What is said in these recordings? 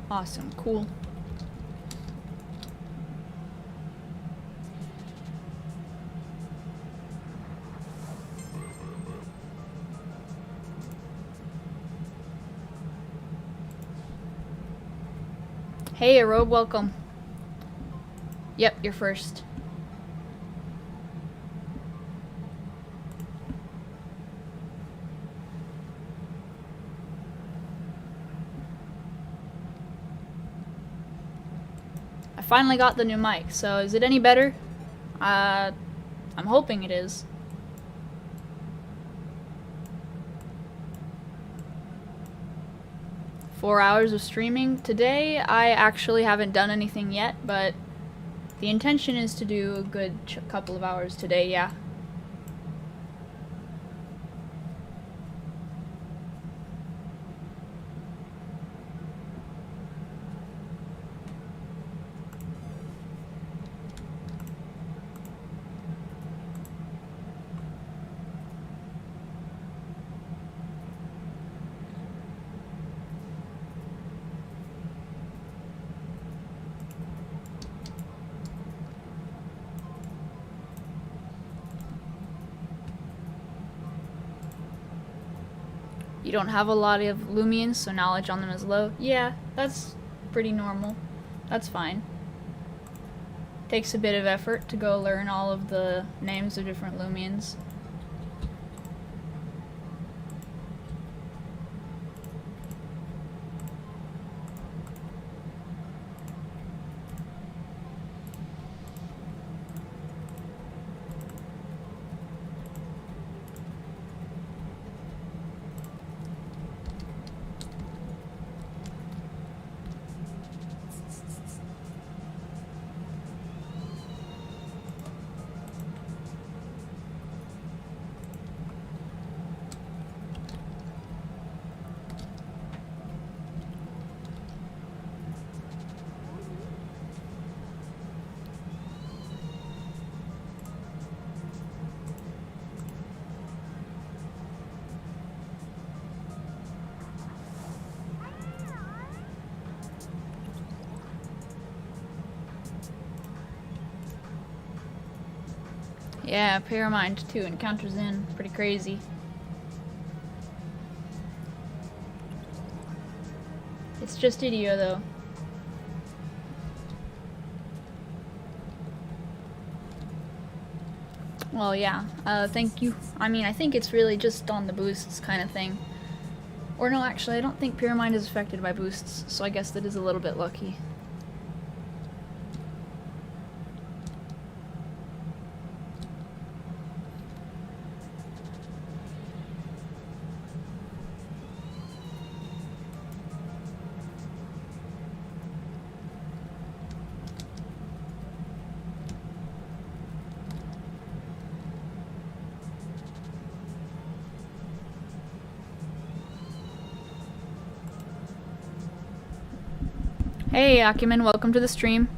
Awesome, cool. Hey, Arobe, welcome. Yep, you're first. I finally got the new mic, so is it any better? I'm hoping it is. Four hours of streaming. Today, I actually haven't done anything yet, but the intention is to do a good couple of hours today, yeah. You don't have a lot of Loomians, so knowledge on them is low. Yeah, that's pretty normal. That's fine. Takes a bit of effort to go learn all of the names of different Loomians. Yeah, Paramind too, encounters in. Pretty crazy. It's just Idio though. Well, yeah, thank you. I mean, I think it's really just on the boosts kind of thing. Or no, actually, I don't think Paramind is affected by boosts, so I guess that is a little bit lucky. Hey, Acumen, welcome to the stream.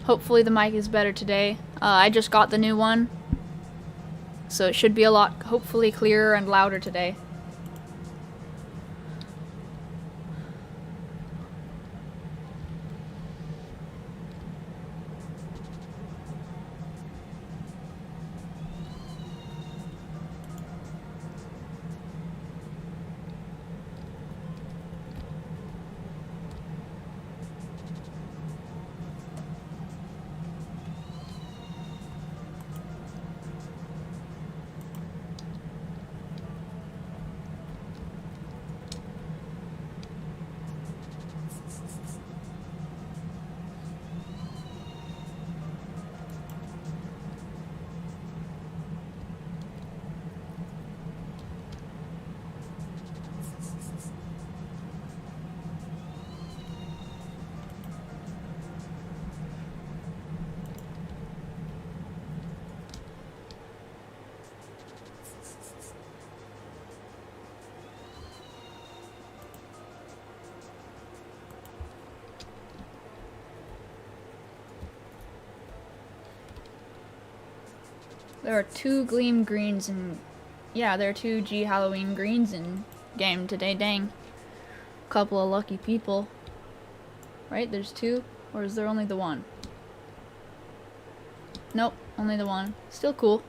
Hopefully the mic is better today. I just got the new one, so it should be a lot, hopefully, clearer and louder today. There are 2 Gleam Greens in... Yeah, there are 2 G Halloween Greens in game today, dang. Couple of lucky people. Right, there's 2? Or is there only the 1? Nope, only the 1. Still cool.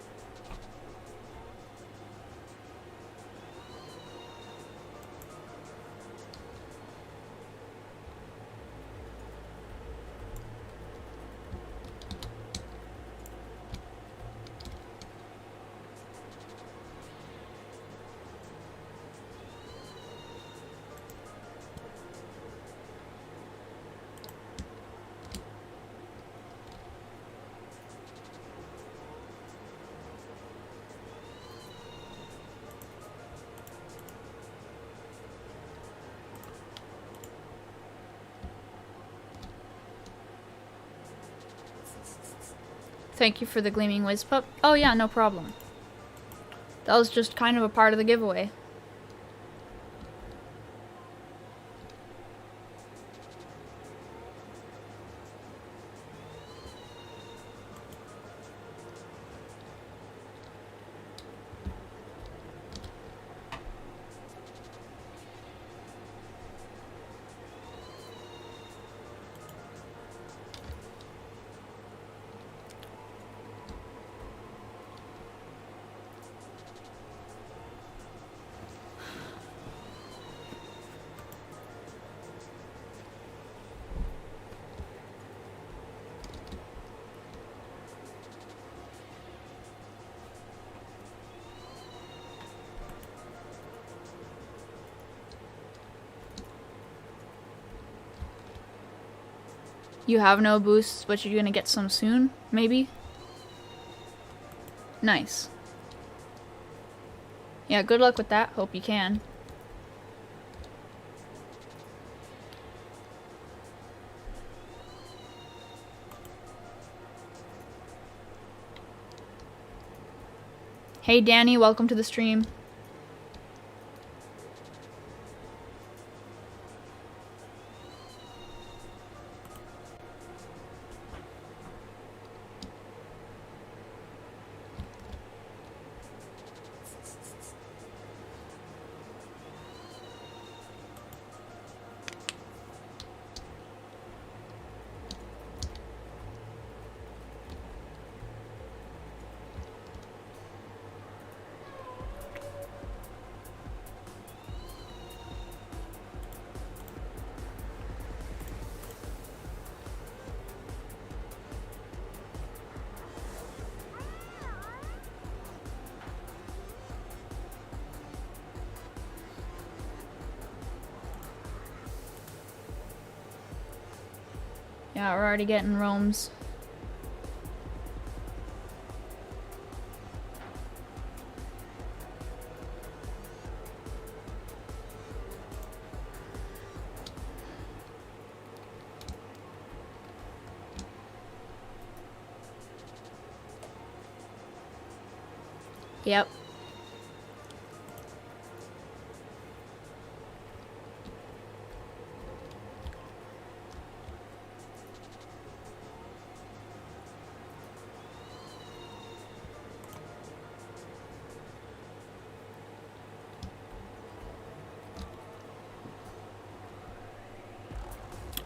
Thank you for the Gleaming Whiz Pup. Oh yeah, no problem. That was just kind of a part of the giveaway. You have no boosts, but you're gonna get some soon, maybe? Nice. Yeah, good luck with that. Hope you can. Hey Danny, welcome to the stream. Yeah, we're already getting roams. Yep.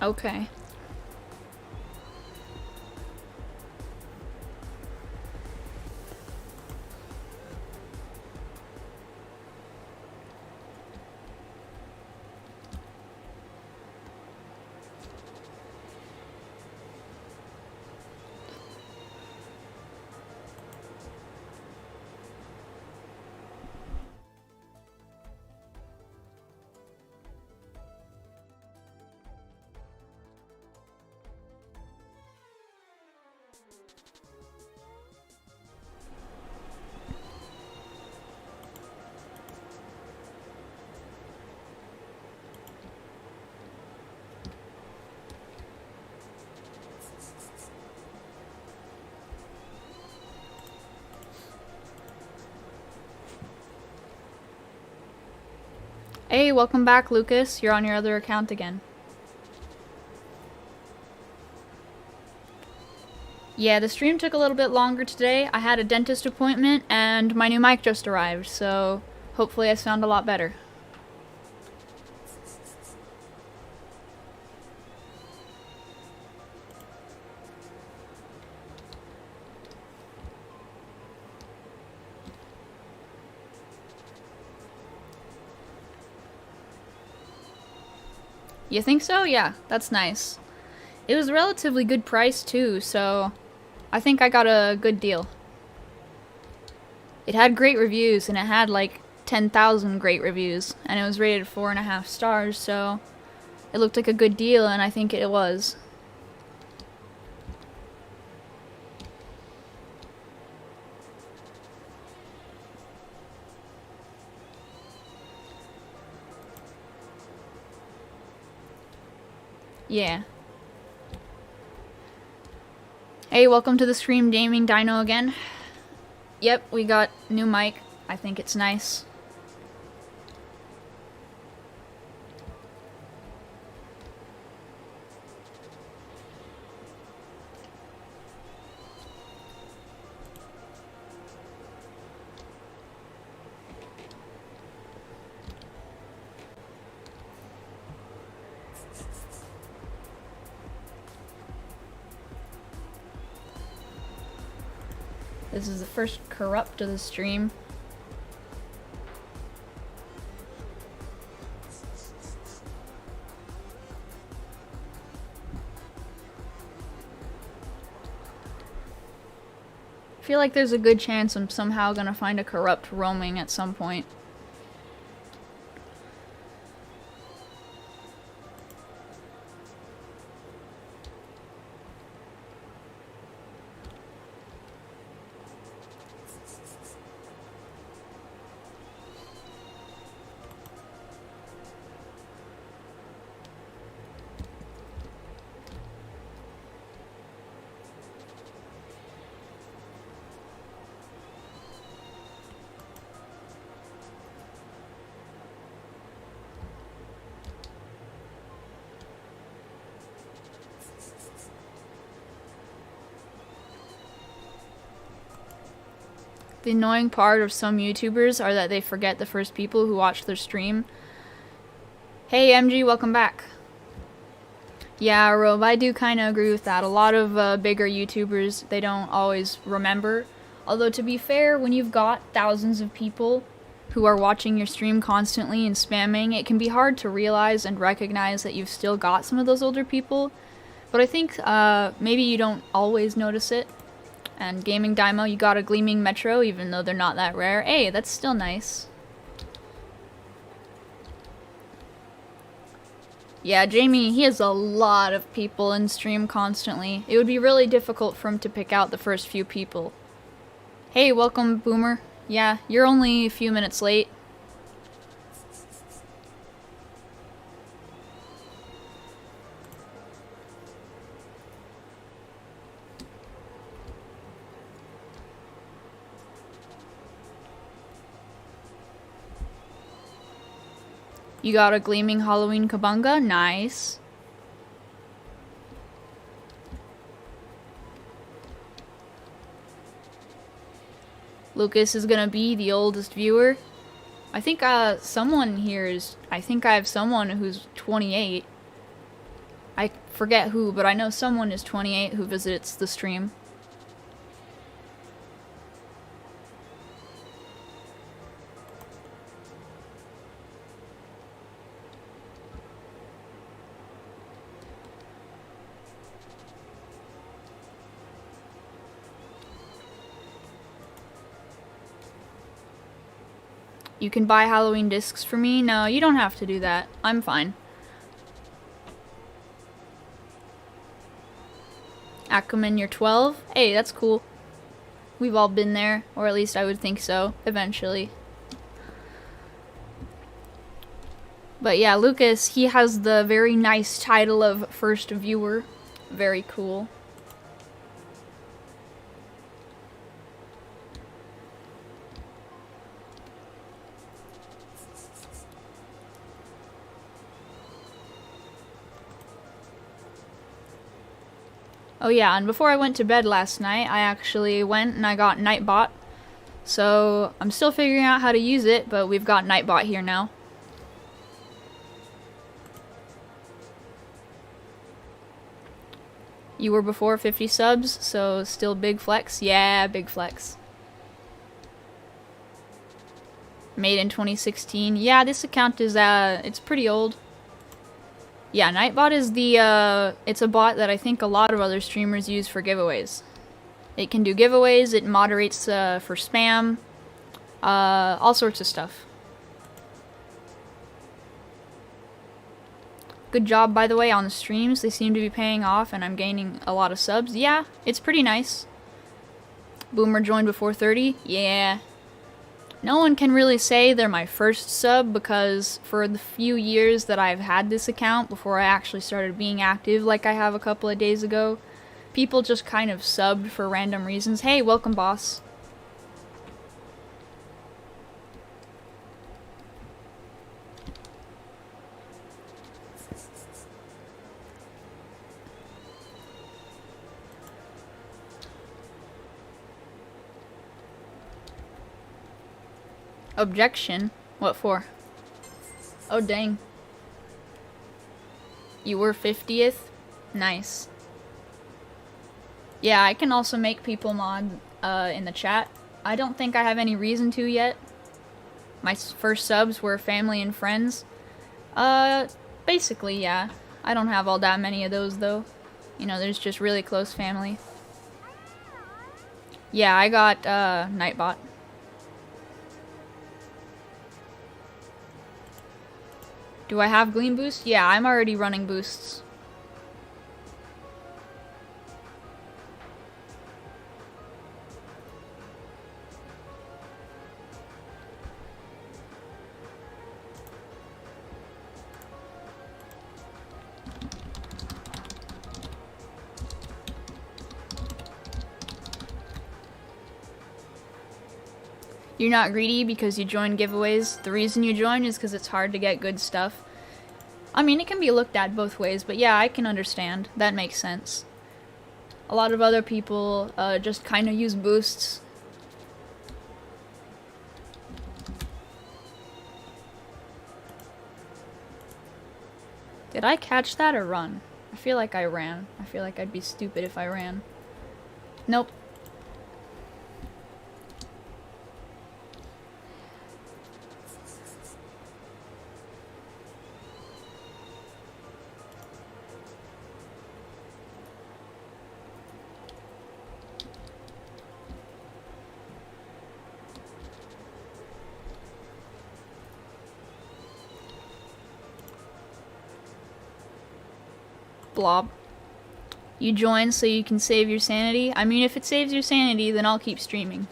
Okay. Hey, welcome back, Lucas. You're on your other account again. Yeah, the stream took a little bit longer today. I had a dentist appointment and my new mic just arrived, so hopefully I sound a lot better. You think so? Yeah, that's nice. It was a relatively good price too, so I think I got a good deal. It had great reviews, and it had like 10,000 great reviews, and it was rated 4.5 stars, so it looked like a good deal, and I think it was. Yeah. Hey, welcome to the stream, Gaming Dino again. Yep, we got new mic. I think it's nice. This is the first corrupt of the stream. I feel like there's a good chance I'm somehow gonna find a corrupt roaming at some point. The annoying part of some YouTubers are that they forget the first people who watch their stream. Hey MG, welcome back. Yeah, Rob, I do kind of agree with that. A lot of bigger YouTubers, they don't always remember. Although to be fair, when you've got thousands of people who are watching your stream constantly and spamming, it can be hard to realize and recognize that you've still got some of those older people. But I think maybe you don't always notice it. And Gaming Daimo, you got a Gleaming Metro, even though they're not that rare. Hey, that's still nice. Yeah, Jamie, he has a lot of people in stream constantly. It would be really difficult for him to pick out the first few people. Hey, welcome, Boomer. Yeah, you're only a few minutes late. You got a Gleaming Halloween Kabunga? Nice. Lucas is gonna be the oldest viewer. I think someone here is... I think I have someone who's 28. I forget who, but I know someone is 28 who visits the stream. You can buy Halloween discs for me? No, you don't have to do that. I'm fine. Ackerman, you're 12? Hey, that's cool. We've all been there, or at least I would think so, eventually. But yeah, Lucas, he has the very nice title of first viewer. Very cool. Oh yeah, and before I went to bed last night, I actually went and I got Nightbot. So I'm still figuring out how to use it, but we've got Nightbot here now. You were before 50 subs, so still big flex? Yeah, big flex. Made in 2016. Yeah, this account is, it's pretty old. Yeah, Nightbot is it's a bot that I think a lot of other streamers use for giveaways. It can do giveaways, it moderates for spam, all sorts of stuff. Good job, by the way, on the streams. They seem to be paying off, and I'm gaining a lot of subs. Yeah, it's pretty nice. Boomer joined before 30. Yeah. No one can really say they're my first sub, because for the few years that I've had this account, before I actually started being active like I have a couple of days ago, people just kind of subbed for random reasons. Hey, welcome, boss. Objection? What for? Oh, dang. You were 50th? Nice. Yeah, I can also make people mod in the chat. I don't think I have any reason to yet. My first subs were family and friends. Basically, yeah. I don't have all that many of those, though. You know, there's just really close family. Yeah, I got Nightbot. Do I have Gleam Boost? Yeah, I'm already running boosts. You're not greedy because you join giveaways. The reason you join is because it's hard to get good stuff. I mean, it can be looked at both ways, but yeah, I can understand. That makes sense. A lot of other people just kind of use boosts. Did I catch that or run? I feel like I ran. I feel like I'd be stupid if I ran. Nope. Blob. You join so you can save your sanity? I mean, if it saves your sanity, then I'll keep streaming.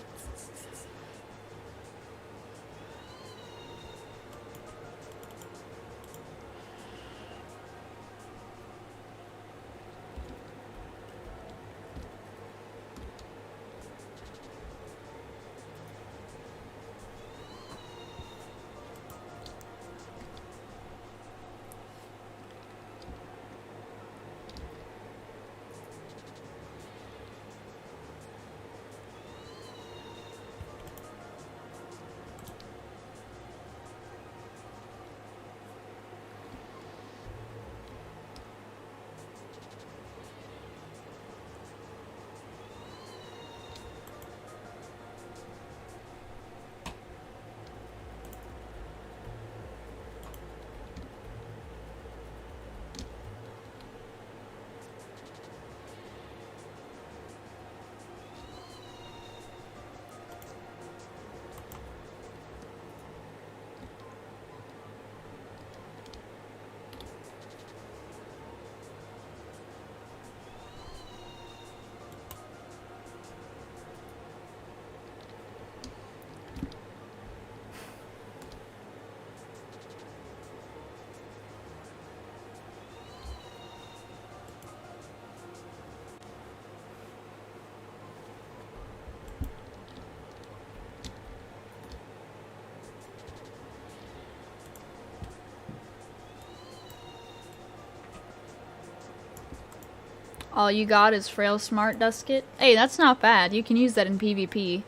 All you got is frail smart Duskit? Hey, that's not bad. You can use that in PvP.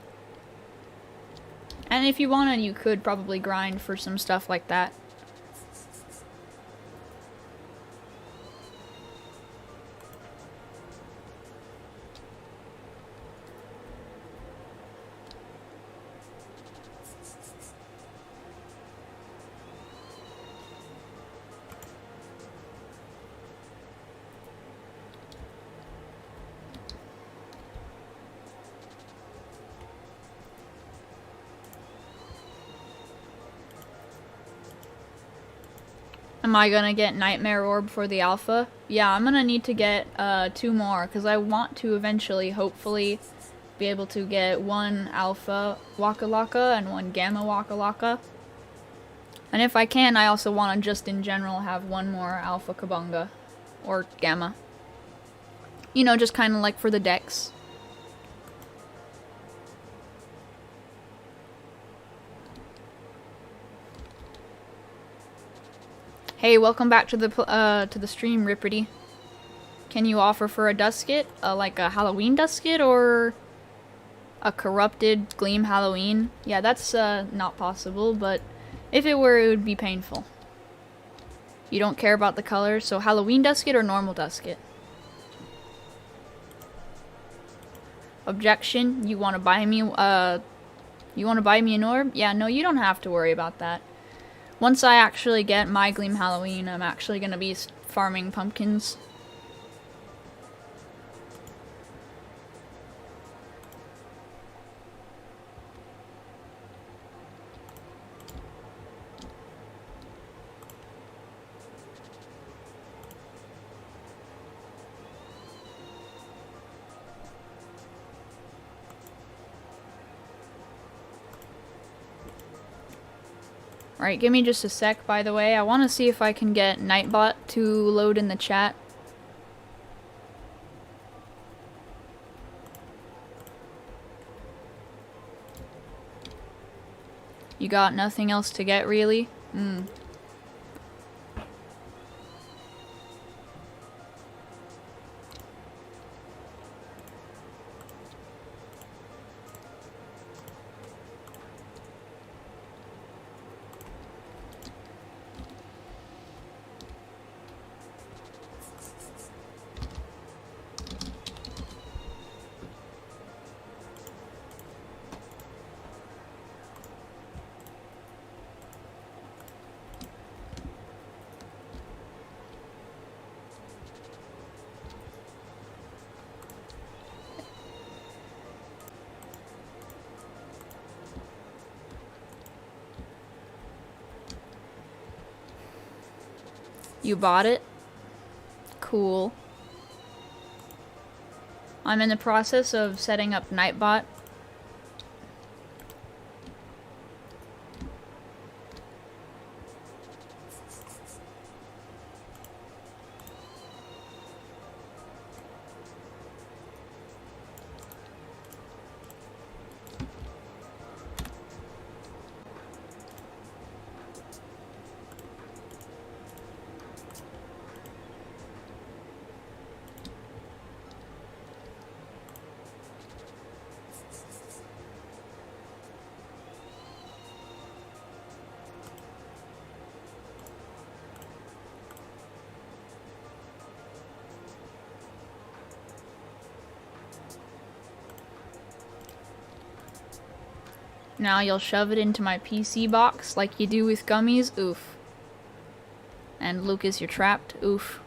And if you wanted, you could probably grind for some stuff like that. Am I gonna get Nightmare Orb for the alpha? Yeah, I'm gonna need to get 2 more, because I want to eventually, hopefully, be able to get 1 alpha Waka Laka and 1 gamma Waka Laka. And if I can, I also want to just in general have 1 more alpha Kabunga. Or gamma. You know, just kind of like for the decks. Hey, welcome back to the stream, Ripperty. Can you offer for a Duskit, like a Halloween Duskit, or a corrupted Gleam Halloween? Yeah, that's not possible, but if it were, it would be painful. You don't care about the colors, so Halloween Duskit or normal Duskit? Objection? You want to buy me? You want to buy me an orb? Yeah, no, you don't have to worry about that. Once I actually get my Gleam Halloween, I'm actually going to be farming pumpkins. Alright, give me just a sec, by the way. I want to see if I can get Nightbot to load in the chat. You got nothing else to get, really? You bought it? Cool. I'm in the process of setting up Nightbot. Now you'll shove it into my PC box like you do with gummies? Oof. And Lucas, you're trapped? Oof.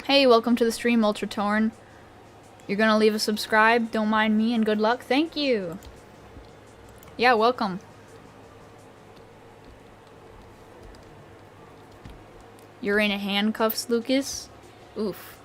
Hey, welcome to the stream, Ultratorn. You're gonna leave a subscribe? Don't mind me, and good luck. Thank you! Yeah, welcome. You're in handcuffs, Lucas? Oof.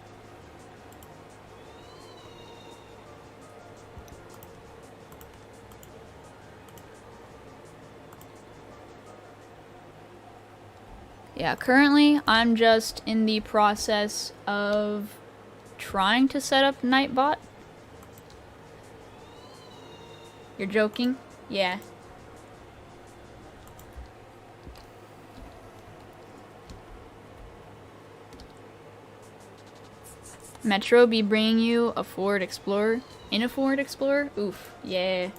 Yeah, currently I'm just in the process of trying to set up Nightbot. You're joking? Yeah. Metro be bringing you a Ford Explorer? In a Ford Explorer? Oof, yeah.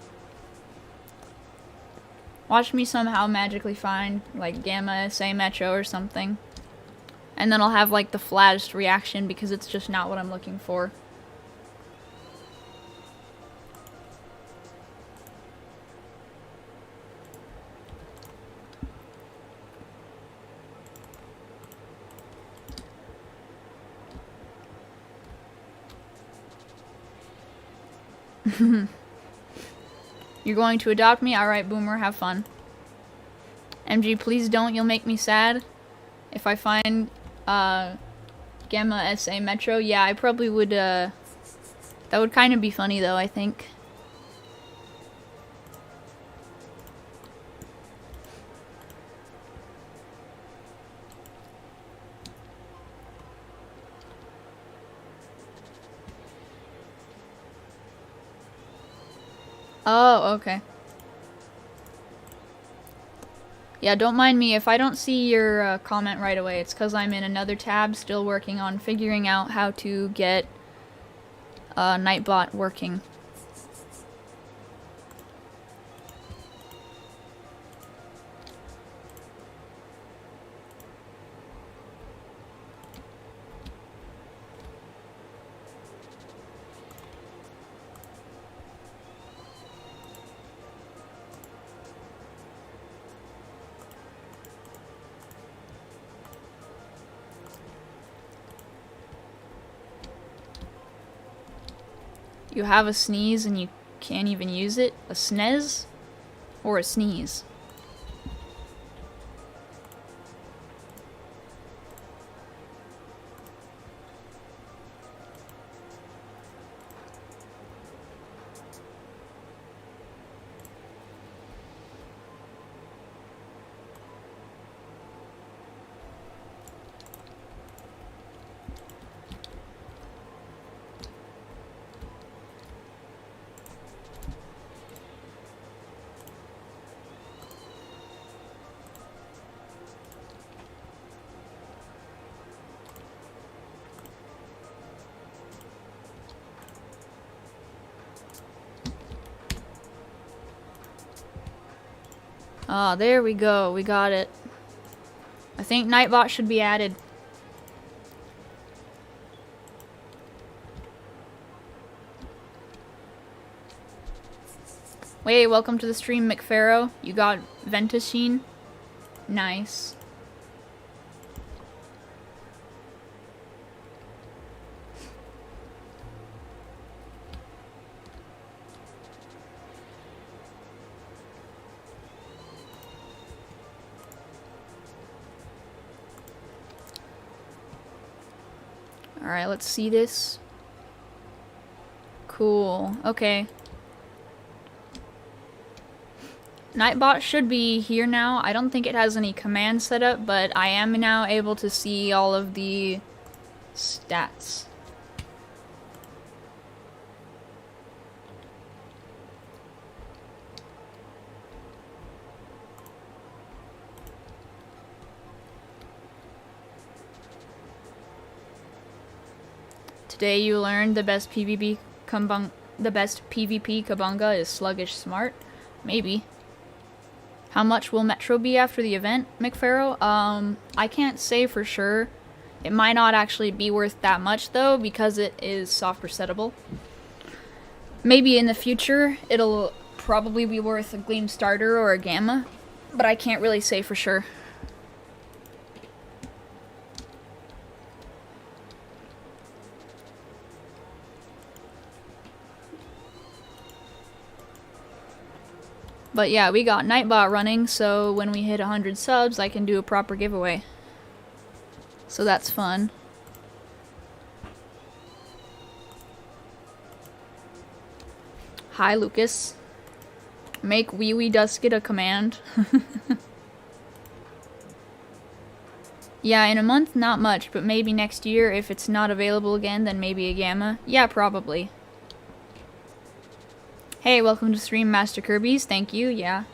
Watch me somehow magically find, like, Gamma SA Metro or something. And then I'll have, like, the flattest reaction because it's just not what I'm looking for. You're going to adopt me? Alright, Boomer, have fun. MG, please don't. You'll make me sad. If I find, Gamma SA Metro, yeah, I probably would, that would kind of be funny, though, I think. Oh, okay. Yeah, don't mind me. If I don't see your comment right away, it's because I'm in another tab still working on figuring out how to get Nightbot working. You have a sneeze and you can't even use it? A snez? Or a sneeze? Ah, there we go. We got it. I think Nightbot should be added. Wait, welcome to the stream, McFarrow. You got Ventashine? Nice. Alright, let's see this. Cool. Okay. Nightbot should be here now. I don't think it has any commands set up, but I am now able to see all of the stats. Today you learned the best PvP Kabunga is sluggish smart. Maybe. How much will Metro be after the event, McFarrow? I can't say for sure. It might not actually be worth that much though, because it is soft resettable. Maybe in the future it'll probably be worth a Gleam starter or a Gamma, but I can't really say for sure. But yeah, we got Nightbot running, so when we hit 100 subs, I can do a proper giveaway. So that's fun. Hi, Lucas. Make Wee Wee Duskit a command. Yeah, in a month, not much, but maybe next year, if it's not available again, then maybe a Gamma. Yeah, probably. Hey, welcome to stream, Master Kirby's. Thank you, yeah.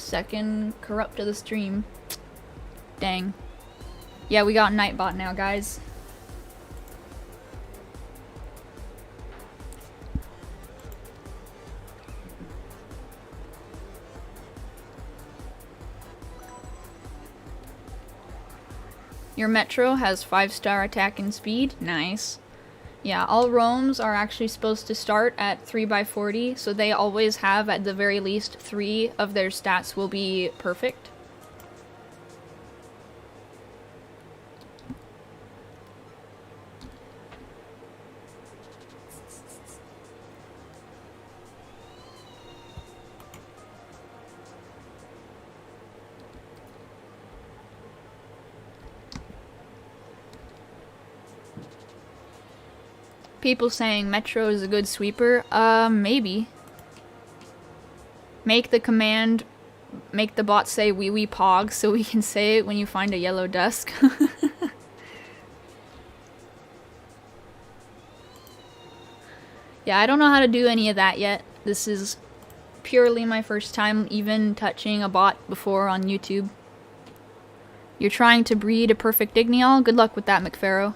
Second corrupt to the stream. Dang. Yeah, we got Nightbot now, guys. Your Metro has 5-star attack and speed. Nice. Yeah, all roams are actually supposed to start at 3x40, so they always have at the very least 3 of their stats will be perfect. People saying Metro is a good sweeper. Maybe. Make the command, make the bot say wee wee pog so we can say it when you find a yellow dusk. Yeah, I don't know how to do any of that yet. This is purely my first time even touching a bot before on YouTube. You're trying to breed a perfect Igneol? Good luck with that, McPharrow.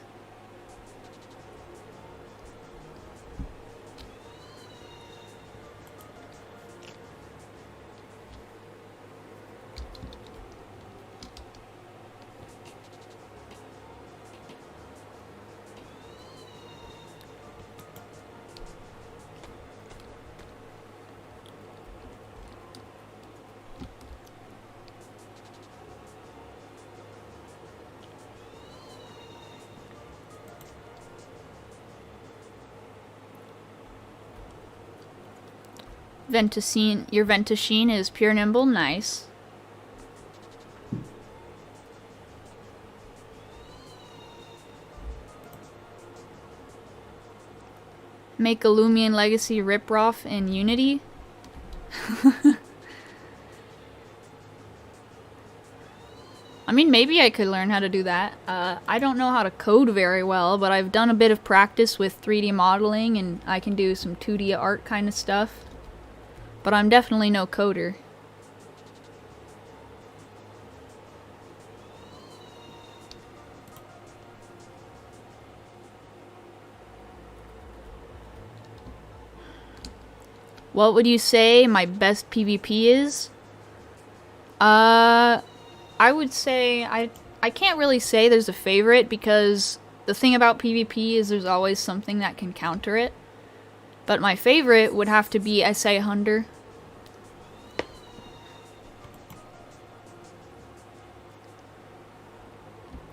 Ventusine, your Ventusine is pure nimble, nice. Make a Loomian Legacy Riproff in Unity. I mean, maybe I could learn how to do that. I don't know how to code very well, but I've done a bit of practice with 3D modeling and I can do some 2D art kind of stuff. But I'm definitely no coder. What would you say my best PvP is? I would say I can't really say there's a favorite because the thing about PvP is there's always something that can counter it. But my favorite would have to be SA Hunter.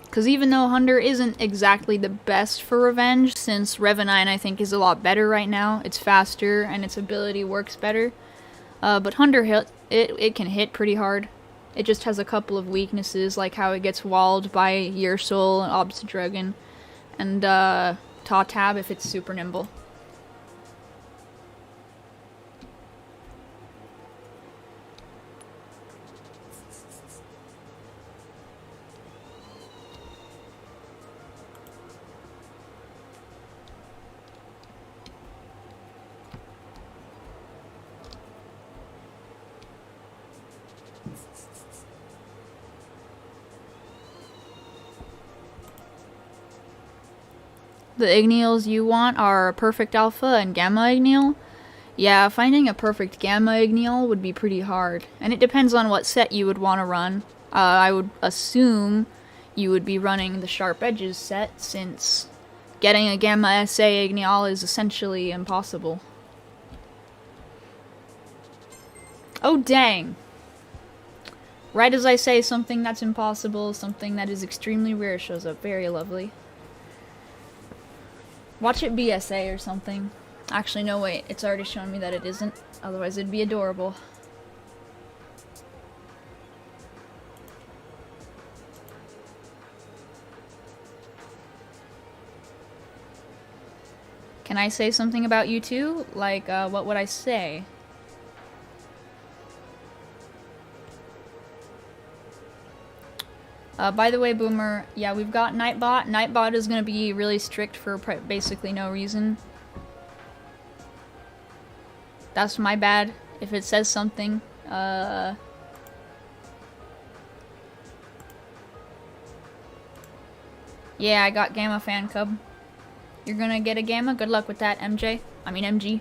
Because even though Hunter isn't exactly the best for revenge, since Revenine I think is a lot better right now, it's faster and its ability works better. But Hunter, it can hit pretty hard. It just has a couple of weaknesses, like how it gets walled by Yersoul and Obsidragon, and Tatab if it's super nimble. The Igneals you want are Perfect Alpha and Gamma Igneal. Yeah, finding a perfect Gamma Igneal would be pretty hard, and it depends on what set you would want to run. I would assume you would be running the Sharp Edges set, since getting a Gamma SA Igneal is essentially impossible. Oh dang! Right as I say something that's impossible, something that is extremely rare shows up. Very lovely. Watch it be SA or something. Actually, no, wait. It's already shown me that it isn't. Otherwise, it'd be adorable. Can I say something about you too? Like, what would I say? By the way, Boomer, yeah, we've got Nightbot. Nightbot is going to be really strict for basically no reason. That's my bad. If it says something, Yeah, I got Gamma Fan Cub. You're gonna get a Gamma? Good luck with that, MJ. I mean, MG.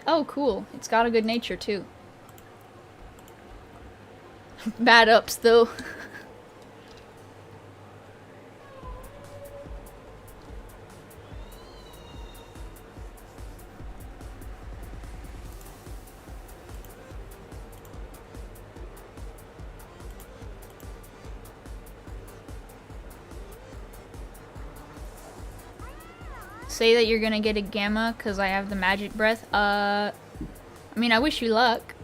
Oh, cool. It's got a good nature, too. Bad ups, though. Say that you're gonna get a Gamma because I have the magic breath. I mean, I wish you luck.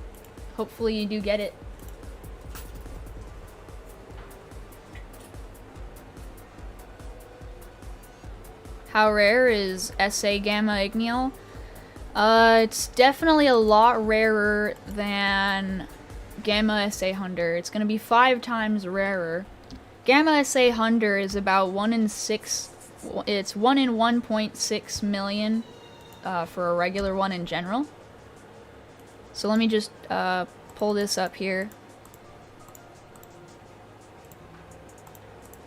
Hopefully you do get it. How rare is SA Gamma Ignial? It's definitely a lot rarer than Gamma SA Hunter. It's gonna be 5 times rarer. Gamma SA Hunter is about 1 in 6. It's 1 in 1.6 million for a regular one in general. So let me just pull this up here.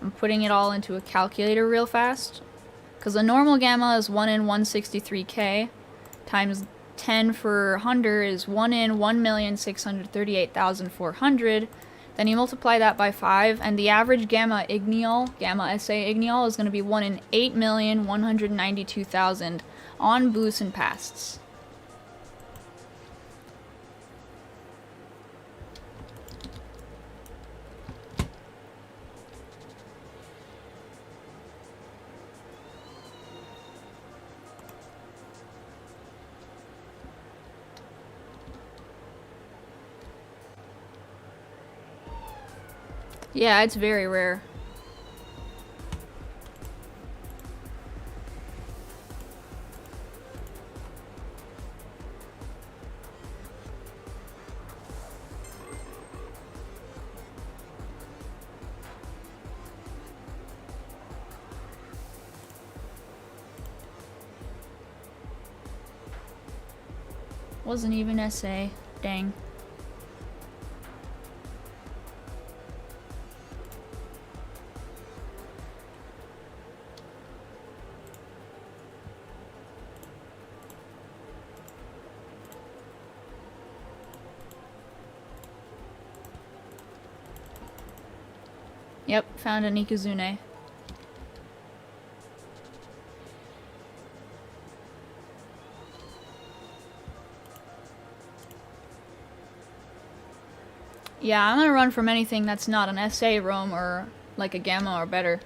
I'm putting it all into a calculator real fast. Because a normal Gamma is 1 in 163k, times 10 for Hunter is 1 in 1,638,400. Then you multiply that by 5, and the average Gamma Ignial, Gamma SA Ignial, is going to be 1 in 8,192,000 on boosts and pasts. Yeah, it's very rare. Wasn't even SA. Dang. Yep, found a Nikuzune. Yeah, I'm gonna run from anything that's not an SA roam or like a Gamma or better.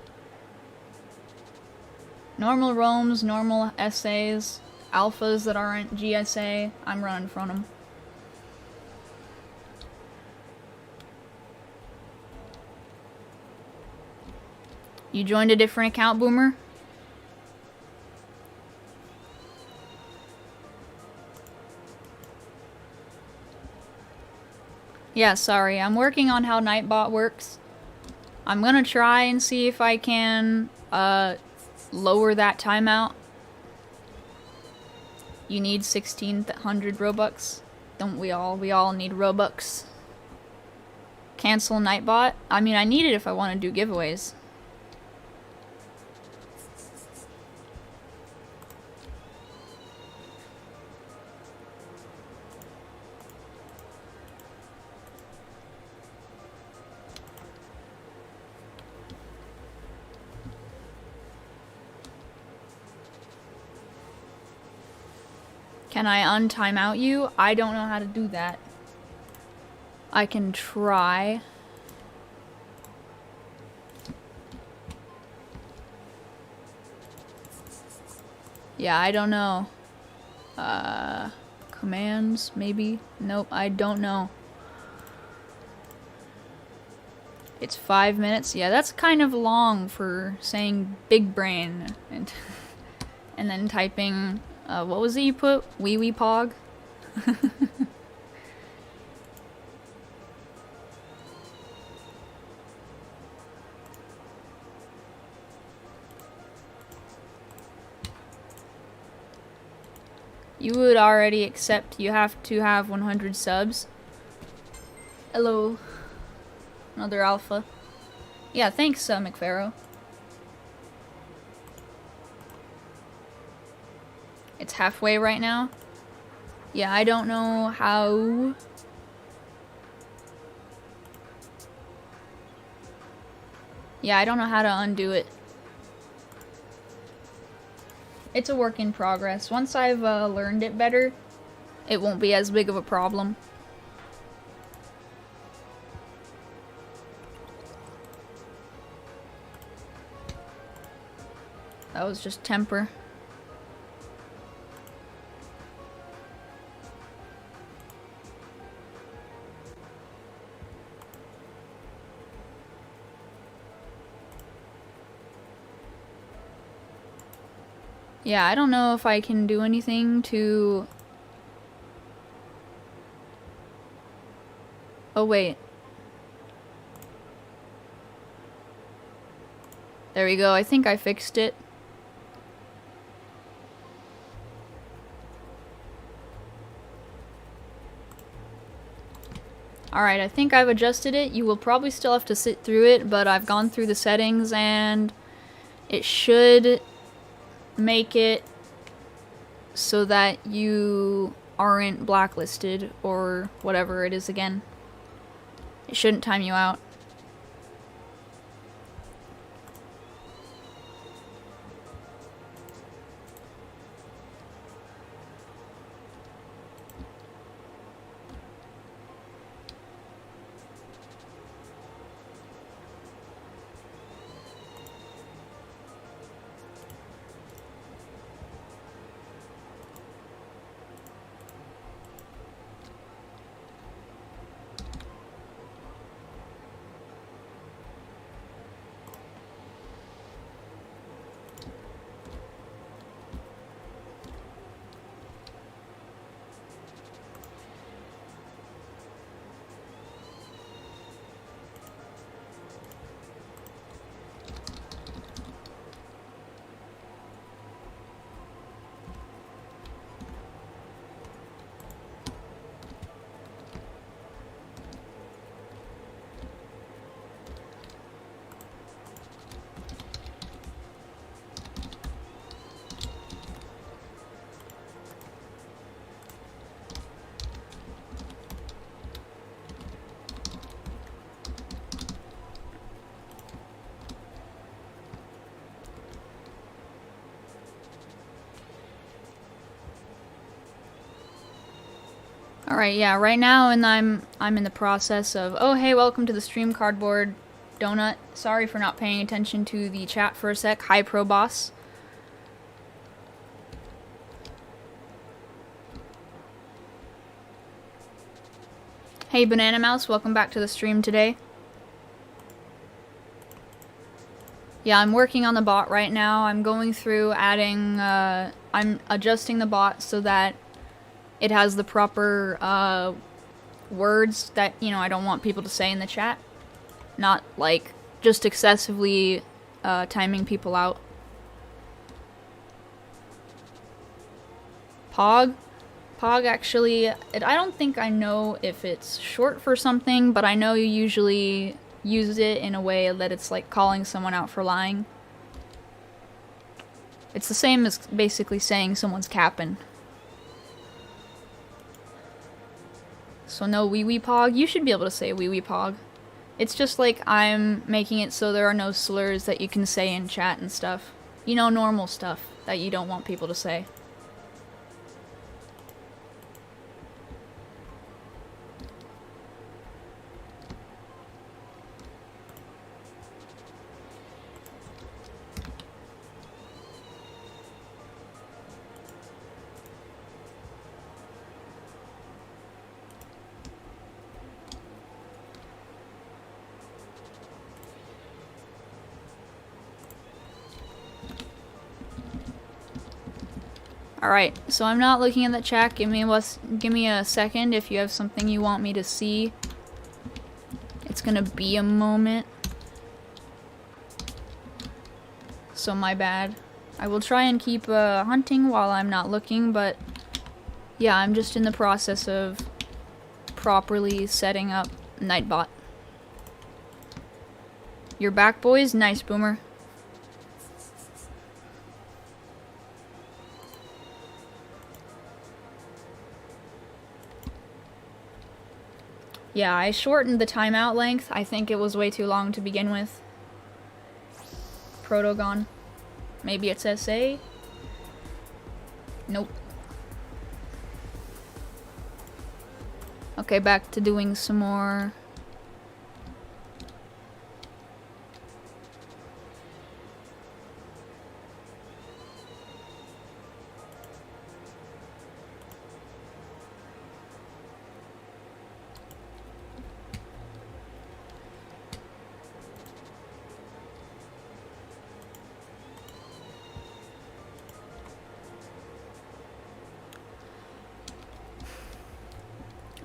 Normal roams, normal SAs, alphas that aren't GSA, I'm running from them. You joined a different account, Boomer? Yeah, sorry. I'm working on how Nightbot works. I'm gonna try and see if I can lower that timeout. You need 1,600 Robux. Don't we all? We all need Robux. Cancel Nightbot? I mean, I need it if I want to do giveaways. Can I untime out you? I don't know how to do that. I can try. Yeah, I don't know. Commands, maybe? Nope, I don't know. It's 5 minutes? Yeah, that's kind of long for saying big brain and then typing, what was it you put? Wee wee pog? You would already accept you have to have 100 subs. Hello. Another alpha. Yeah, thanks, McFarrow. It's halfway right now. Yeah, I don't know how... Yeah, I don't know how to undo it. It's a work in progress. Once I've learned it better, it won't be as big of a problem. That was just temper. Yeah, I don't know if I can do anything to... Oh, wait. There we go. I think I fixed it. Alright, I think I've adjusted it. You will probably still have to sit through it, but I've gone through the settings and it should make it so that you aren't blacklisted or whatever it is again. It shouldn't time you out. Alright, yeah, right now and I'm in the process of, oh hey, welcome to the stream, Cardboard Donut. Sorry for not paying attention to the chat for a sec. Hi, Pro Boss. Hey, Banana Mouse, welcome back to the stream today. Yeah, I'm working on the bot right now. I'm going through adding, I'm adjusting the bot so that it has the proper words that, you know, I don't want people to say in the chat. Not, like, just excessively timing people out. Pog? Pog actually, I don't think I know if it's short for something, but I know you usually use it in a way that it's like calling someone out for lying. It's the same as basically saying someone's capping. So no wee wee pog. You should be able to say wee wee pog. It's just like I'm making it so there are no slurs that you can say in chat and stuff. You know, normal stuff that you don't want people to say. Alright, so I'm not looking at the chat. Give me a second if you have something you want me to see. It's gonna be a moment. So my bad. I will try and keep hunting while I'm not looking, but Yeah, I'm just in the process of properly setting up Nightbot. You're back, boys? Nice, Boomer. Yeah, I shortened the timeout length. I think it was way too long to begin with. Protogon. Maybe it's SA? Nope. Okay, back to doing some more.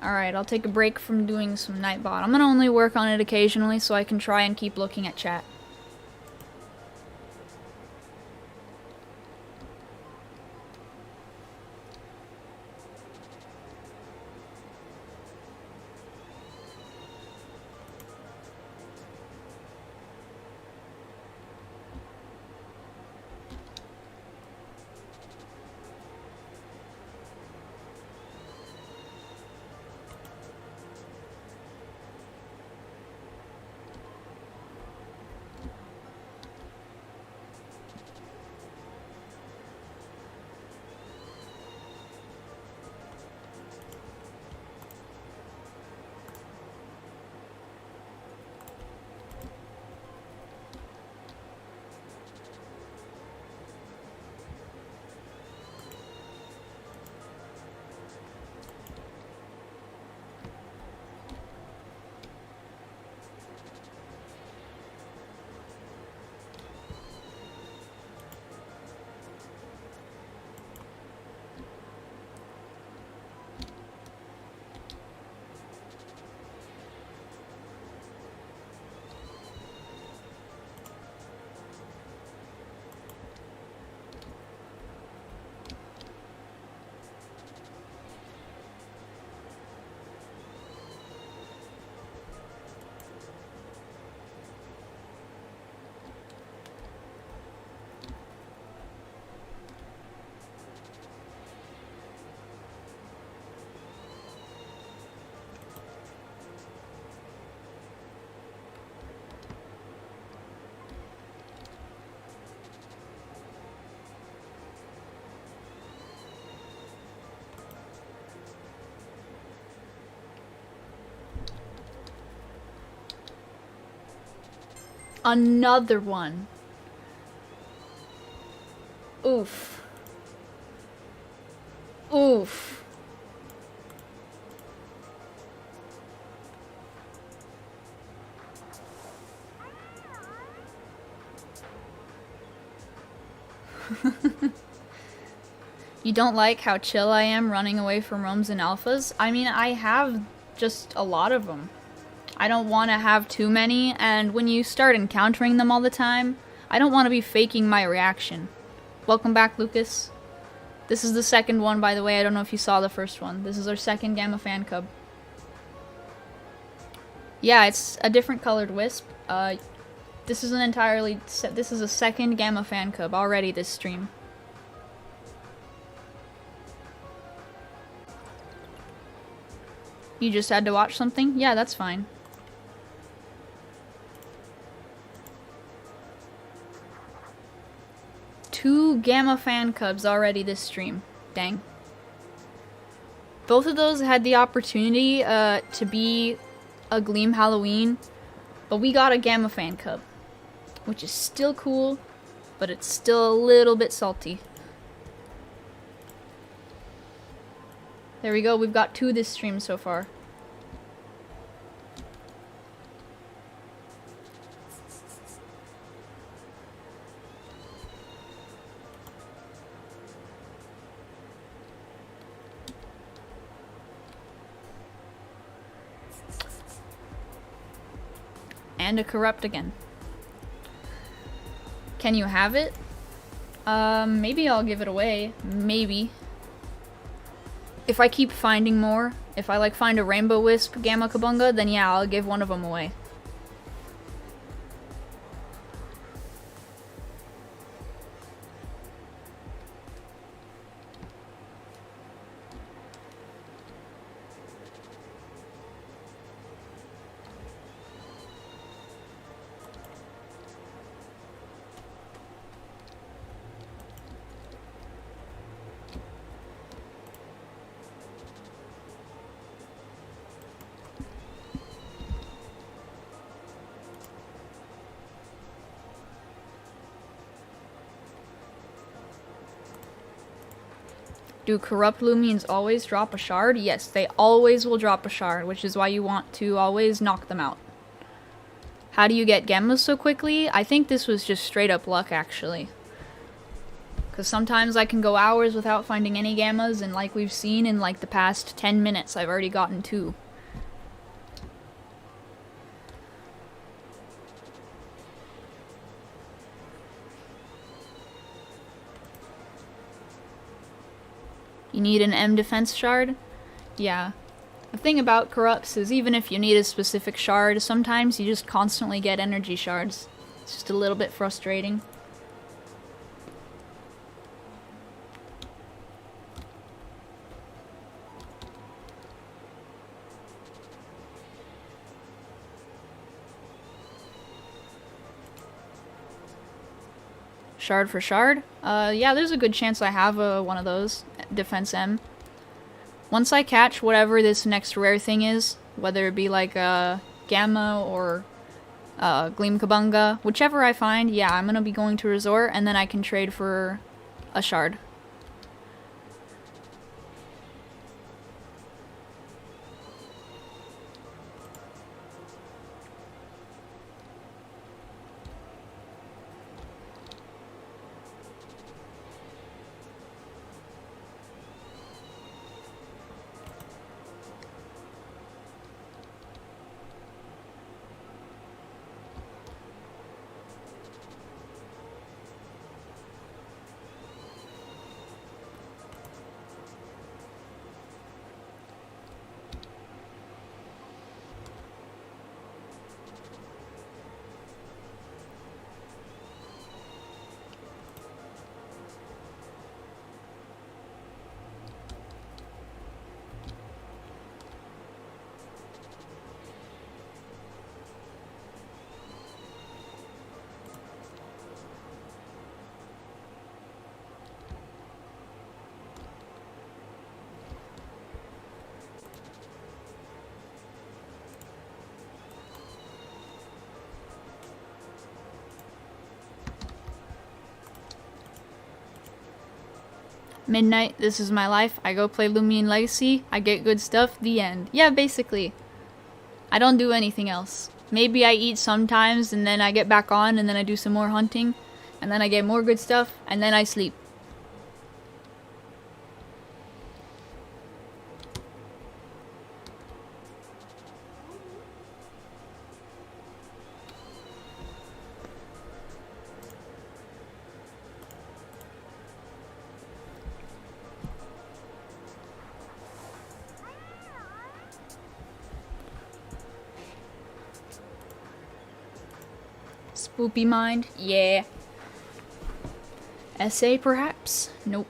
Alright, I'll take a break from doing some Nightbot. I'm gonna only work on it occasionally so I can try and keep looking at chat. Another one. Oof. Oof. You don't like how chill I am running away from roams and alphas? I mean, I have just a lot of them. I don't want to have too many, and when you start encountering them all the time, I don't want to be faking my reaction. Welcome back, Lucas. This is the second one, by the way. I don't know if you saw the first one. This is our second Gamma Fan Cub. Yeah, it's a different colored wisp. This is a second Gamma Fan Cub already this stream. You just had to watch something? Yeah, that's fine. Two Gamma Fan Cubs already this stream. Dang. Both of those had the opportunity to be a Gleam Halloween, but we got a Gamma Fan Cub, which is still cool, but it's still a little bit salty. There we go, we've got two this stream so far. And a corrupt again. Can you have it? Maybe I'll give it away. Maybe. if I keep finding more, if I like find a Rainbow Wisp Gamma Kabunga, then yeah, I'll give one of them away. Do corrupt Loomians always drop a shard? Yes, they always will drop a shard, which is why you want to always knock them out. How do you get Gemmas so quickly? I think this was just straight up luck, actually. Because sometimes I can go hours without finding any Gammas, and like we've seen in like the past 10 minutes, I've already gotten 2. You need an M defense shard? Yeah. The thing about corrupts is even if you need a specific shard, sometimes you just constantly get energy shards. It's just a little bit frustrating. Shard for shard? Yeah, there's a good chance I have one of those. Defense M. Once I catch whatever this next rare thing is, whether it be like a Gamma or Gleam Kabunga, whichever I find, yeah, I'm gonna be going to Resort, and then I can trade for a shard. Midnight, this is my life. I go play Loomian Legacy. I get good stuff. The end. Yeah, basically. I don't do anything else. Maybe I eat sometimes, and then I get back on, and then I do some more hunting, and then I get more good stuff, and then I sleep. Spoopy mind? Yeah. Essay, perhaps? Nope.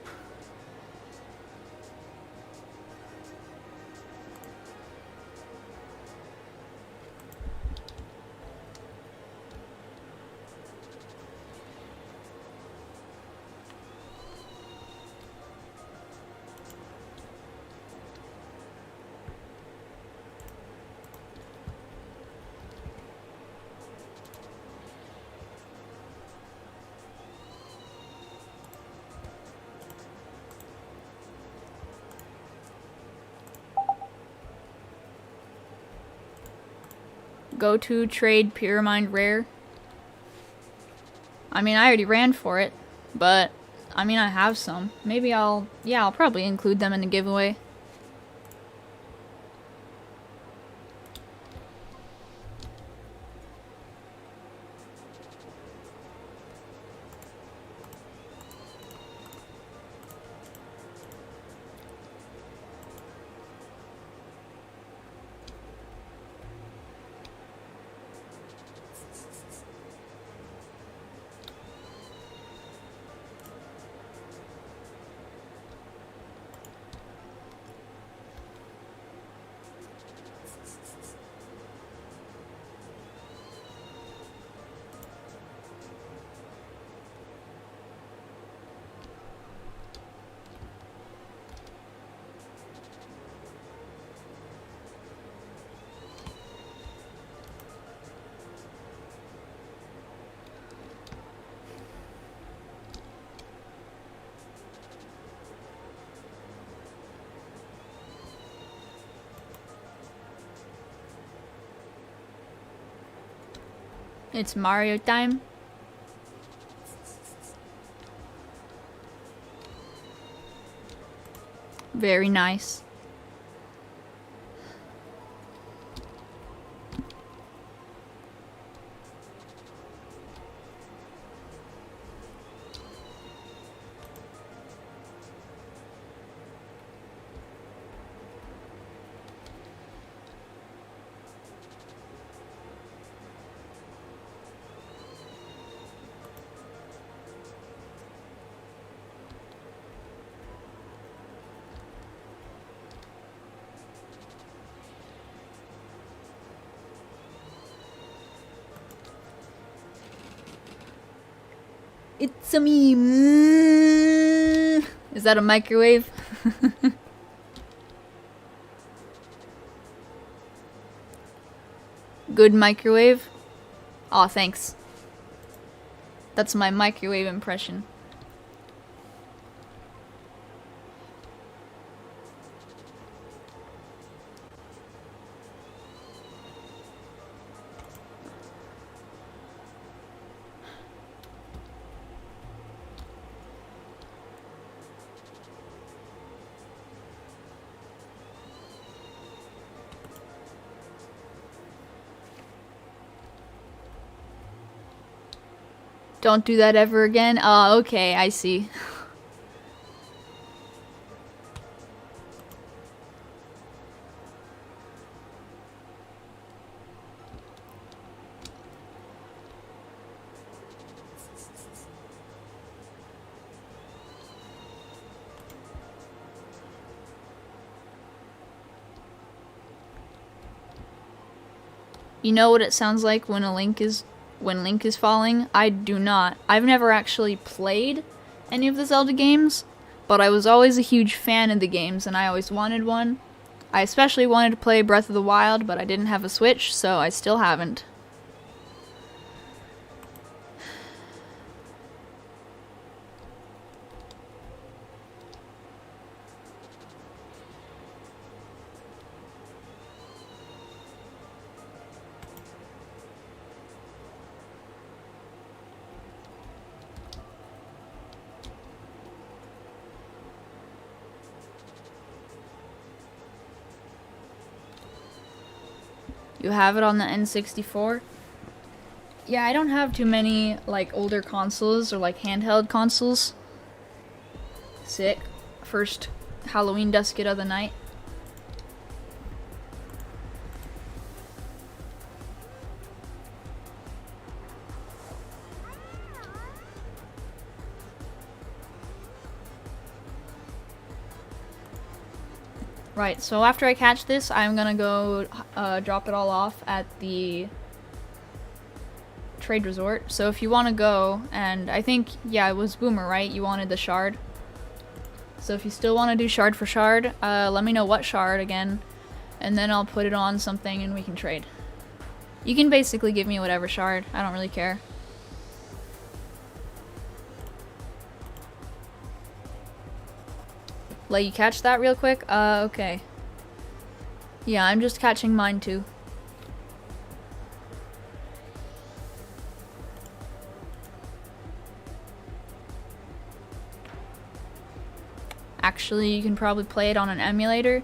Go to trade Pure Mind Rare. I mean, I already ran for it, but I mean, I have some. Maybe I'll probably include them in the giveaway. It's Mario time. Very nice. It's a me. Is that a microwave? Good microwave? Aw, thanks. That's my microwave impression. Don't do that ever again? Oh, okay, I see. You know what it sounds like when Link is falling? I do not. I've never actually played any of the Zelda games, but I was always a huge fan of the games and I always wanted one. I especially wanted to play Breath of the Wild, but I didn't have a Switch, so I still haven't. You have it on the N64? Yeah, I don't have too many, like, older consoles or, like, handheld consoles. Sick. First Halloween Duskit of the night. Right, so after I catch this, I'm gonna go drop it all off at the trade resort. So if you want to go, and I think, yeah, it was Boomer, right? You wanted the shard. So if you still want to do shard for shard, let me know what shard again, and then I'll put it on something and we can trade. You can basically give me whatever shard, I don't really care. Let you catch that real quick? Okay. Yeah, I'm just catching mine too. Actually, you can probably play it on an emulator.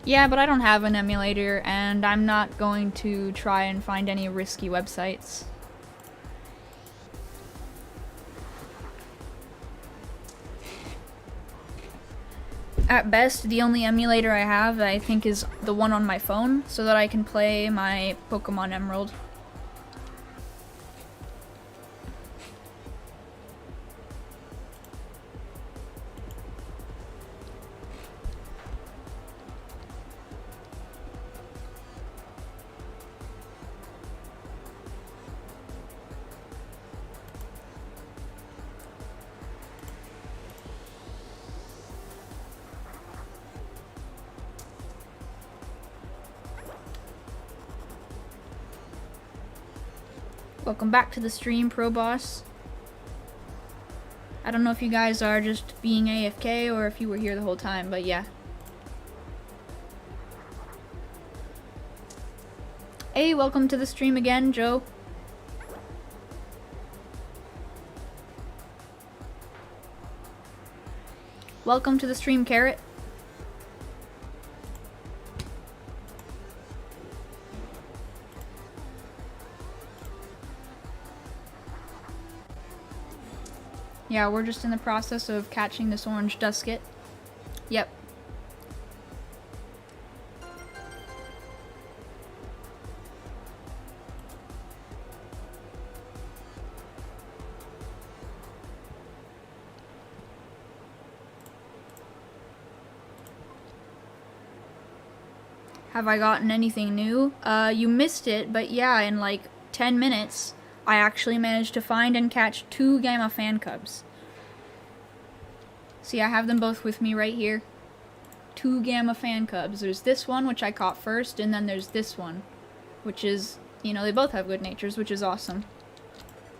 Yeah, but I don't have an emulator, and I'm not going to try and find any risky websites. At best, the only emulator I have, I think, is the one on my phone, so that I can play my Pokemon Emerald. Welcome back to the stream, Pro Boss. I don't know if you guys are just being AFK or if you were here the whole time, but yeah. Hey, welcome to the stream again, Joe. Welcome to the stream, Carrot. Yeah, we're just in the process of catching this orange Duskit. Yep. Have I gotten anything new? You missed it, but yeah, in like 10 minutes, I actually managed to find and catch 2 Gamma Fan Cubs. See, I have them both with me right here. 2 Gamma Fan Cubs. There's this one, which I caught first, and then there's this one, which is, you know, they both have good natures, which is awesome.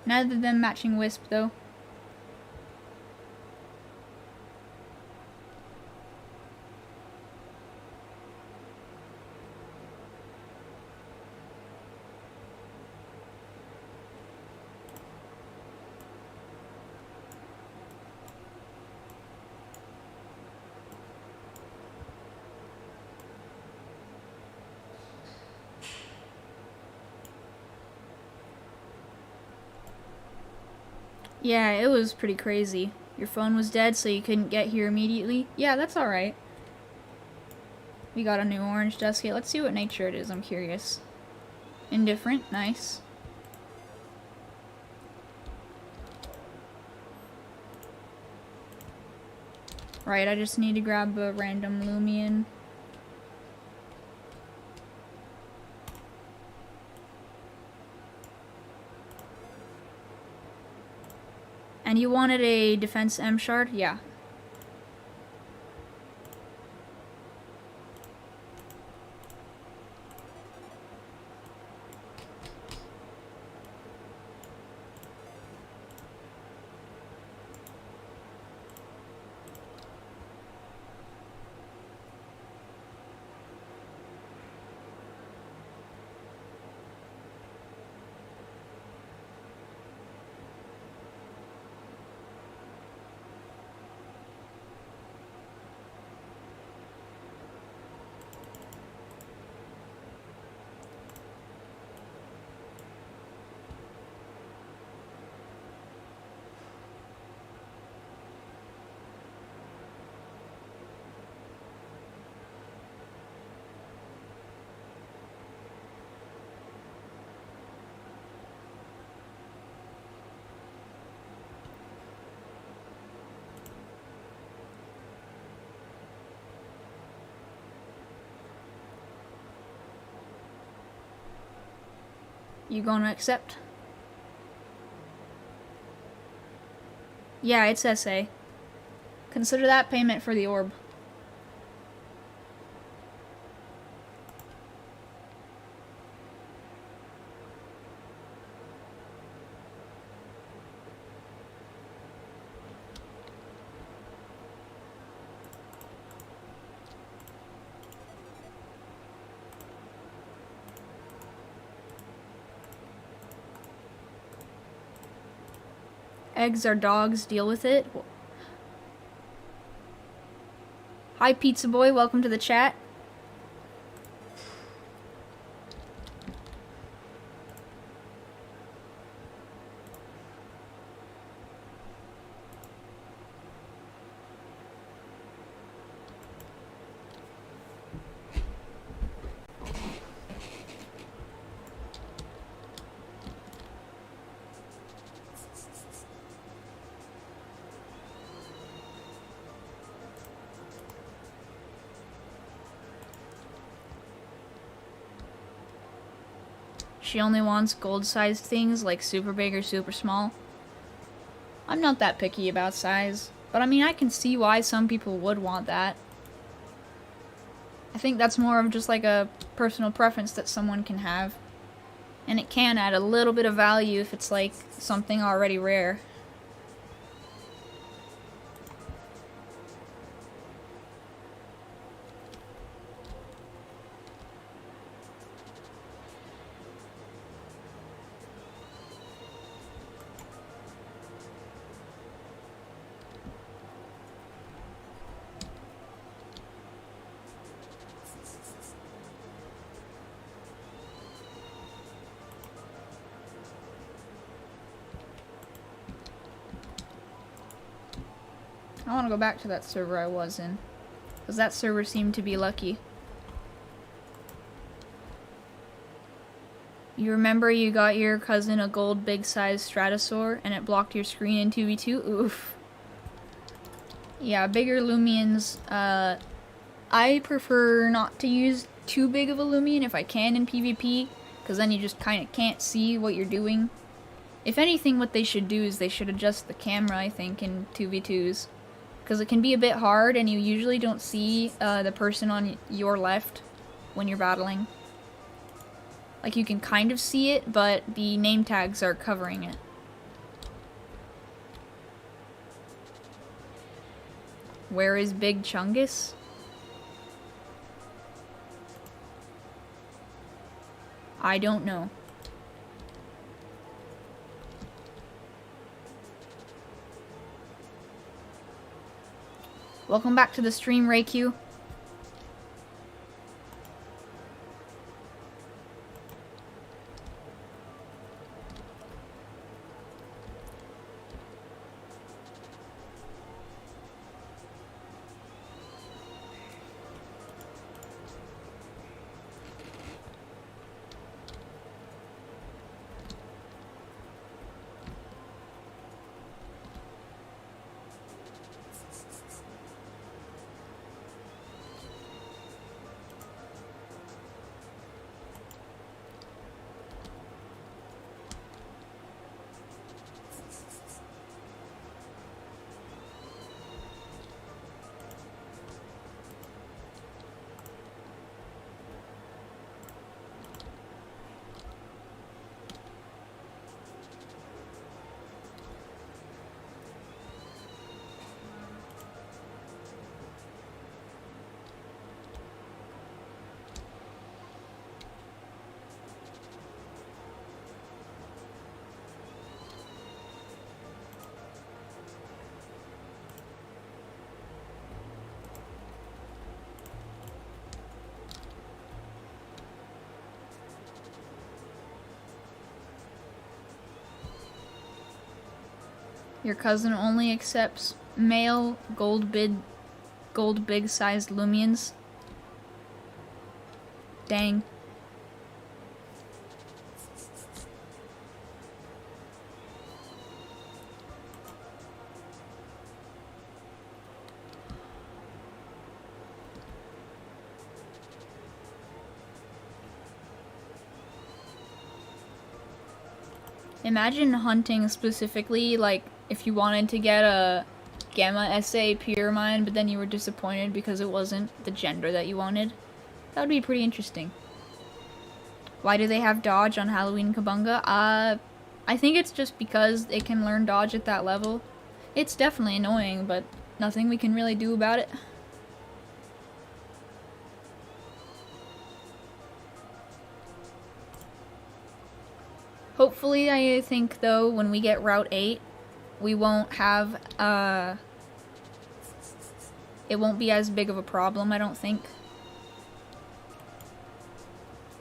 Neither of them matching Wisp, though. Yeah, it was pretty crazy. Your phone was dead, so you couldn't get here immediately. Yeah, that's alright. We got a new orange Duskit. Let's see what nature it is, I'm curious. Indifferent, nice. Right, I just need to grab a random Loomian. And you wanted a defense M shard? Yeah. You gonna accept? Yeah, it's SA. Consider that payment for the orb. Eggs are dogs, deal with it. Hi Pizza Boy, welcome to the chat. She only wants gold-sized things like super big or super small. I'm not that picky about size, but I mean I can see why some people would want that. I think that's more of just like a personal preference that someone can have. And it can add a little bit of value if it's like something already rare. I want to go back to that server I was in. Because that server seemed to be lucky. You remember you got your cousin a gold big size Stratosaur and it blocked your screen in 2v2? Oof. Yeah, bigger Loomians. I prefer not to use too big of a Loomian if I can in PvP, because then you just kind of can't see what you're doing. If anything, what they should do is they should adjust the camera, I think, in 2v2s. Because it can be a bit hard and you usually don't see the person on your left when you're battling. Like, you can kind of see it, but the name tags are covering it. Where is Big Chungus? I don't know. Welcome back to the stream, RayQ. Your cousin only accepts male gold big sized Loomians. Dang. Imagine hunting specifically, like, if you wanted to get a Gamma SA Pure Mine, but then you were disappointed because it wasn't the gender that you wanted. That would be pretty interesting. Why do they have dodge on Halloween Kabunga? I think it's just because it can learn dodge at that level. It's definitely annoying, but nothing we can really do about it. Hopefully, I think, though, when we get Route 8, we won't have, it won't be as big of a problem, I don't think.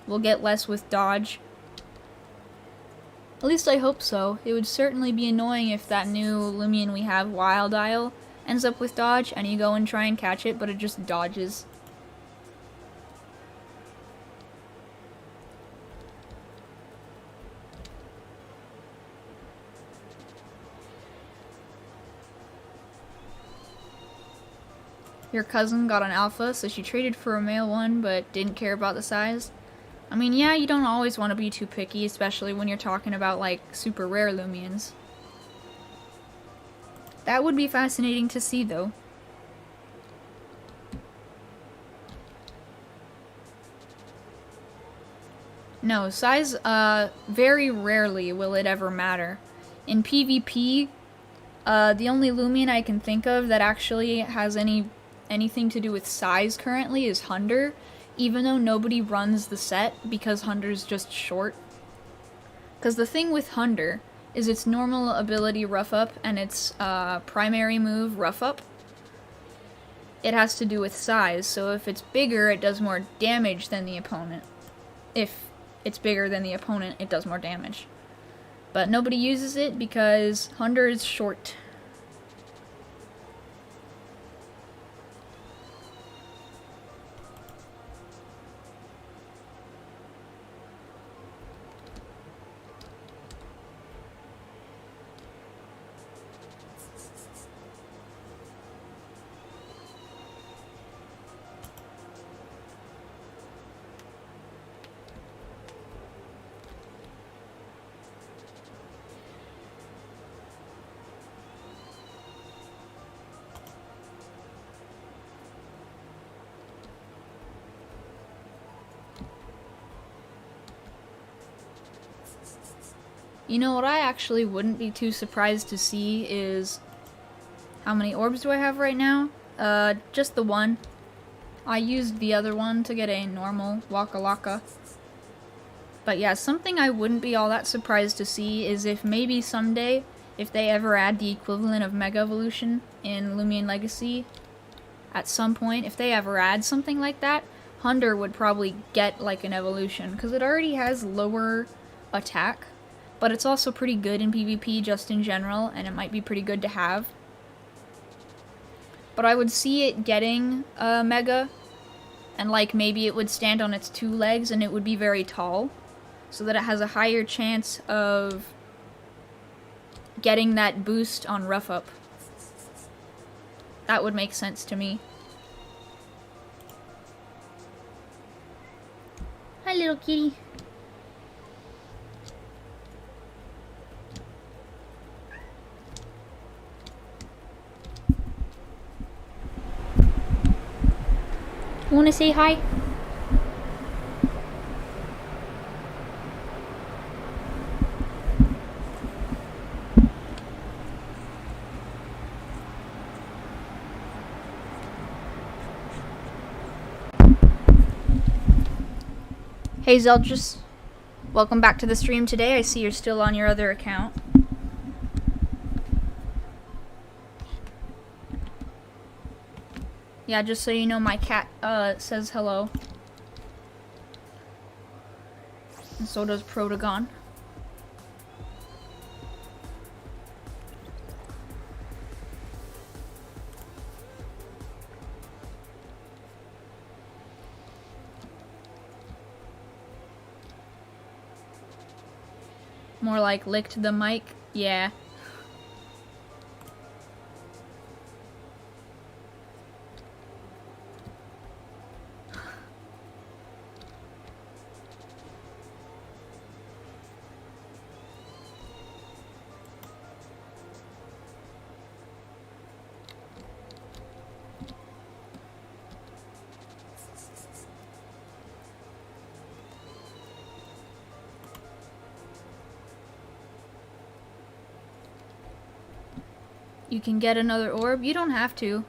We'll get less with dodge. At least I hope so. It would certainly be annoying if that new Loomian we have, Wild Isle, ends up with dodge, and you go and try and catch it, but it just dodges. Your cousin got an alpha, so she traded for a male one, but didn't care about the size. I mean, yeah, you don't always want to be too picky, especially when you're talking about, like, super rare Loomians. That would be fascinating to see, though. No, size, very rarely will it ever matter. In PvP, the only Loomian I can think of that actually has anything to do with size currently is Hunder, even though nobody runs the set because Hunder's just short. Because the thing with Hunder is its normal ability Rough Up and its primary move Rough Up. It has to do with size, so if it's bigger, it does more damage than the opponent. If it's bigger than the opponent, it does more damage. But nobody uses it because Hunder is short. You know what I actually wouldn't be too surprised to see is... How many orbs do I have right now? Just the one. I used the other one to get a normal Waka Laka. But yeah, something I wouldn't be all that surprised to see is if maybe someday, if they ever add the equivalent of Mega Evolution in Loomian Legacy, at some point, if they ever add something like that, Hunder would probably get like an evolution, because it already has lower attack, but it's also pretty good in PvP just in general, and it might be pretty good to have. But I would see it getting a Mega, and like maybe it would stand on its 2 legs and it would be very tall, so that it has a higher chance of getting that boost on Rough Up. That would make sense to me. Hi, little kitty. You wanna say hi? Hey Zeldris, welcome back to the stream today. I see you're still on your other account. Yeah, just so you know, my cat says hello. And so does Protagon. More like licked the mic? Yeah. You can get another orb. You don't have to.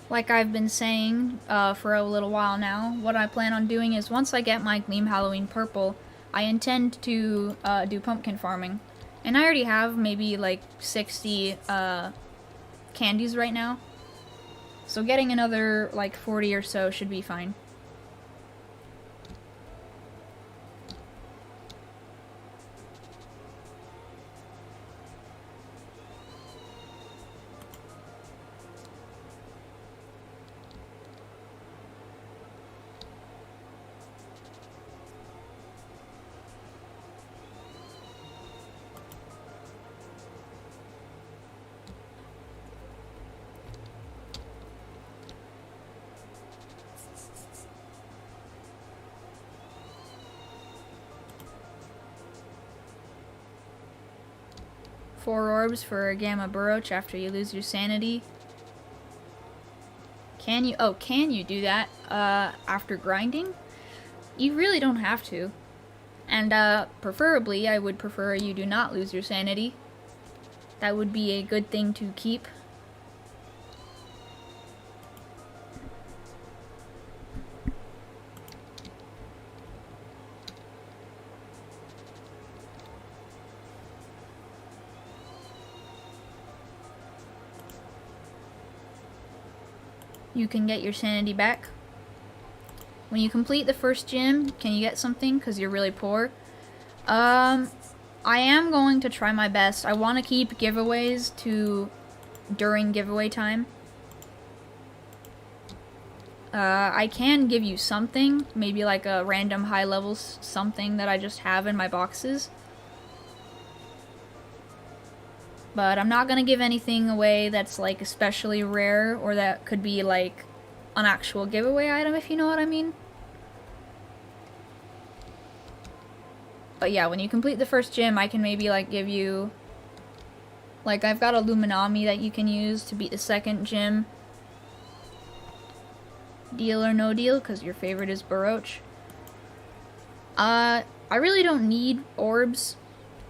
Like I've been saying for a little while now, what I plan on doing is once I get my Gleam Halloween Purple, I intend to do pumpkin farming. And I already have maybe like 60 candies right now. So getting another like 40 or so should be fine. Four orbs for a Gamma Burroach after you lose your sanity. Can you? Oh, can you do that after grinding? You really don't have to. And preferably, I would prefer you do not lose your sanity. That would be a good thing to keep. You can get your sanity back. When you complete the first gym, can you get something? Because you're really poor. I am going to try my best. I want to keep giveaways to during giveaway time. I can give you something, maybe like a random high level something that I just have in my boxes. But I'm not gonna give anything away that's like especially rare or that could be like an actual giveaway item, if you know what I mean. But yeah, when you complete the first gym, I can maybe like give you, like I've got a Luminami that you can use to beat the second gym. Deal or no deal, because your favorite is Burroach. I really don't need orbs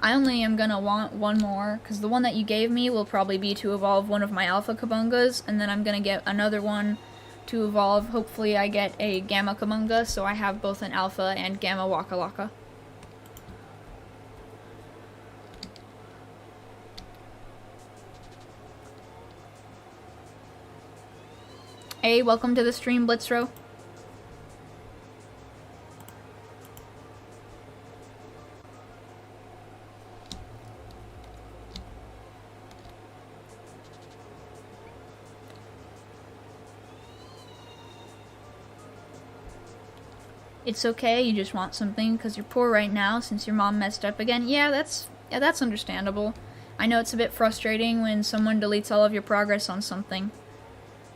I only am gonna want one more, because the one that you gave me will probably be to evolve one of my alpha kabungas, and then I'm gonna get another one to evolve. Hopefully I get a gamma kabunga, so I have both an alpha and gamma waka waka. Hey, welcome to the stream, Blitzro. It's okay, you just want something because you're poor right now since your mom messed up again. Yeah, that's understandable. I know it's a bit frustrating when someone deletes all of your progress on something.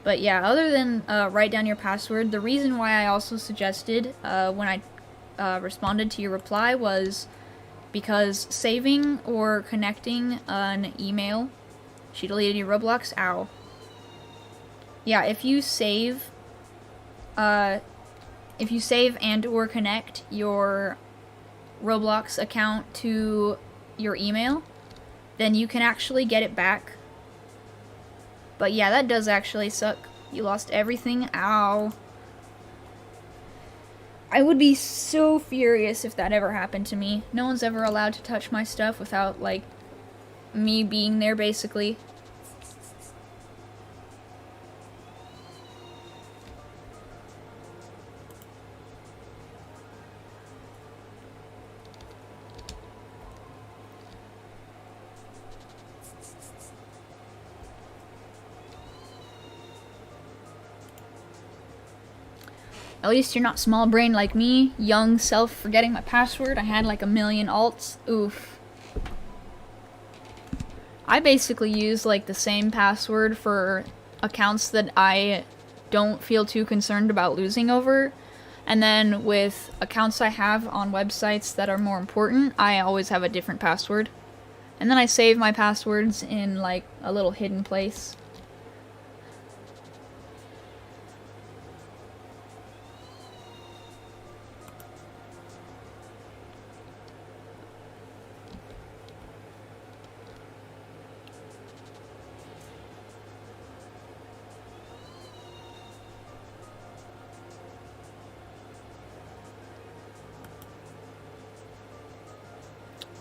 But yeah, other than write down your password, the reason why I also suggested when I responded to your reply was because saving or connecting an email, she deleted your Roblox, ow. Yeah, if you save and or connect your Roblox account to your email, then you can actually get it back. But yeah, that does actually suck. You lost everything, ow. I would be so furious if that ever happened to me. No one's ever allowed to touch my stuff without, like, me being there, basically. At least you're not small brain like me, young self forgetting my password. I had like a million alts. Oof. I basically use like the same password for accounts that I don't feel too concerned about losing over. And then with accounts I have on websites that are more important, I always have a different password. And then I save my passwords in like a little hidden place.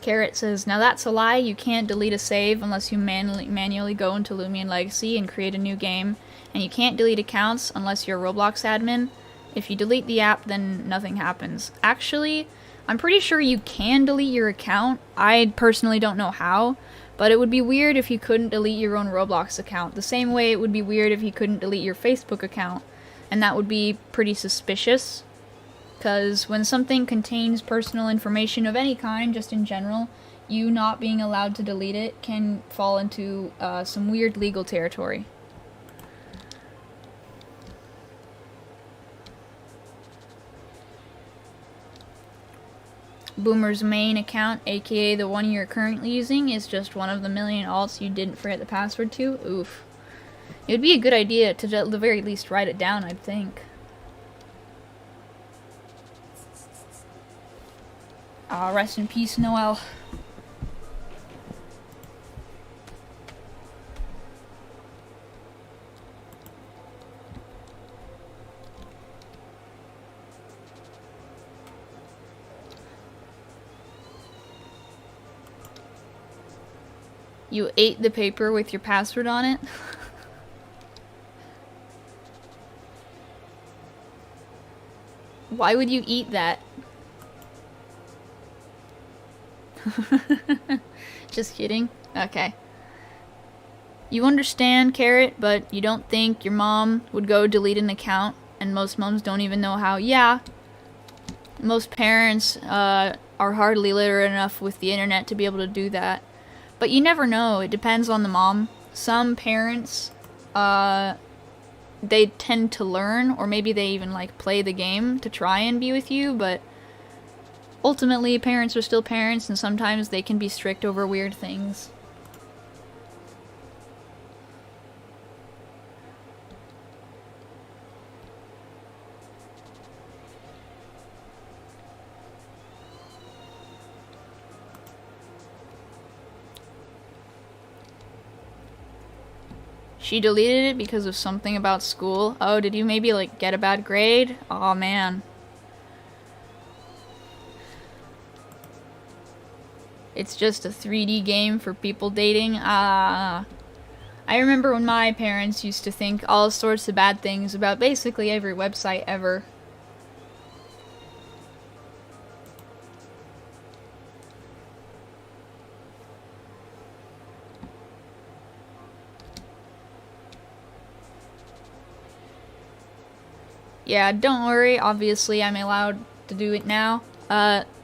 Carrot says, now that's a lie. You can't delete a save unless you manually go into Loomian Legacy and create a new game. And you can't delete accounts unless you're a Roblox admin. If you delete the app, then nothing happens. Actually, I'm pretty sure you can delete your account. I personally don't know how, but it would be weird if you couldn't delete your own Roblox account. The same way it would be weird if you couldn't delete your Facebook account. And that would be pretty suspicious. Because when something contains personal information of any kind, just in general, you not being allowed to delete it can fall into some weird legal territory. Boomer's main account, aka the one you're currently using, is just one of the million alts you didn't forget the password to. Oof. It would be a good idea to at the very least write it down, I'd think. Rest in peace, Noel. You ate the paper with your password on it? Why would you eat that? Just kidding. Okay. You understand, Carrot, but you don't think your mom would go delete an account, and most moms don't even know how. Yeah. Most parents are hardly literate enough with the internet to be able to do that. But you never know. It depends on the mom. Some parents, they tend to learn, or maybe they even like play the game to try and be with you, but ultimately, parents are still parents, and sometimes they can be strict over weird things. She deleted it because of something about school. Oh, did you maybe, like, get a bad grade? Aw, man. It's just a 3D game for people dating. I remember when my parents used to think all sorts of bad things about basically every website ever. Yeah, don't worry. Obviously, I'm allowed to do it now.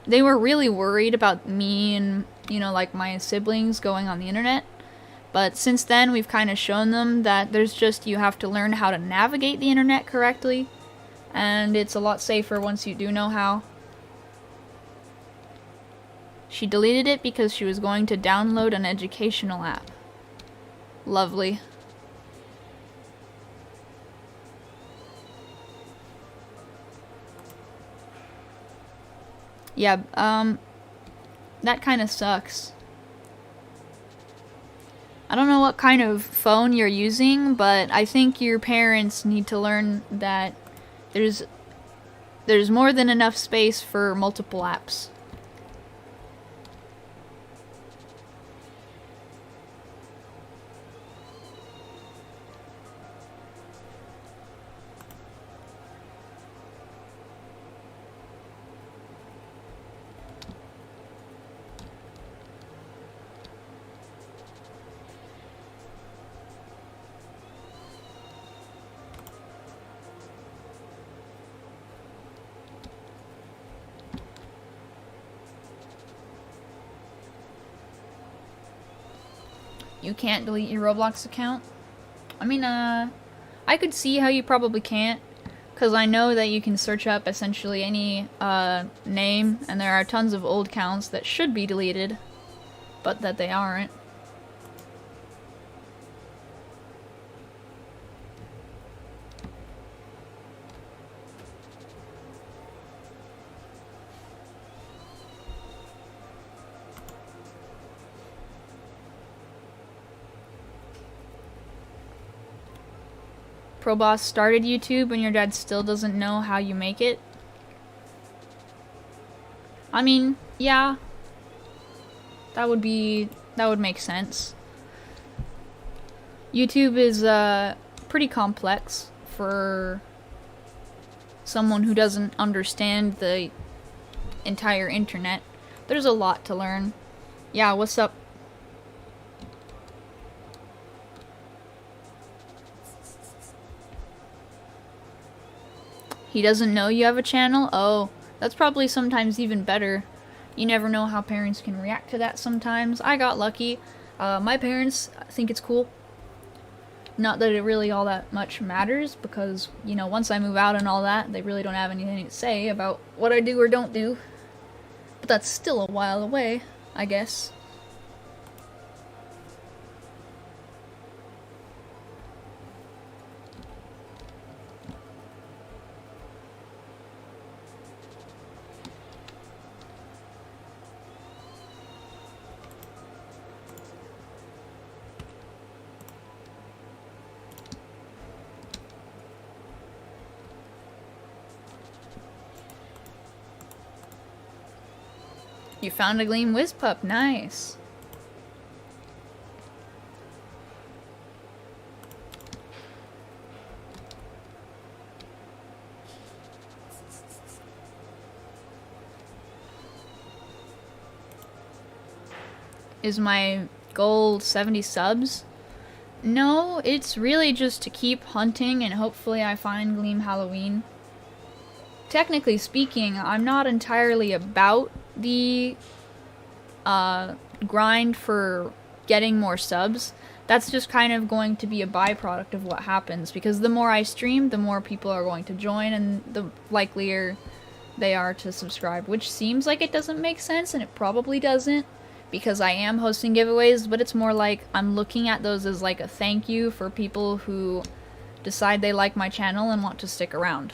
They were really worried about me and, you know, like my siblings going on the internet. But since then, we've kind of shown them that you have to learn how to navigate the internet correctly. And it's a lot safer once you do know how. She deleted it because she was going to download an educational app. Lovely. Yeah, that kind of sucks. I don't know what kind of phone you're using, but I think your parents need to learn that there's more than enough space for multiple apps. You can't delete your Roblox account? I mean, I could see how you probably can't, because I know that you can search up essentially any name, and there are tons of old accounts that should be deleted, but that they aren't. ProBoss started YouTube and your dad still doesn't know how you make it? I mean, yeah. That would make sense. YouTube is pretty complex for someone who doesn't understand the entire internet. There's a lot to learn. Yeah, what's up? He doesn't know you have a channel? Oh, that's probably sometimes even better. You never know how parents can react to that sometimes. I got lucky. My parents think it's cool. Not that it really all that much matters, because, you know, once I move out and all that, they really don't have anything to say about what I do or don't do. But that's still a while away, I guess. You found a Gleam Whizpup, nice. Is my goal 70 subs? No, it's really just to keep hunting and hopefully I find Gleam Halloween. Technically speaking, I'm not entirely about the grind for getting more subs. That's just kind of going to be a byproduct of what happens, because the more I stream, the more people are going to join and the likelier they are to subscribe, which seems like it doesn't make sense, and it probably doesn't, because I am hosting giveaways, but it's more like I'm looking at those as like a thank you for people who decide they like my channel and want to stick around.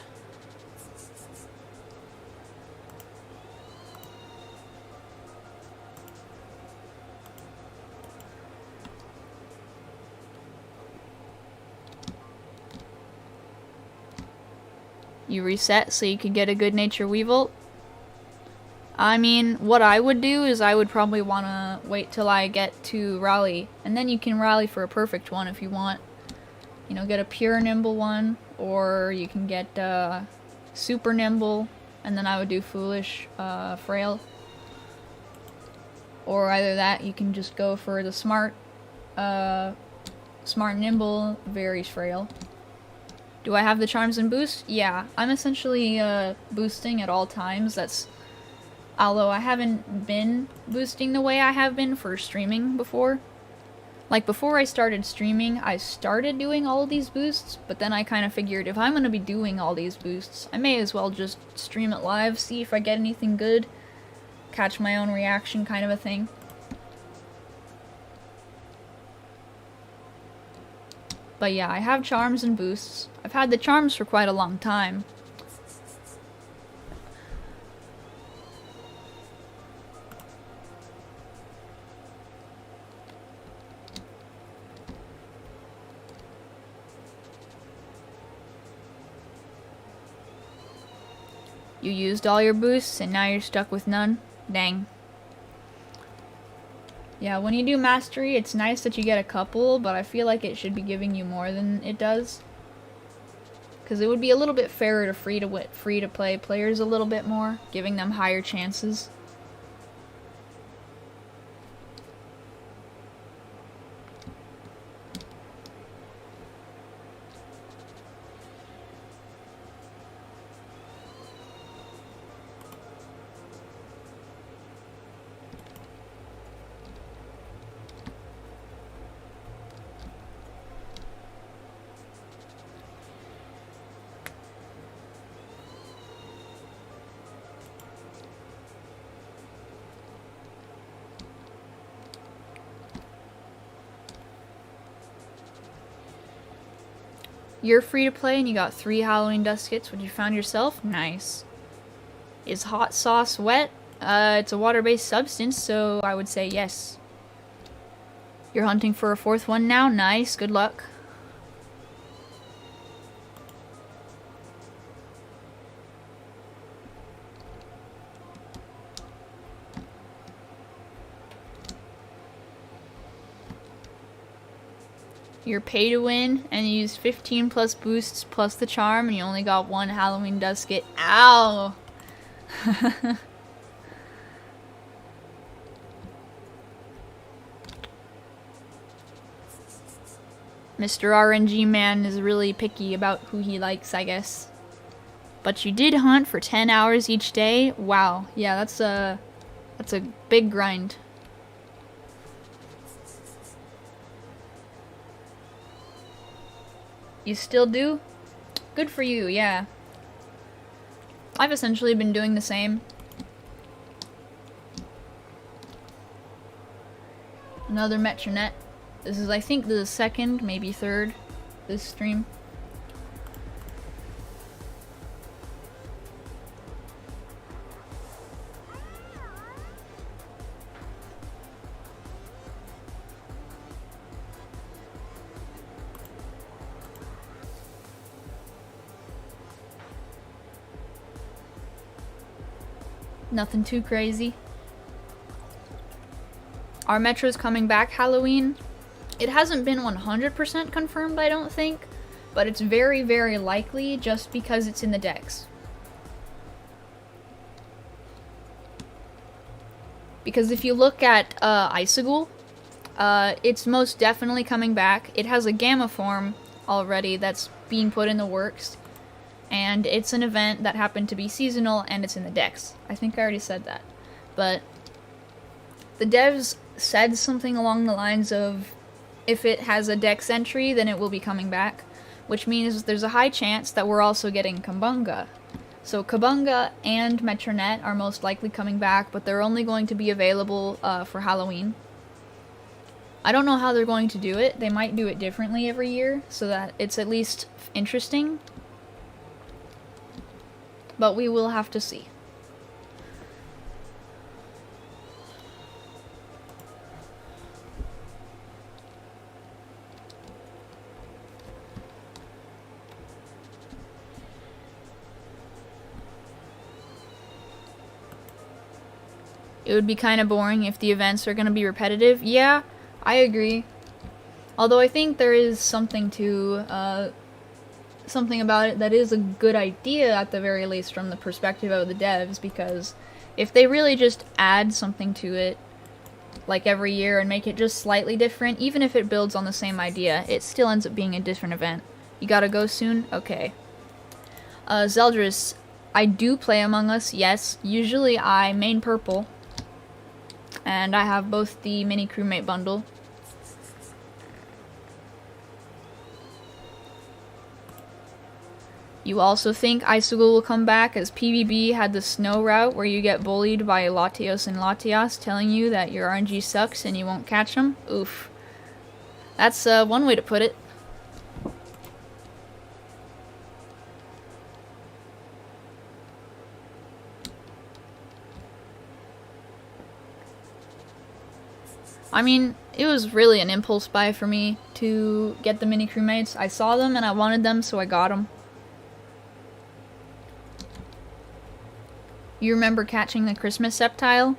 you reset so you could get a good nature Weevil. I mean, what I would do is I would probably want to wait till I get to rally, and then you can rally for a perfect one if you want. You know, get a pure nimble one, or you can get super nimble, and then I would do foolish frail. Or either that, you can just go for the smart nimble, very frail. Do I have the charms and boost? Yeah, I'm essentially boosting at all times. Although I haven't been boosting the way I have been for streaming before. Like, before I started streaming, I started doing all of these boosts, but then I kind of figured if I'm going to be doing all these boosts, I may as well just stream it live, see if I get anything good, catch my own reaction kind of a thing. But yeah, I have charms and boosts. I've had the charms for quite a long time. You used all your boosts and now you're stuck with none? Dang. Yeah, when you do mastery, it's nice that you get a couple, but I feel like it should be giving you more than it does. Because it would be a little bit fairer to free-to-play players a little bit more, giving them higher chances. You're free to play and you got 3 Halloween Duskits, which you found yourself? Nice. Is hot sauce wet? It's a water-based substance, so I would say yes. You're hunting for a 4th one now? Nice, good luck. You're pay to win, and you used 15 plus boosts plus the charm, and you only got 1 Halloween Duskit. Ow! Mr. RNG man is really picky about who he likes, I guess. But you did hunt for 10 hours each day? Wow. Yeah, that's a big grind. You still do? Good for you, yeah. I've essentially been doing the same. Another Metronet. This is, I think, the 2nd, maybe 3rd, this stream. Nothing too crazy. Our Metro's coming back Halloween. It hasn't been 100% confirmed, I don't think, but it's very, very likely just because it's in the decks. Because if you look at Icicle, it's most definitely coming back. It has a Gamma form already that's being put in the works. And it's an event that happened to be seasonal, and it's in the decks. I think I already said that. But the devs said something along the lines of, if it has a dex entry, then it will be coming back. Which means there's a high chance that we're also getting Kabunga. So Kabunga and Metronet are most likely coming back, but they're only going to be available for Halloween. I don't know how they're going to do it. They might do it differently every year, so that it's at least interesting. But we will have to see. It would be kind of boring if the events are going to be repetitive. Yeah, I agree. Although I think there is something to, something about it that is a good idea at the very least from the perspective of the devs, because if they really just add something to it, like every year, and make it just slightly different, even if it builds on the same idea, it still ends up being a different event. You gotta go soon? Okay. Zeldris, I do play Among Us, yes. Usually I main purple, and I have both the mini crewmate bundle. You also think Icicle will come back, as PvB had the snow route where you get bullied by Latios and Latias telling you that your RNG sucks and you won't catch them? Oof. That's one way to put it. I mean, it was really an impulse buy for me to get the mini crewmates. I saw them and I wanted them, so I got them. You remember catching the Christmas Sceptile?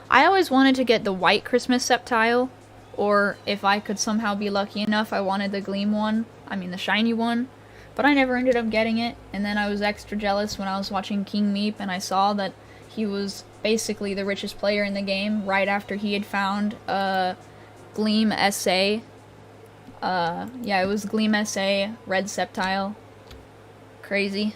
I always wanted to get the white Christmas Sceptile, or if I could somehow be lucky enough, I wanted the gleam one, I mean the shiny one, but I never ended up getting it, and then I was extra jealous when I was watching King Meep and I saw that he was basically the richest player in the game right after he had found Gleam SA. Yeah, it was Gleam SA, red Sceptile. Crazy.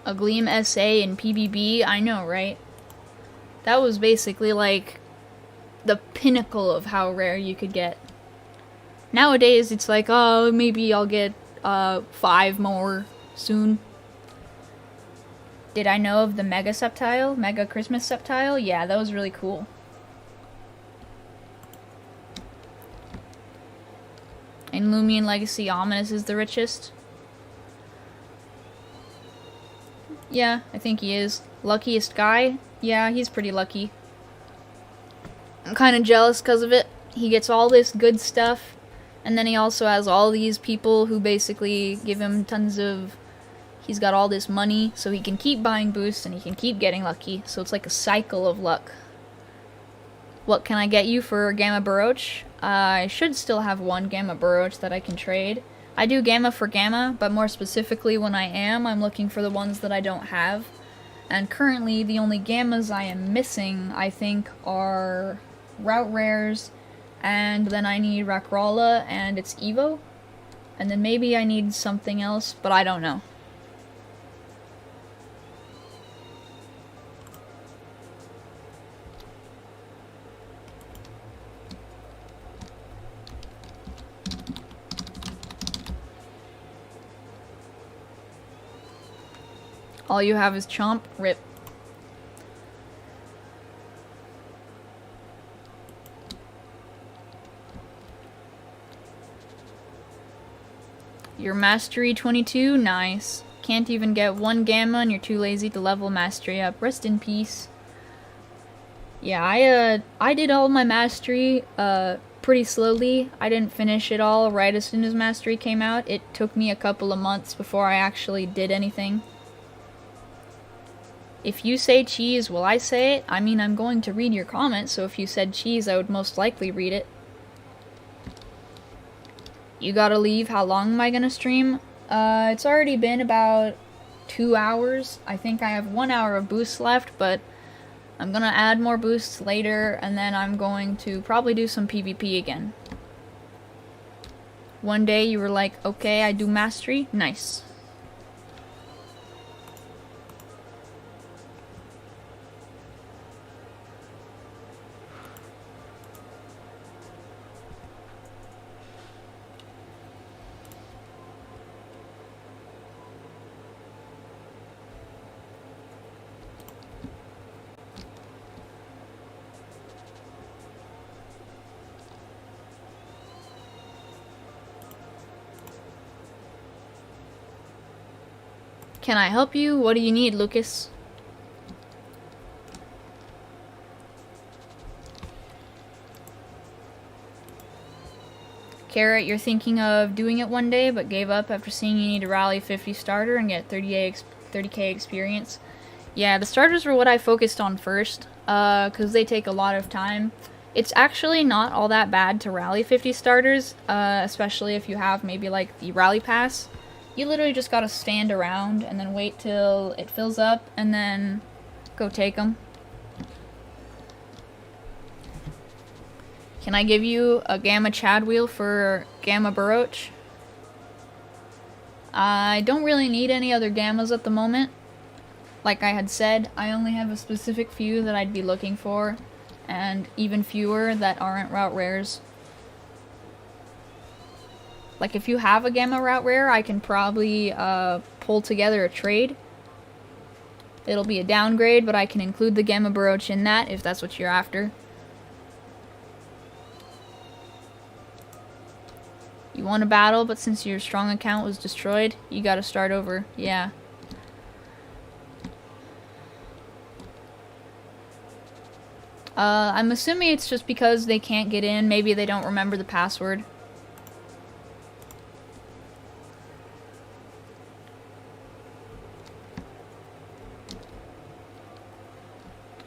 A Gleam SA in PvB, I know, right? That was basically like the pinnacle of how rare you could get. Nowadays, it's like, oh, maybe I'll get 5 more soon. Did I know of the Mega Sceptile? Mega Christmas Sceptile? Yeah, that was really cool. In Loomian Legacy, Ominous is the richest. Yeah, I think he is. Luckiest guy? Yeah, he's pretty lucky. I'm kind of jealous because of it. He gets all this good stuff, and then he also has all these people who basically give him tons of... He's got all this money, so he can keep buying boosts, and he can keep getting lucky. So it's like a cycle of luck. What can I get you for Gamma Baroche? I should still have one Gamma Baroche that I can trade. I do Gamma for Gamma, but more specifically when I'm looking for the ones that I don't have. And currently, the only Gammas I am missing, I think, are Route Rares, and then I need Rakrolla and its Evo. And then maybe I need something else, but I don't know. All you have is Chomp? Rip. Your Mastery 22? Nice. Can't even get 1 Gamma and you're too lazy to level Mastery up. Rest in peace. Yeah, I did all my Mastery, pretty slowly. I didn't finish it all right as soon as Mastery came out. It took me a couple of months before I actually did anything. If you say cheese, will I say it? I mean, I'm going to read your comment, so if you said cheese, I would most likely read it. You gotta leave. How long am I gonna stream? It's already been about 2 hours. I think I have 1 hour of boosts left, but I'm gonna add more boosts later, and then I'm going to probably do some PvP again. One day you were like, okay, I do Mastery? Nice. can I help you? What do you need, Lucas? Carrot, you're thinking of doing it one day, but gave up after seeing you need to rally 50 starter and get 30k experience. Yeah, the starters were what I focused on first, because they take a lot of time. It's actually not all that bad to rally 50 starters, especially if you have maybe like the rally pass. You literally just gotta stand around and then wait till it fills up and then go take them. Can I give you a Gamma Chad wheel for Gamma Baroche? I don't really need any other Gammas at the moment. Like I had said, I only have a specific few that I'd be looking for, and even fewer that aren't route rares. Like if you have a Gamma route rare, I can probably pull together a trade. It'll be a downgrade, but I can include the Gamma Baroche in that if that's what you're after. You won a battle, but since your strong account was destroyed, you gotta start over. Yeah. I'm assuming it's just because they can't get in. Maybe they don't remember the password.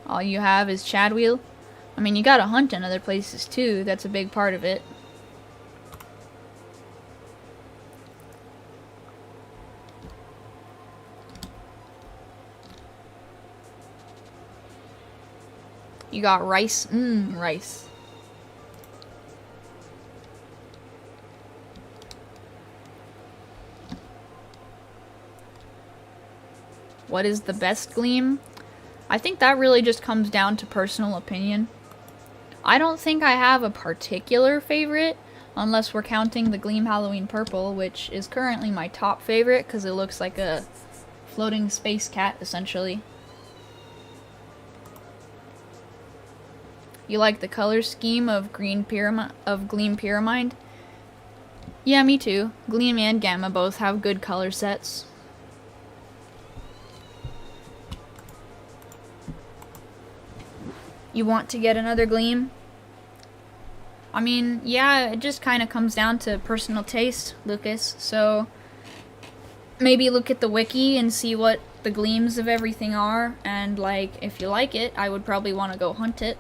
All you have is Chad wheel. I mean, you gotta hunt in other places too. That's a big part of it. You got rice. Rice. What is the best gleam? I think that really just comes down to personal opinion. I don't think I have a particular favorite, unless we're counting the Gleam Halloween Purple, which is currently my top favorite because it looks like a floating space cat, essentially. You like the color scheme of Gleam Pyramid? Yeah, me too. Gleam and Gamma both have good color sets. You want to get another Gleam? I mean, yeah, it just kind of comes down to personal taste, Lucas. So maybe look at the wiki and see what the gleams of everything are, and like, if you like it, I would probably want to go hunt it.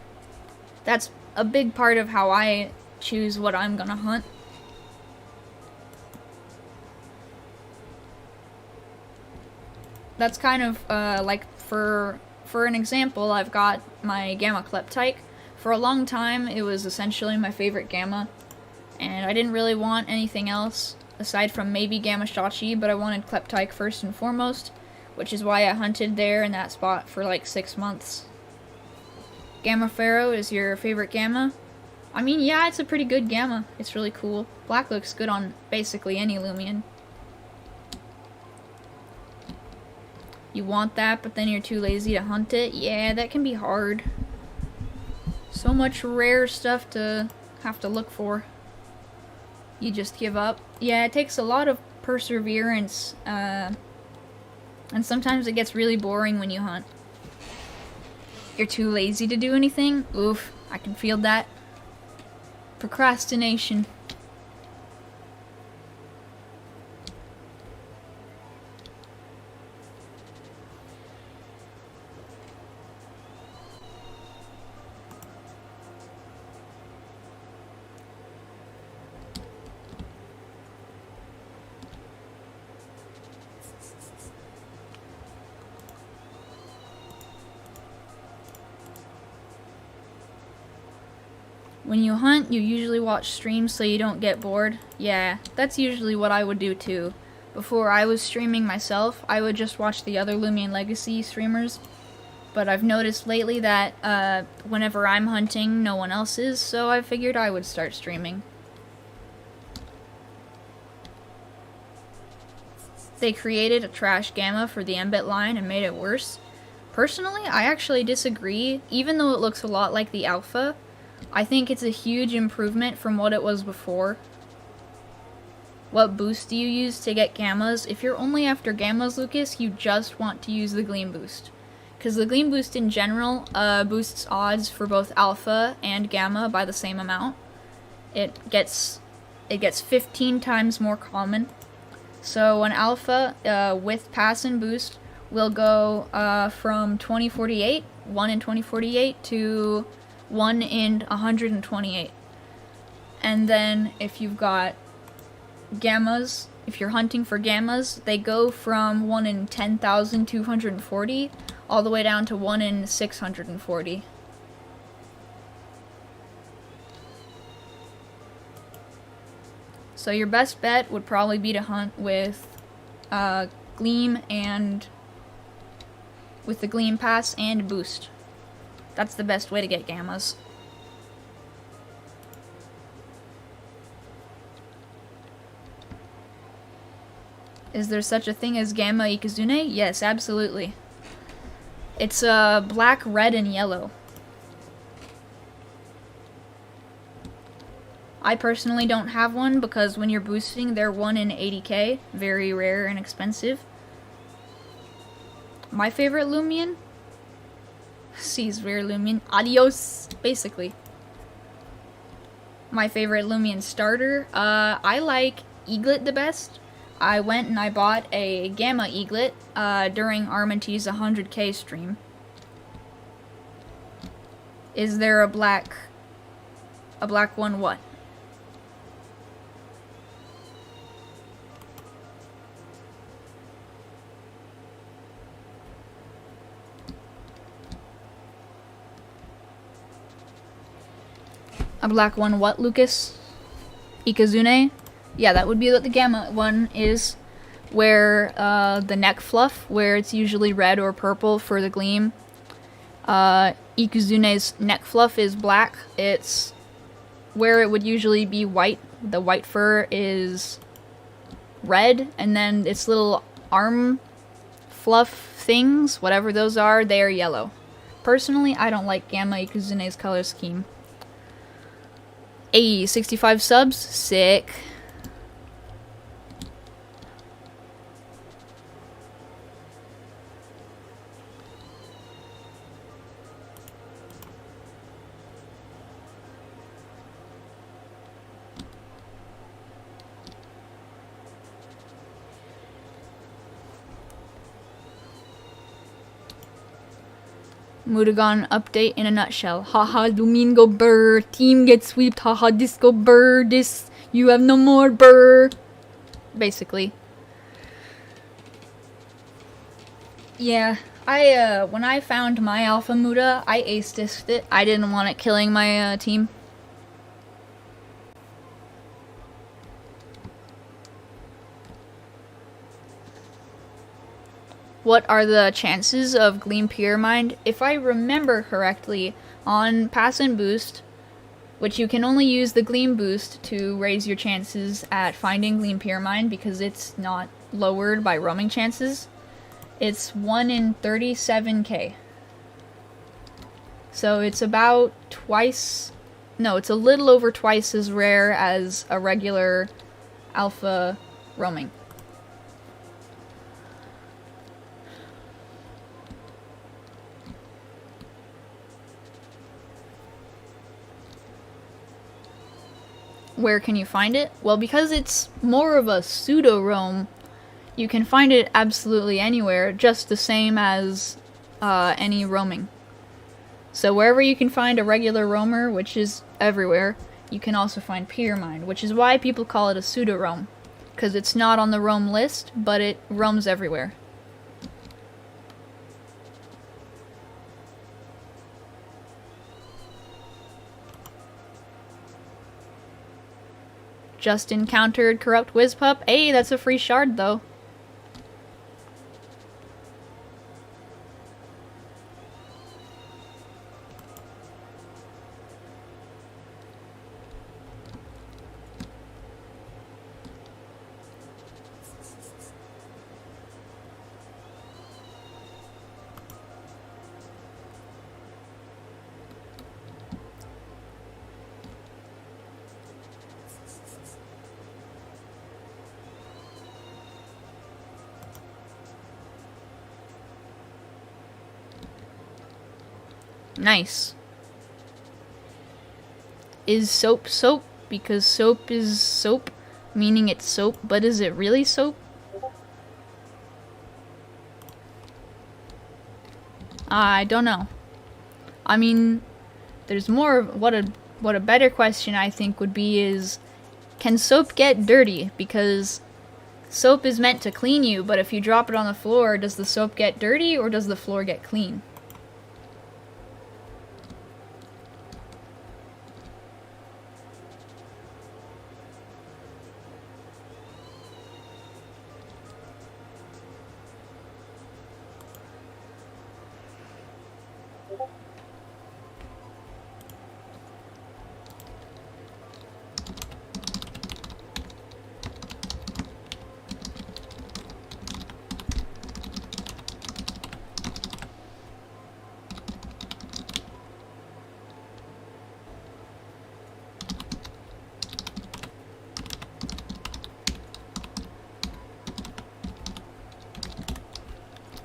That's a big part of how I choose what I'm gonna hunt. That's kind of like for an example, I've got my Gamma Kleptyke. For a long time, it was essentially my favorite Gamma, and I didn't really want anything else aside from maybe Gamma Shachi, but I wanted Kleptyke first and foremost, which is why I hunted there in that spot for like 6 months. Gamma Pharaoh is your favorite Gamma? I mean, yeah, it's a pretty good Gamma. It's really cool. Black looks good on basically any Loomian. You want that, but then you're too lazy to hunt it? Yeah, that can be hard. So much rare stuff to have to look for. You just give up. Yeah, it takes a lot of perseverance, and sometimes it gets really boring when you hunt. You're too lazy to do anything? Oof, I can feel that. Procrastination. When you hunt, you usually watch streams so you don't get bored. Yeah, that's usually what I would do too. Before I was streaming myself, I would just watch the other Loomian Legacy streamers. But I've noticed lately that whenever I'm hunting, no one else is, so I figured I would start streaming. They created a trash Gamma for the Mbit line and made it worse. Personally, I actually disagree. Even though it looks a lot like the Alpha, I think it's a huge improvement from what it was before. what boost do you use to get gammas? If you're only after gammas, Lucas, you just want to use the gleam boost. Because the gleam boost in general boosts odds for both alpha and gamma by the same amount. It gets 15 times more common. So an alpha with pass and boost will go from 2048, 1 in 2048, to 1 in 128. And then if you've got gammas, if you're hunting for gammas, they go from 1 in 10,240 all the way down to 1 in 640. So your best bet would probably be to hunt with Gleam and with the Gleam Pass and Boost. That's the best way to get gammas. Is there such a thing as Gamma Ikazune? Yes, absolutely. It's black, red, and yellow. I personally don't have one because when you're boosting, they're 1 in 80k. Very rare and expensive. My favorite Loomian? Sees rare Loomian. Adios! Basically. My favorite Loomian starter? I like Eaglet the best. I went and I bought a Gamma Eaglet during Armenty's 100k stream. Is there a black one? What? A black one what, Lucas? Ikazune? Yeah, that would be what the Gamma one is, where the neck fluff, where it's usually red or purple for the Gleam. Ikuzune's neck fluff is black. It's where it would usually be white. The white fur is red, and then its little arm fluff things, whatever those are, they are yellow. Personally, I don't like Gamma Ikuzune's color scheme. Ayy, 65 subs? Sick. Mudagon update in a nutshell. Haha, Loomian go burr. Team gets swept. Haha, disco burr. This, you have no more burr. Basically. Yeah, when I found my Alpha Muda, I ace-disced it. I didn't want it killing my team. What are the chances of Gleam Pyramind? If I remember correctly, on Pass and Boost, which you can only use the Gleam Boost to raise your chances at finding Gleam Pyramind because it's not lowered by roaming chances, it's 1 in 37k. So it's about twice, no, it's a little over twice as rare as a regular alpha roaming. Where can you find it? Well, because it's more of a pseudo-roam, you can find it absolutely anywhere, just the same as any roaming. So wherever you can find a regular roamer, which is everywhere, you can also find Pyramind, which is why people call it a pseudo-roam. Because it's not on the roam list, but it roams everywhere. Just encountered Corrupt Wizpup. Hey, that's a free shard, though. Nice. Is soap soap? Because soap is soap, meaning it's soap, but is it really soap? I don't know. I mean, there's more. What a better question I think would be is, can soap get dirty? Because soap is meant to clean you, but if you drop it on the floor, does the soap get dirty or does the floor get clean?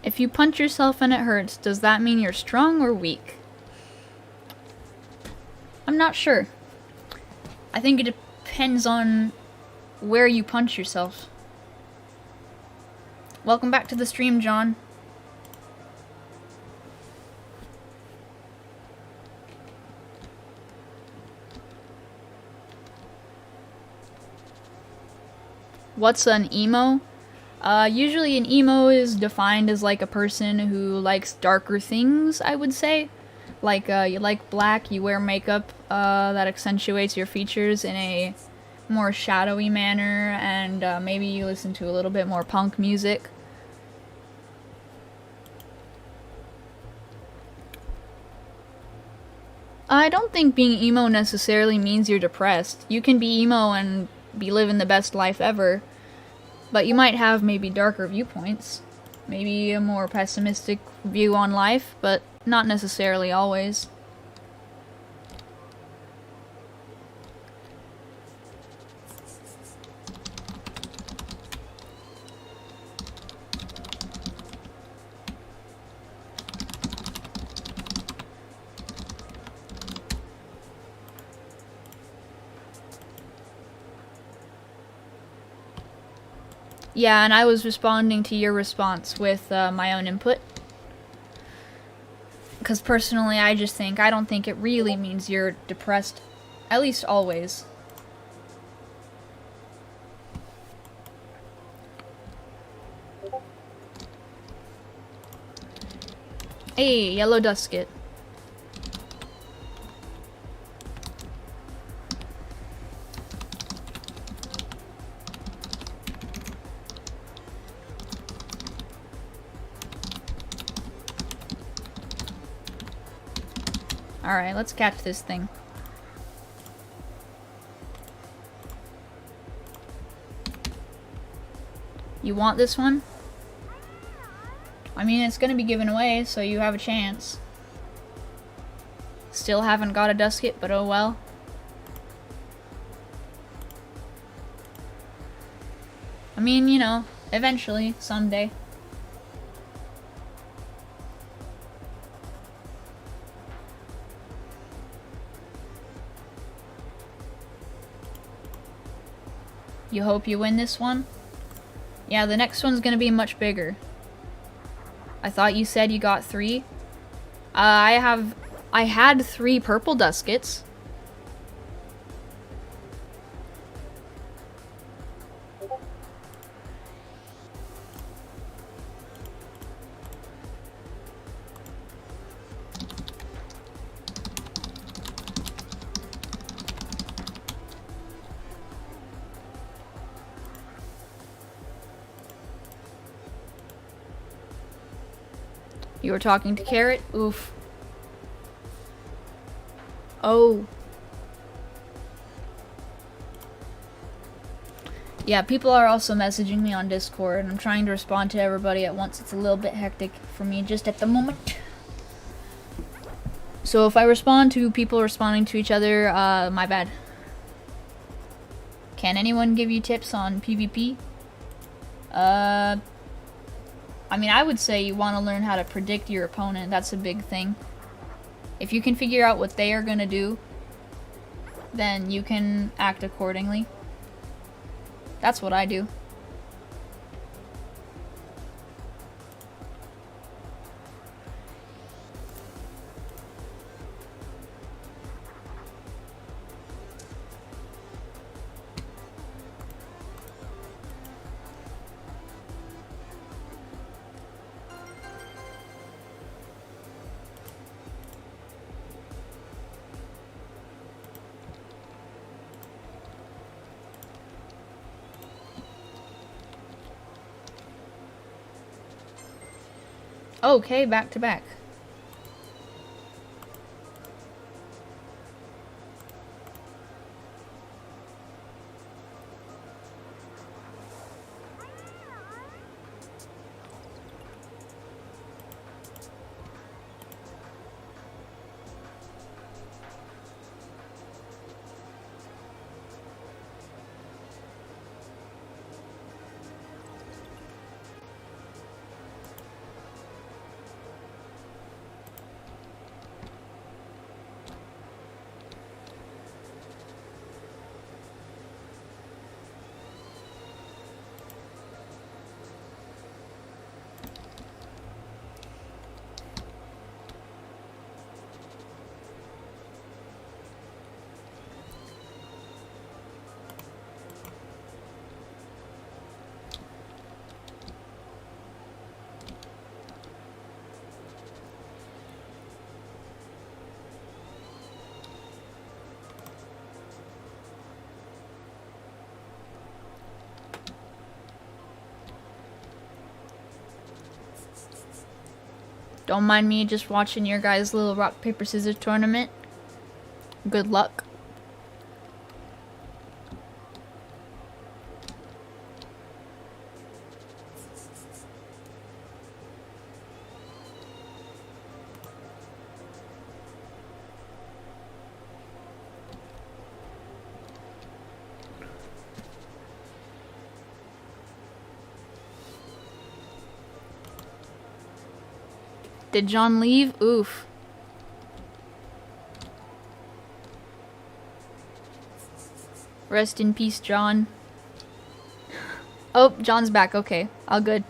If you punch yourself and it hurts, does that mean you're strong or weak? I'm not sure. I think it depends on where you punch yourself. Welcome back to the stream, John. What's an emo? Usually an emo is defined as like a person who likes darker things, I would say. Like, you like black, you wear makeup that accentuates your features in a more shadowy manner, and maybe you listen to a little bit more punk music. I don't think being emo necessarily means you're depressed. You can be emo and be living the best life ever. But you might have maybe darker viewpoints, maybe a more pessimistic view on life, but not necessarily always. Yeah, and I was responding to your response with my own input. Because personally, I don't think it really means you're depressed. At least always. Hey, yellow Duskit. Alright, let's catch this thing. You want this one? I mean, it's gonna be given away, so you have a chance. Still haven't got a Duskit, but oh well. I mean, you know, eventually, someday. You hope you win this one? Yeah, the next one's gonna be much bigger. I thought you said you got 3. I had 3 purple Duskits. You were talking to Carrot? Oof. Oh. Yeah, people are also messaging me on Discord, and I'm trying to respond to everybody at once. It's a little bit hectic for me just at the moment. So if I respond to people responding to each other, my bad. Can anyone give you tips on PvP? I mean, I would say you want to learn how to predict your opponent. That's a big thing. If you can figure out what they are gonna do, then you can act accordingly. That's what I do. Okay, back to back. Don't mind me just watching your guys' little rock, paper, scissors tournament. Good luck. Did John leave? Oof. Rest in peace, John. Oh, John's back. Okay, all good.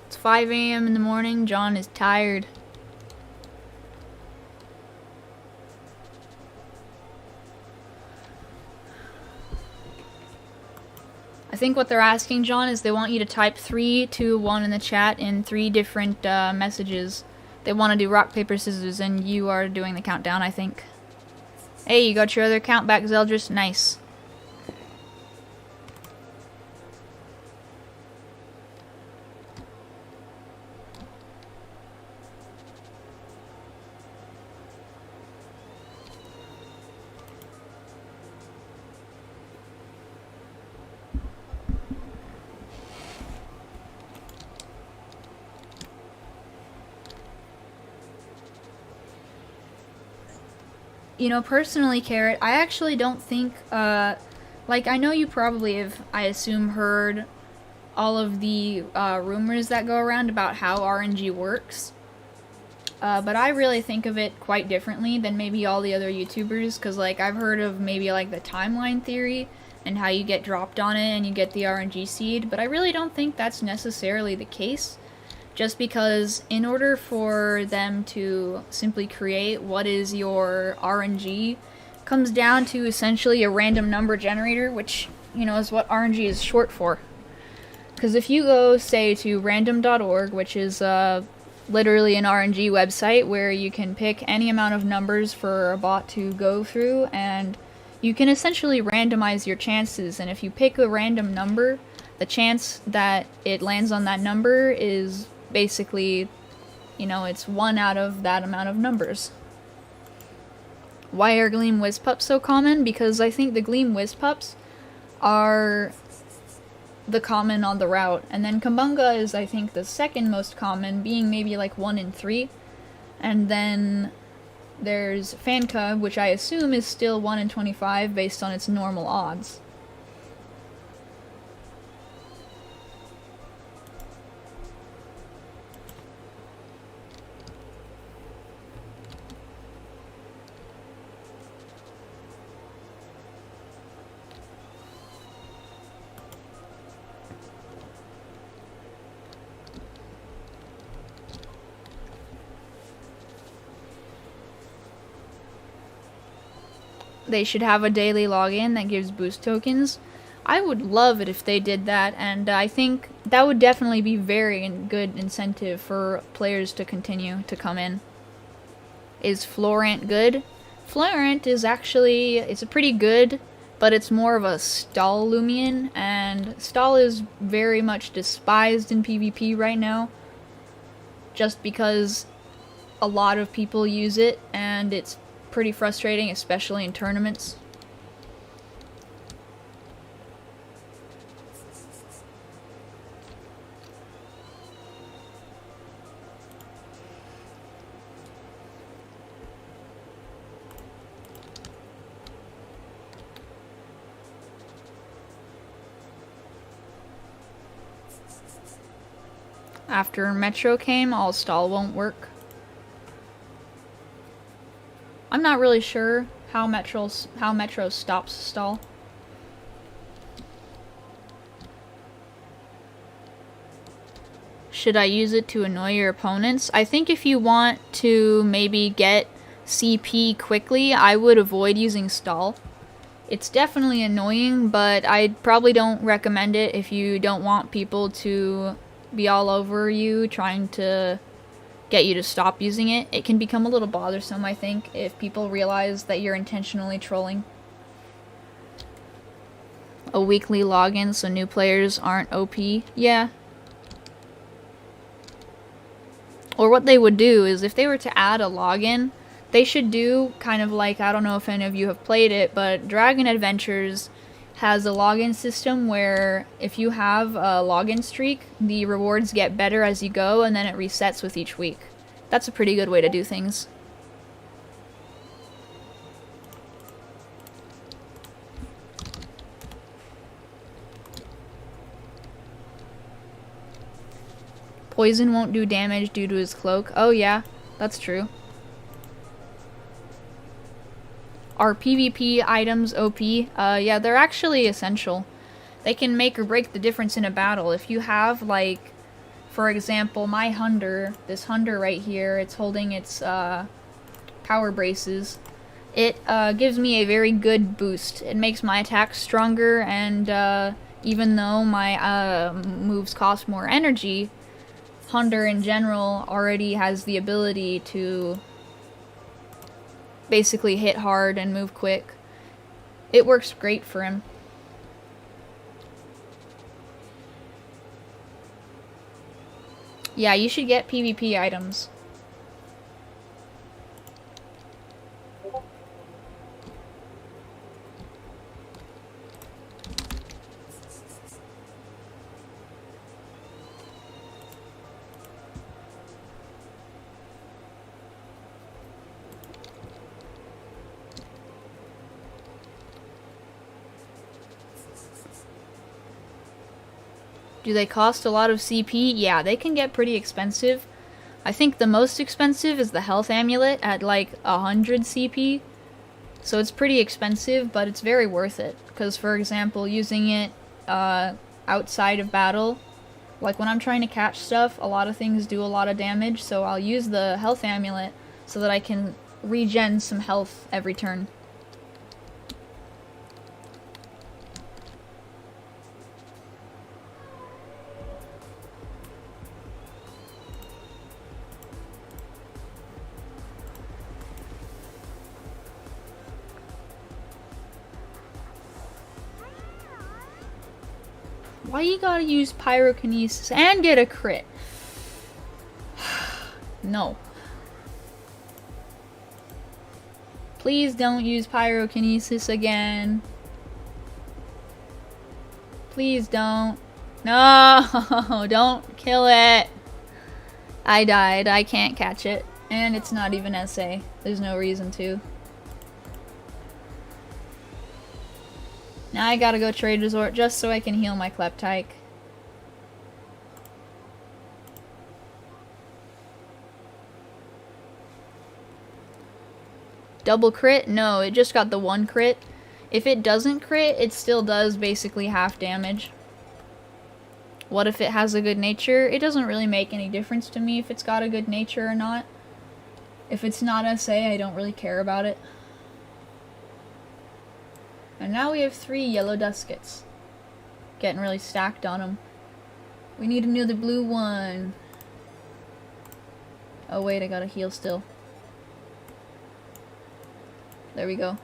It's 5 a.m. in the morning. John is tired. I think what they're asking, John, is they want you to type 3, 2, 1 in the chat in 3 different messages. They want to do rock, paper, scissors, and you are doing the countdown, I think. Hey, you got your other account back, Zeldris? Nice. You know, personally, Carrot, I actually don't think, like, I know you probably have, I assume, heard all of the rumors that go around about how RNG works, but I really think of it quite differently than maybe all the other YouTubers, because, like, I've heard of maybe, like, the timeline theory, and how you get dropped on it and you get the RNG seed, but I really don't think that's necessarily the case. Just because in order for them to simply create what is your RNG, comes down to essentially a random number generator, which, you know, is what RNG is short for. Because if you go, say, to random.org, which is literally an RNG website where you can pick any amount of numbers for a bot to go through, and you can essentially randomize your chances. And if you pick a random number, the chance that it lands on that number is basically, you know, it's 1 out of that amount of numbers. Why are Gleam Whizpups so common? Because I think the Gleam Whizpups are the common on the route, and then Kumbunga is, I think, the second most common, being maybe like 1 in 3, and then there's Fancub, which I assume is still 1 in 25 based on its normal odds. They should have a daily login that gives boost tokens. I would love it if they did that, and I think that would definitely be very good incentive for players to continue to come in. Is Florant good? Florant is actually, it's a pretty good, but it's more of a stall Loomian, and stall is very much despised in PvP right now, just because a lot of people use it, and it's pretty frustrating, especially in tournaments. After Metro came, all stall won't work. I'm not really sure how Metro stops stall. Should I use it to annoy your opponents? I think if you want to maybe get CP quickly, I would avoid using stall. It's definitely annoying, but I probably don't recommend it if you don't want people to be all over you trying to get you to stop using it. It can become a little bothersome, I think, if people realize that you're intentionally trolling. A weekly login so new players aren't OP. Yeah. Or what they would do is, if they were to add a login, they should do kind of like, I don't know if any of you have played it, but Dragon Adventures has a login system where if you have a login streak, the rewards get better as you go, and then it resets with each week. That's a pretty good way to do things. Poison won't do damage due to his cloak. Oh yeah, that's true. Are PvP items OP? Yeah, they're actually essential. They can make or break the difference in a battle. If you have, like, for example, my Hunter, this Hunter right here, it's holding its power braces. It gives me a very good boost. It makes my attacks stronger, and even though my moves cost more energy, Hunter in general already has the ability to basically hit hard and move quick. It works great for him. Yeah, you should get PvP items. Do they cost a lot of CP? Yeah, they can get pretty expensive. I think the most expensive is the health amulet at like 100 CP. So it's pretty expensive, but it's very worth it. Because, for example, using it outside of battle, like when I'm trying to catch stuff, a lot of things do a lot of damage, so I'll use the health amulet so that I can regen some health every turn. Why you gotta use pyrokinesis and get a crit? No. Please don't use pyrokinesis again. Please don't. No, don't kill it. I died. I can't catch it. And it's not even SA. There's no reason to. Now I gotta go trade resort just so I can heal my Kleptyke. Double crit? No, it just got the one crit. If it doesn't crit, it still does basically half damage. What if it has a good nature? It doesn't really make any difference to me if it's got a good nature or not. If it's not SA, I don't really care about it. And now we have 3 yellow Duskits. Getting really stacked on them. We need another blue one. Oh wait, I gotta heal still. There we go.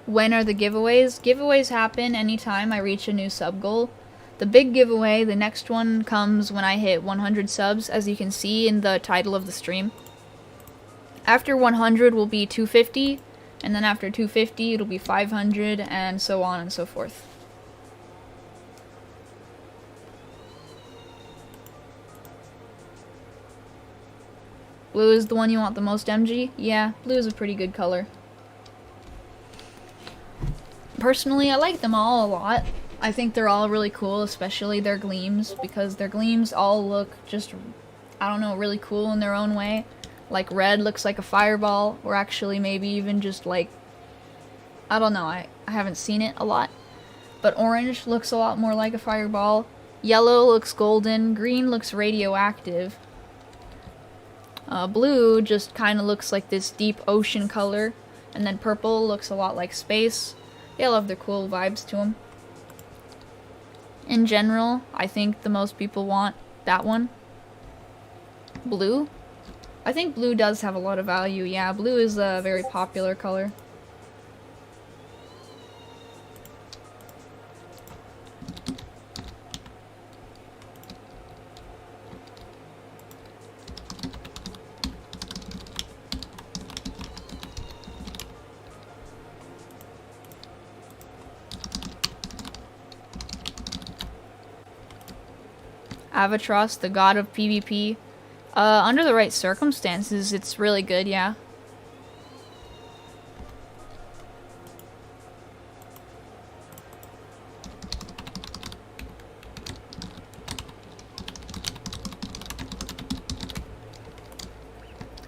When are the giveaways? Giveaways happen anytime I reach a new sub goal. The big giveaway, the next one, comes when I hit 100 subs, as you can see in the title of the stream. After 100 will be 250, and then after 250 it'll be 500, and so on and so forth. Blue is the one you want the most, MG? Yeah, blue is a pretty good color. Personally, I like them all a lot. I think they're all really cool, especially their gleams, because their gleams all look just, I don't know, really cool in their own way. Like red looks like a fireball, or actually maybe even just like, I don't know, I haven't seen it a lot. But orange looks a lot more like a fireball. Yellow looks golden, green looks radioactive. Blue just kind of looks like this deep ocean color, and then purple looks a lot like space. They all have their cool vibes to them. In general, I think the most people want that one. Blue? I think blue does have a lot of value. Yeah, blue is a very popular color. Avatros, the god of PvP. Under the right circumstances, it's really good, yeah.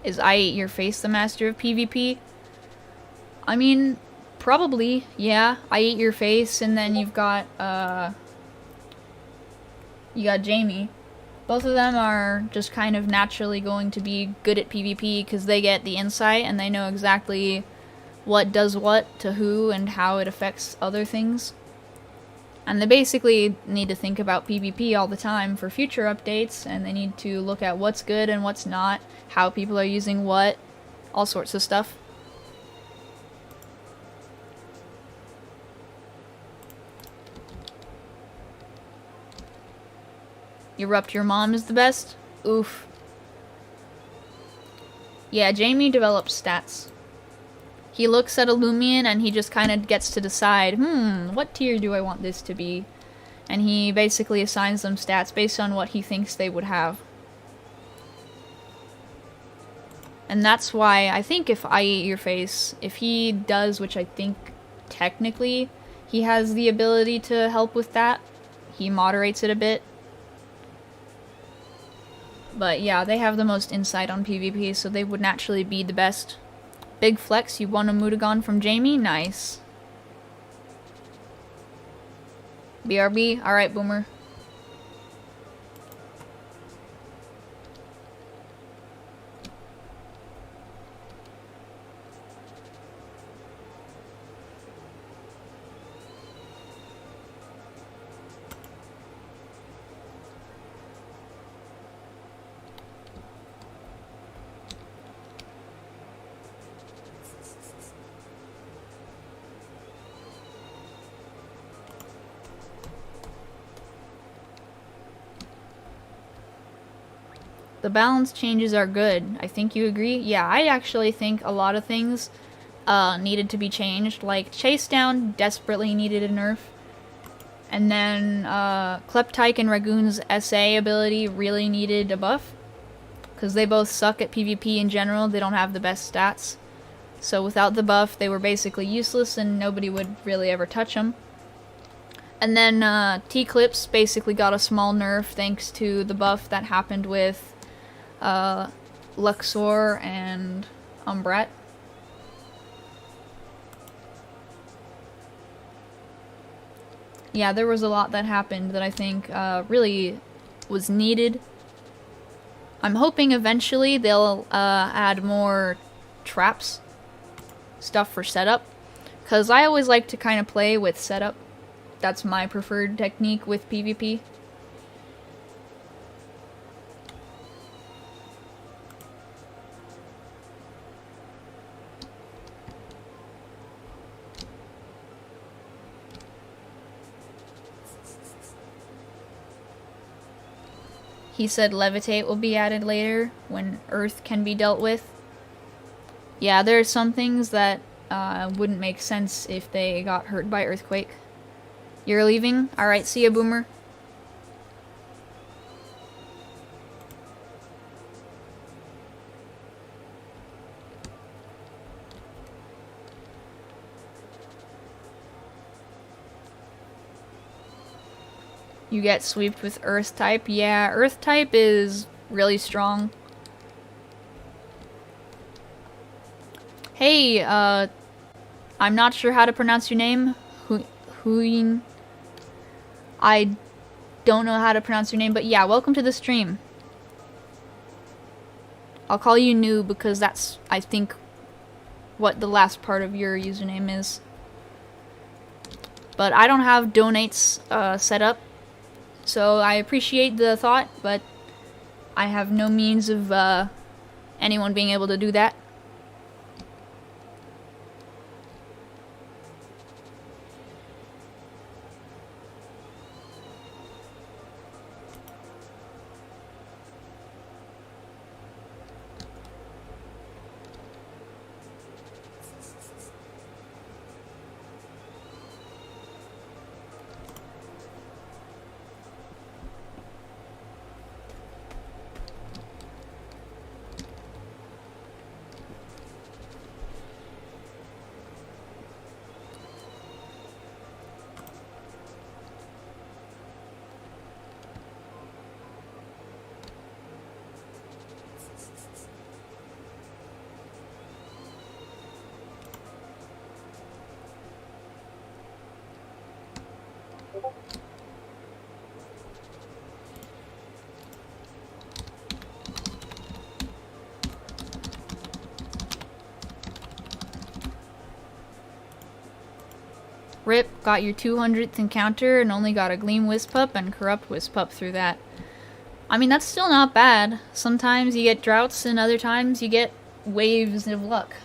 Is I Eat Your Face the master of PvP? I mean, probably, yeah. I Eat Your Face, and then you've got, you got Jamie. Both of them are just kind of naturally going to be good at PvP because they get the insight and they know exactly what does what to who and how it affects other things. And they basically need to think about PvP all the time for future updates, and they need to look at what's good and what's not, how people are using what, all sorts of stuff. Erupt Your Mom is the best? Oof. Yeah, Jamie develops stats. He looks at a Loomian and he just kind of gets to decide, what tier do I want this to be? And he basically assigns them stats based on what he thinks they would have. And that's why I think if I Eat Your Face, if he does, which I think technically he has the ability to help with that, he moderates it a bit. But yeah, they have the most insight on PvP, so they would naturally be the best. Big flex, you won a Mutagon from Jamie? Nice. BRB? Alright, Boomer. The balance changes are good. I think you agree? Yeah, I actually think a lot of things needed to be changed. Like, Chase Down desperately needed a nerf. And then Kleptyke and Ragoon's SA ability really needed a buff. Because they both suck at PvP in general. They don't have the best stats. So without the buff, they were basically useless and nobody would really ever touch them. And then T-Clips basically got a small nerf thanks to the buff that happened with Luxor and Umbrat. Yeah, there was a lot that happened that I think really was needed. I'm hoping eventually they'll add more traps, stuff for setup, because I always like to kind of play with setup. That's my preferred technique with PvP. He said Levitate will be added later when Earth can be dealt with. Yeah, there are some things that wouldn't make sense if they got hurt by Earthquake. You're leaving? Alright, see ya, Boomer. You get sweeped with Earth type. Yeah, Earth type is really strong. Hey, I'm not sure how to pronounce your name. Huyin. I don't know how to pronounce your name, but yeah, welcome to the stream. I'll call you New because that's, I think, what the last part of your username is. But I don't have donates set up, so I appreciate the thought, but I have no means of anyone being able to do that. Rip, got your 200th encounter and only got a Gleam Wispup and Corrupt Wispup through that. I mean, that's still not bad. Sometimes you get droughts and other times you get waves of luck.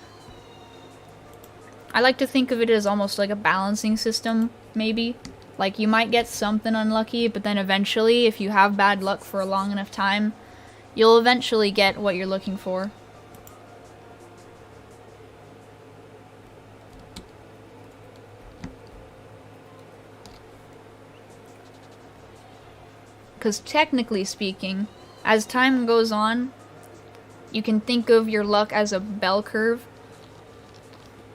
I like to think of it as almost like a balancing system, maybe. Like, you might get something unlucky, but then eventually, if you have bad luck for a long enough time, you'll eventually get what you're looking for. Because technically speaking, as time goes on, you can think of your luck as a bell curve.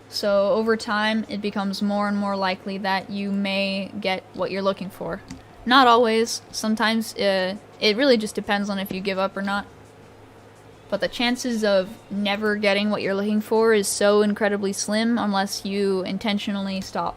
So over time, it becomes more and more likely that you may get what you're looking for. Not always. Sometimes it really just depends on if you give up or not. But the chances of never getting what you're looking for is so incredibly slim unless you intentionally stop.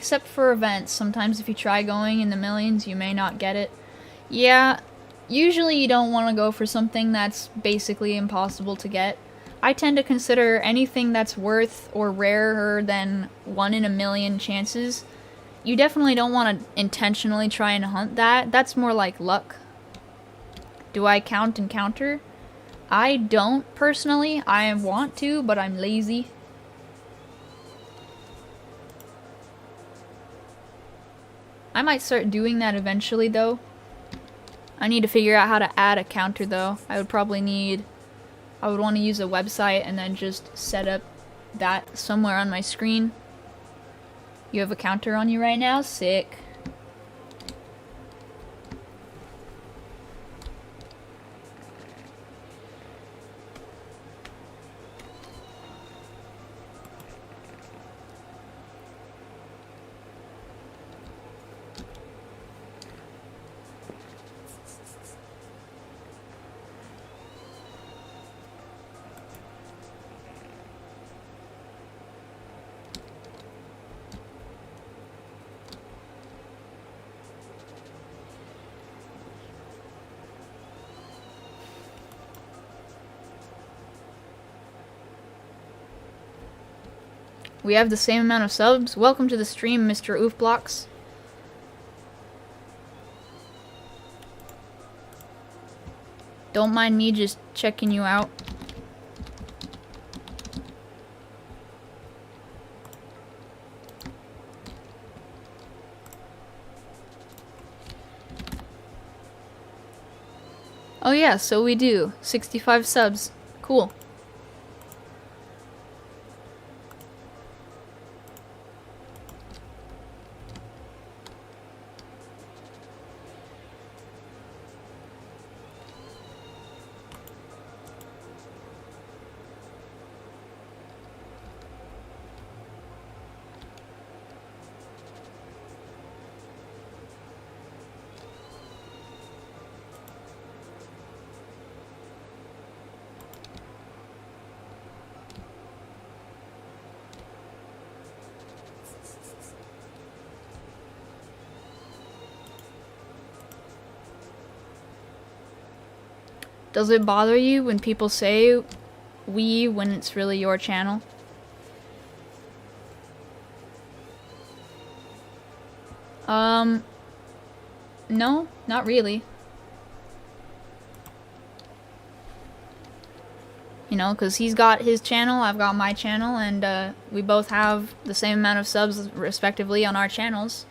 except for events. Sometimes if you try going in the millions, you may not get it. Yeah, usually you don't want to go for something that's basically impossible to get. I tend to consider anything that's worth or rarer than 1 in a million chances. You definitely don't want to intentionally try and hunt that. That's more like luck. Do I count and counter? I don't personally. I want to, but I'm lazy. I might start doing that eventually though. I need to figure out how to add a counter though. I would want to use a website and then just set up that somewhere on my screen. You have a counter on you right now? Sick. We have the same amount of subs. Welcome to the stream, Mr. Oofblocks. Don't mind me just checking you out. Oh yeah, so we do. 65 subs. Cool. Does it bother you when people say we when it's really your channel? No, not really. You know, because he's got his channel, I've got my channel, and we both have the same amount of subs respectively on our channels.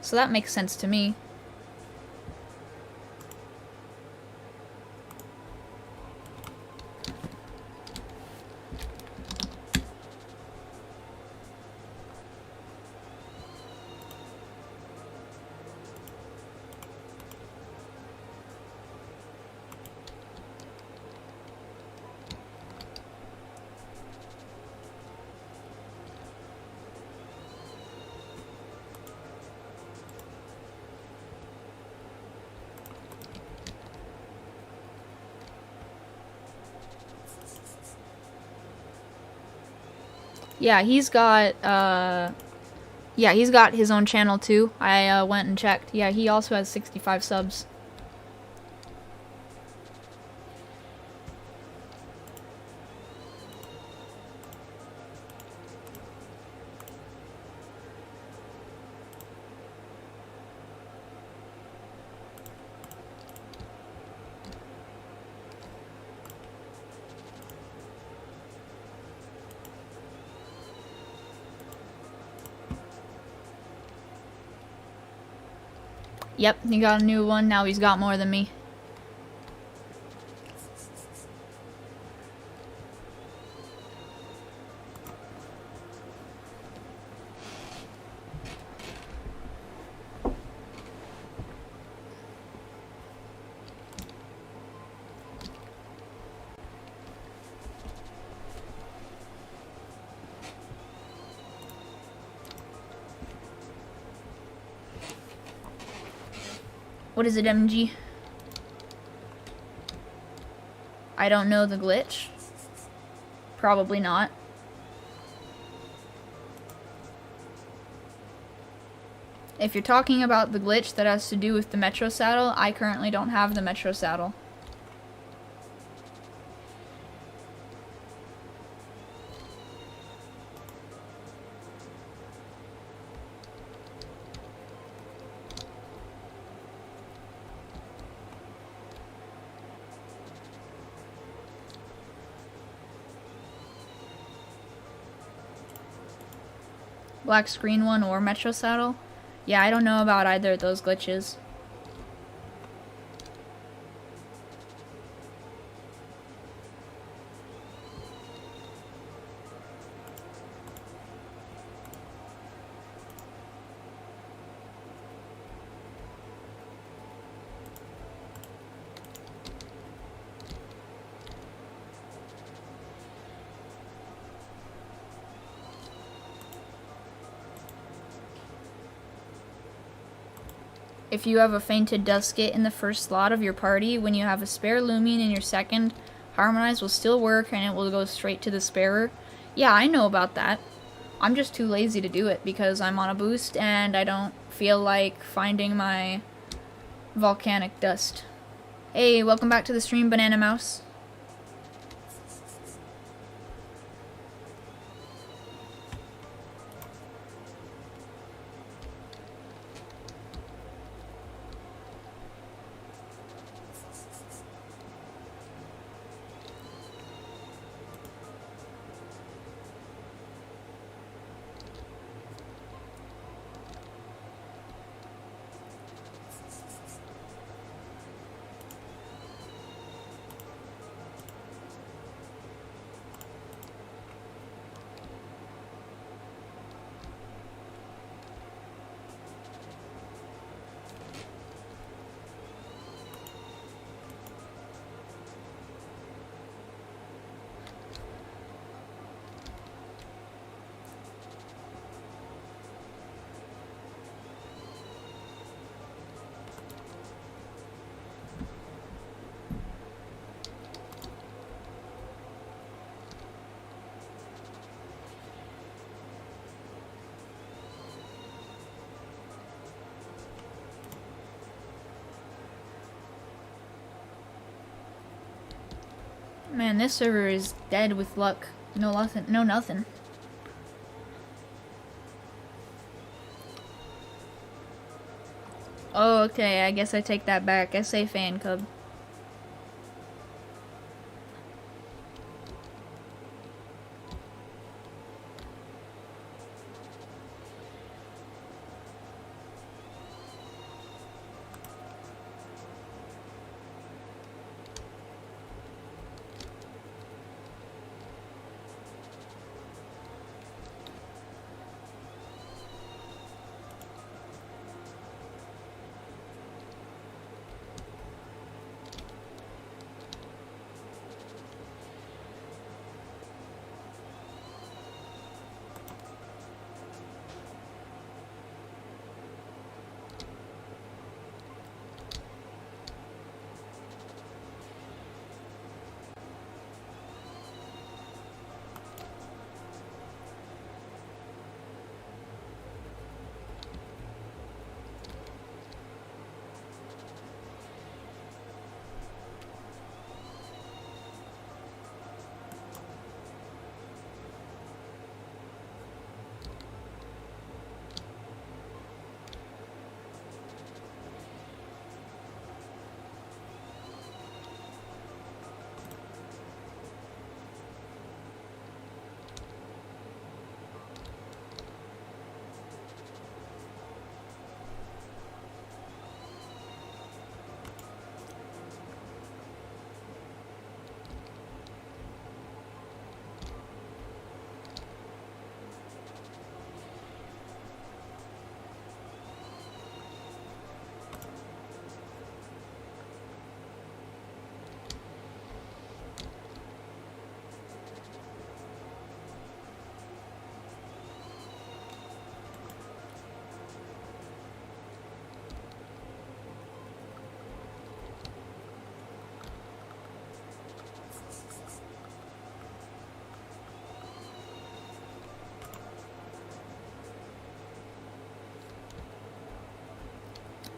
So that makes sense to me. Yeah, he's got his own channel too. I went and checked. Yeah, he also has 65 subs. Yep, he got a new one. Now he's got more than me. What is it, MG? I don't know the glitch. Probably not. If you're talking about the glitch that has to do with the Metro saddle, I currently don't have the Metro saddle. Black screen one or Metro saddle? Yeah, I don't know about either of those glitches. If you have a fainted Duskit in the first slot of your party, when you have a spare Loomian in your second, Harmonize will still work and it will go straight to the sparer. Yeah, I know about that. I'm just too lazy to do it because I'm on a boost and I don't feel like finding my volcanic dust. Hey, welcome back to the stream, Banana Mouse. Man, this server is dead with luck. No nothing. No nothing. Oh, okay. I guess I take that back. I say fan cub.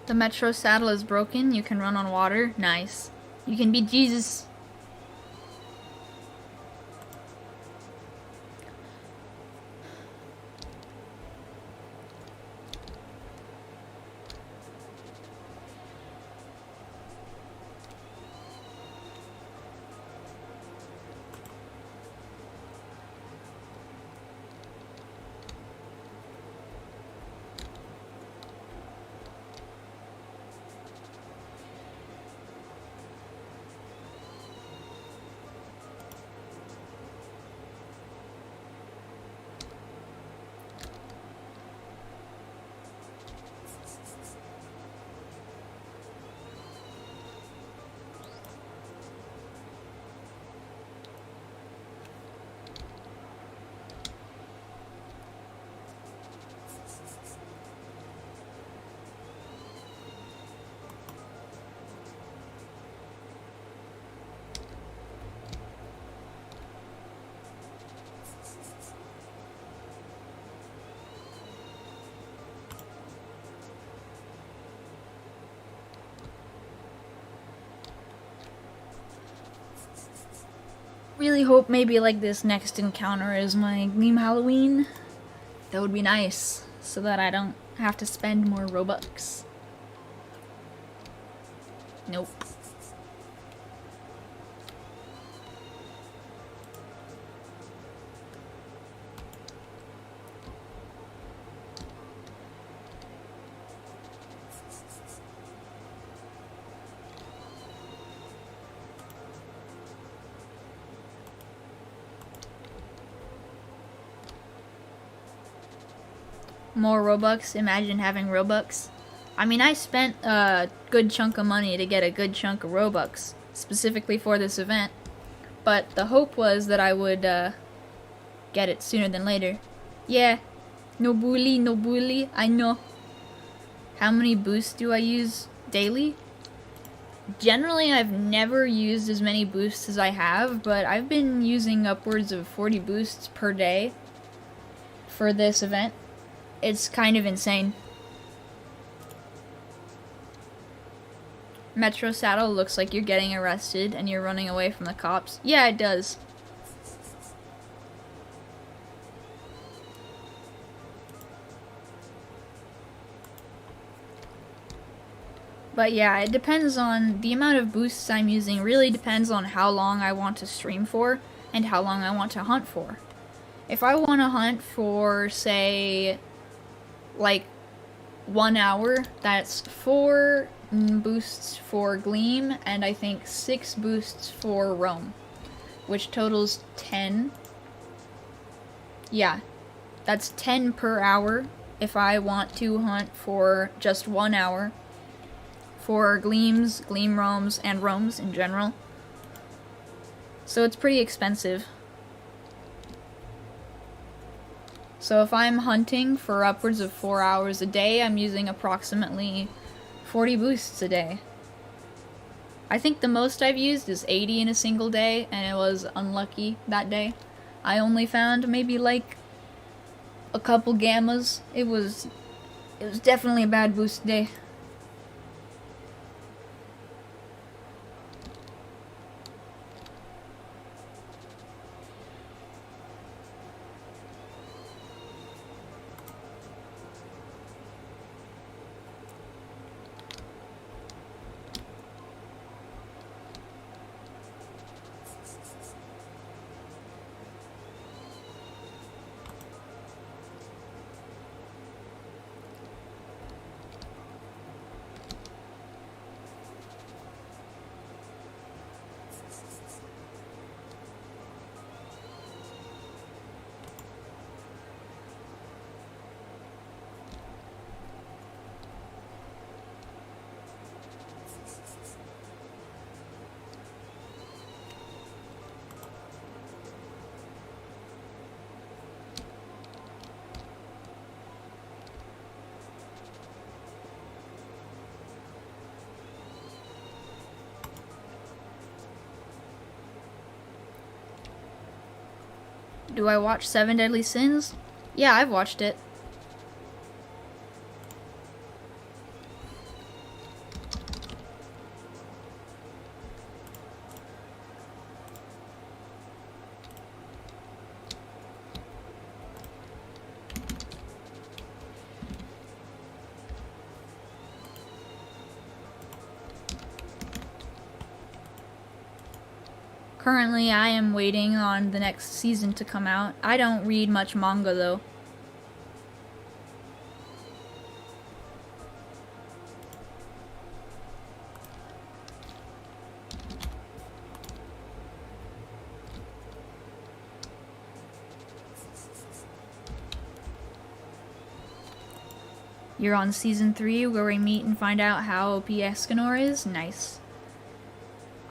The Metro saddle is broken. You can run on water. Nice. You can be Jesus. Really hope maybe like this next encounter is my Gleam Halloween. That would be nice, so that I don't have to spend more Robux. Nope. More Robux. Imagine having Robux. I mean, I spent a good chunk of money to get a good chunk of Robux, specifically for this event, but the hope was that I would get it sooner than later. Yeah, no bully, I know. How many boosts do I use daily? Generally, I've never used as many boosts as I have, but I've been using upwards of 40 boosts per day for this event. It's kind of insane. Metro Saddle looks like you're getting arrested and you're running away from the cops. Yeah, it does. But yeah, it depends on the amount of boosts I'm using. Really depends on how long I want to stream for and how long I want to hunt for. If I want to hunt for, say, like 1 hour, that's 4 boosts for Gleam and I think 6 boosts for Roam, which totals 10. Yeah, that's 10 per hour if I want to hunt for just 1 hour for Gleams, Gleam Roams, and Roams in general. So it's pretty expensive. So if I'm hunting for upwards of 4 hours a day, I'm using approximately 40 boosts a day. I think the most I've used is 80 in a single day, and it was unlucky that day. I only found maybe like a couple gammas. It was definitely a bad boost day. Do I watch 7 Deadly Sins? Yeah, I've watched it. Currently, I am waiting on the next season to come out. I don't read much manga, though. You're on Season 3, where we meet and find out how OP Escanor is? Nice.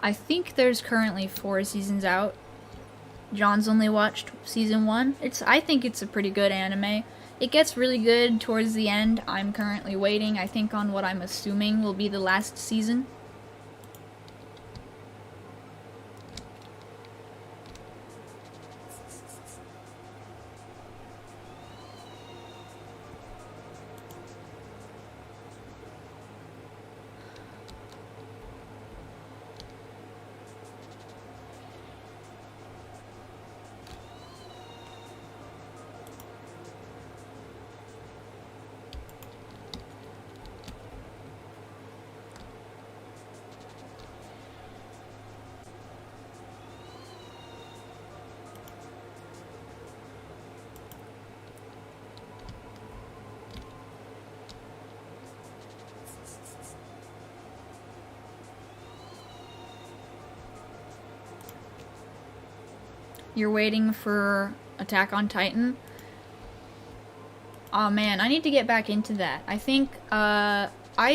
I think there's currently 4 seasons out. John's only watched Season 1. I think it's a pretty good anime. It gets really good towards the end. I'm currently waiting, I think, on what I'm assuming will be the last season. You're waiting for Attack on Titan? Oh man, I need to get back into that. I think, I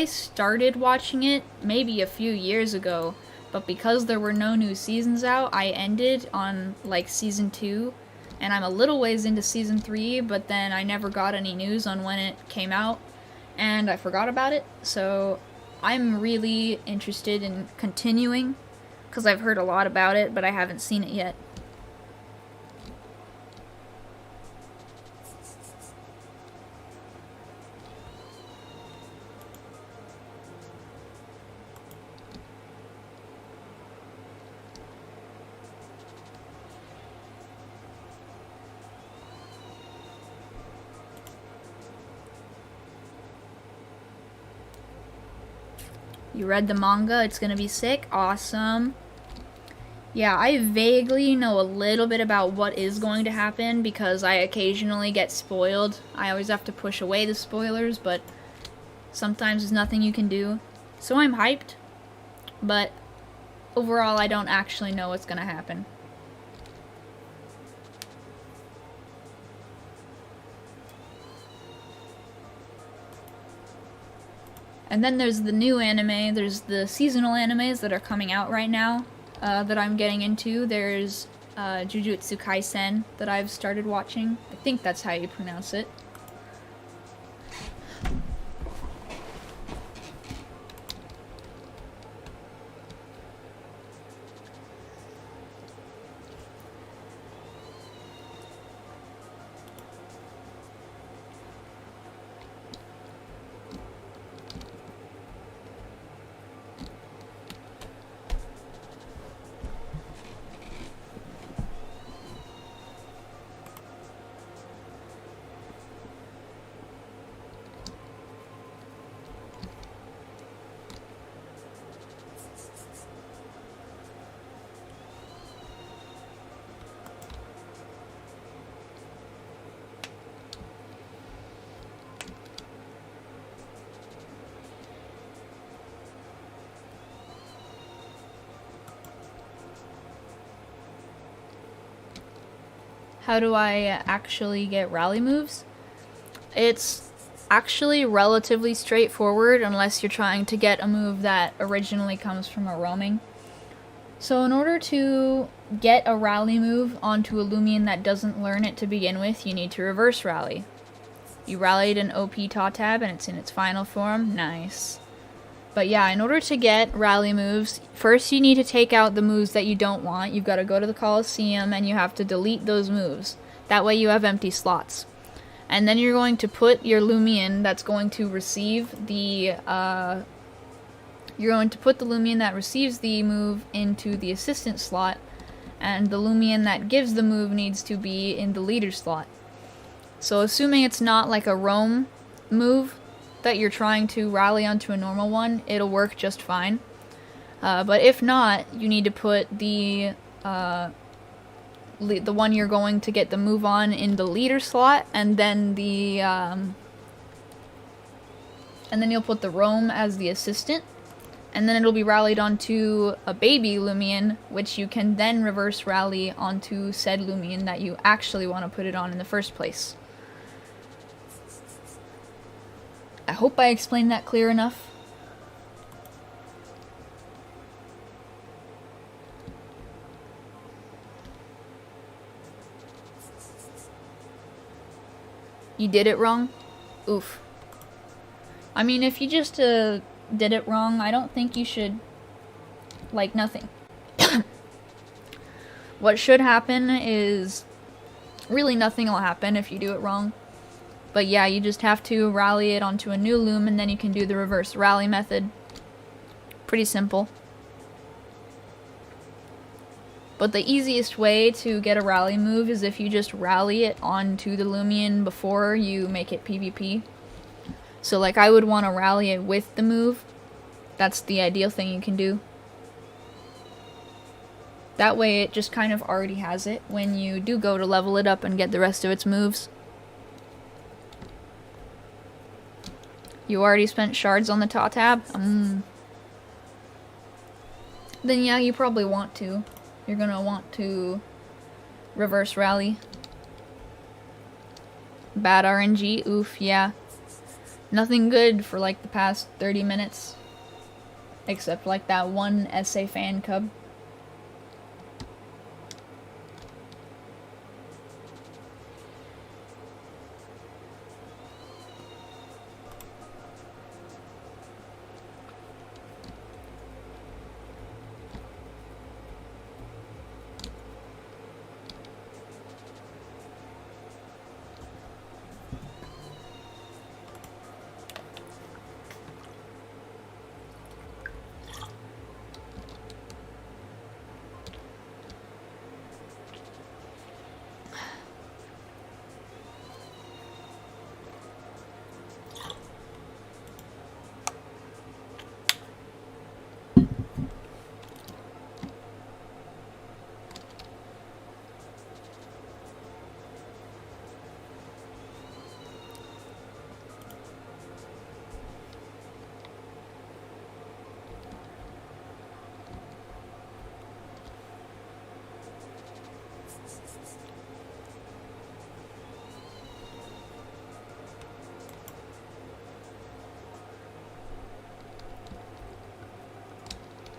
started watching it maybe a few years ago, but because there were no new seasons out, I ended on, like, Season 2, and I'm a little ways into Season 3, but then I never got any news on when it came out, and I forgot about it, so I'm really interested in continuing, because I've heard a lot about it, but I haven't seen it yet. You read the manga, it's gonna be sick, awesome. Yeah, I vaguely know a little bit about what is going to happen because I occasionally get spoiled. I always have to push away the spoilers, but sometimes there's nothing you can do. So I'm hyped, but overall I don't actually know what's gonna happen. And then there's the new anime, there's the seasonal animes that are coming out right now that I'm getting into. There's Jujutsu Kaisen that I've started watching. I think that's how you pronounce it. How do I actually get rally moves? It's actually relatively straightforward unless you're trying to get a move that originally comes from a roaming. So in order to get a rally move onto a Loomian that doesn't learn it to begin with, you need to reverse rally. You rallied an OP Tatab and it's in its final form. Nice. But yeah, in order to get rally moves, first you need to take out the moves that you don't want. You've got to go to the Coliseum and you have to delete those moves. That way you have empty slots. And then you're going to put your Loomian that's going to receive the, you're going to put the Loomian that receives the move into the assistant slot, and the Loomian that gives the move needs to be in the leader slot. So assuming it's not like a roam move that you're trying to rally onto a normal one, it'll work just fine. But if not, you need to put the the one you're going to get the move on in the leader slot, and then and then you'll put the roam as the assistant, and then it'll be rallied onto a baby Loomian, which you can then reverse rally onto said Loomian that you actually want to put it on in the first place. I hope I explained that clear enough. You did it wrong? Oof. I mean, if you just did it wrong, I don't think you should, like, nothing. What should happen is, really nothing will happen if you do it wrong. But yeah, you just have to rally it onto a new loom, and then you can do the reverse rally method. Pretty simple. But the easiest way to get a rally move is if you just rally it onto the Loomian before you make it PvP. So like I would want to rally it with the move. That's the ideal thing you can do. That way it just kind of already has it when you do go to level it up and get the rest of its moves. You already spent shards on the top tab? Then yeah, you probably want to. You're gonna want to reverse rally. Bad RNG, oof, yeah. Nothing good for like the past 30 minutes. Except like that one SA fan cub.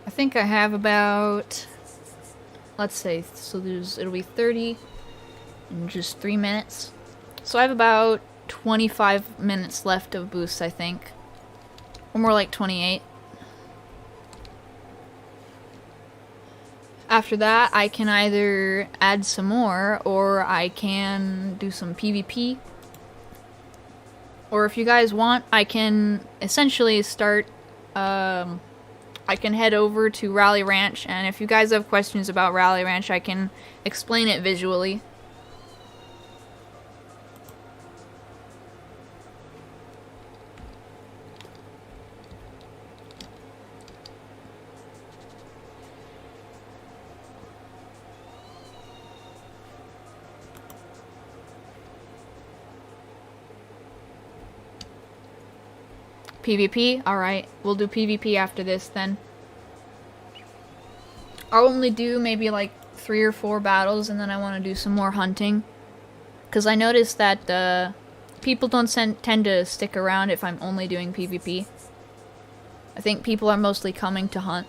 I think I have about, let's say, so it'll be 30 in just 3 minutes. So I have about 25 minutes left of boosts, I think. Or more like 28. After that, I can either add some more, or I can do some PvP. Or if you guys want, I can essentially start, I can head over to Rally Ranch, and if you guys have questions about Rally Ranch, I can explain it visually. PvP? Alright, we'll do PvP after this then. I'll only do maybe like 3 or 4 battles, and then I want to do some more hunting. Because I noticed that people don't tend to stick around if I'm only doing PvP. I think people are mostly coming to hunt.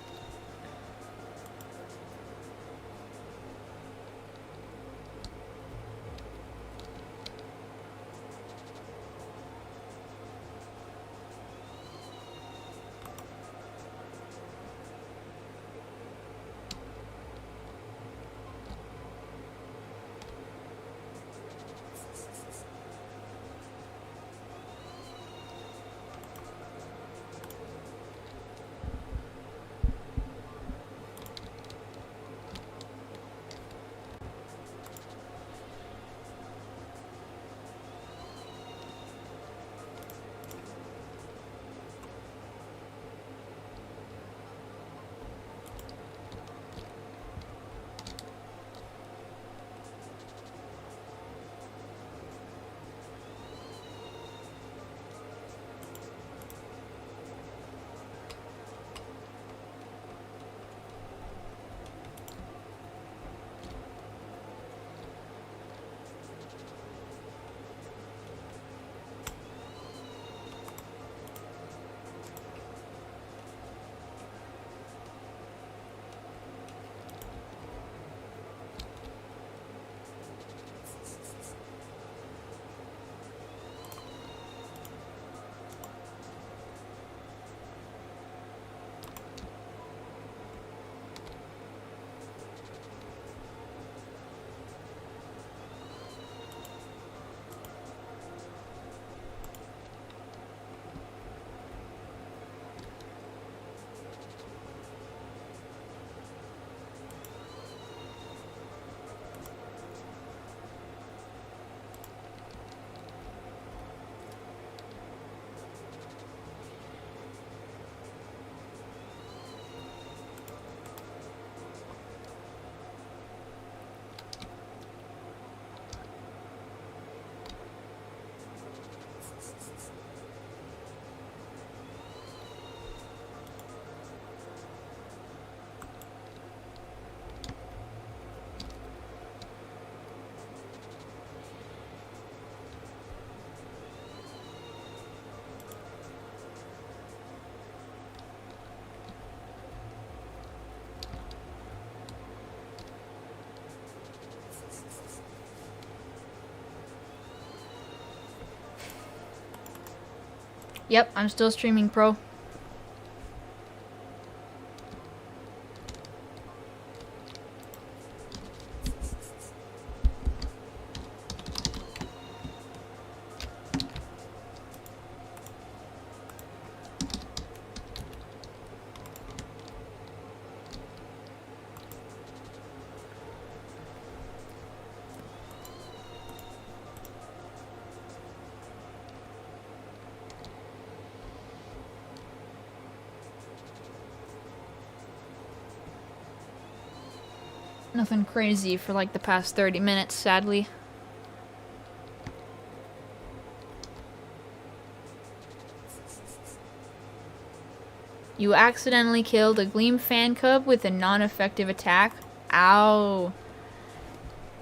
Yep, I'm still streaming pro. Nothing crazy for like the past 30 minutes, sadly. You accidentally killed a Gleam fan cub with a non-effective attack. Ow.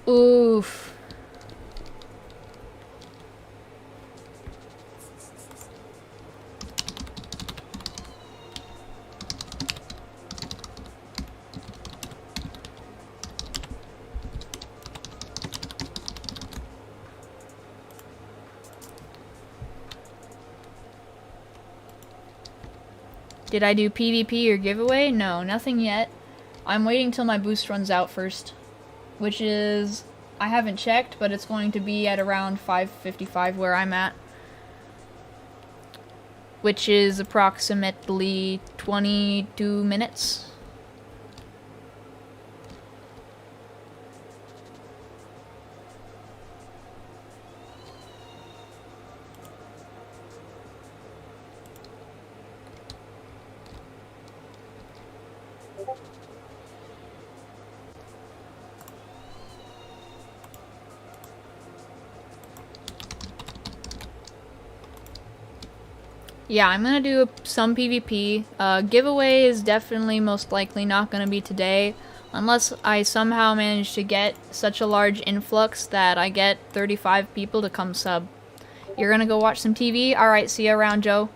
Oof. Did I do PvP or giveaway? No, nothing yet. I'm waiting till my boost runs out first. Which is... I haven't checked, but it's going to be at around 5:55 where I'm at. Which is approximately 22 minutes. Yeah, I'm gonna do some PvP. Giveaway is definitely most likely not gonna be today, unless I somehow manage to get such a large influx that I get 35 people to come sub. You're gonna go watch some TV? Alright, see you around, Joe.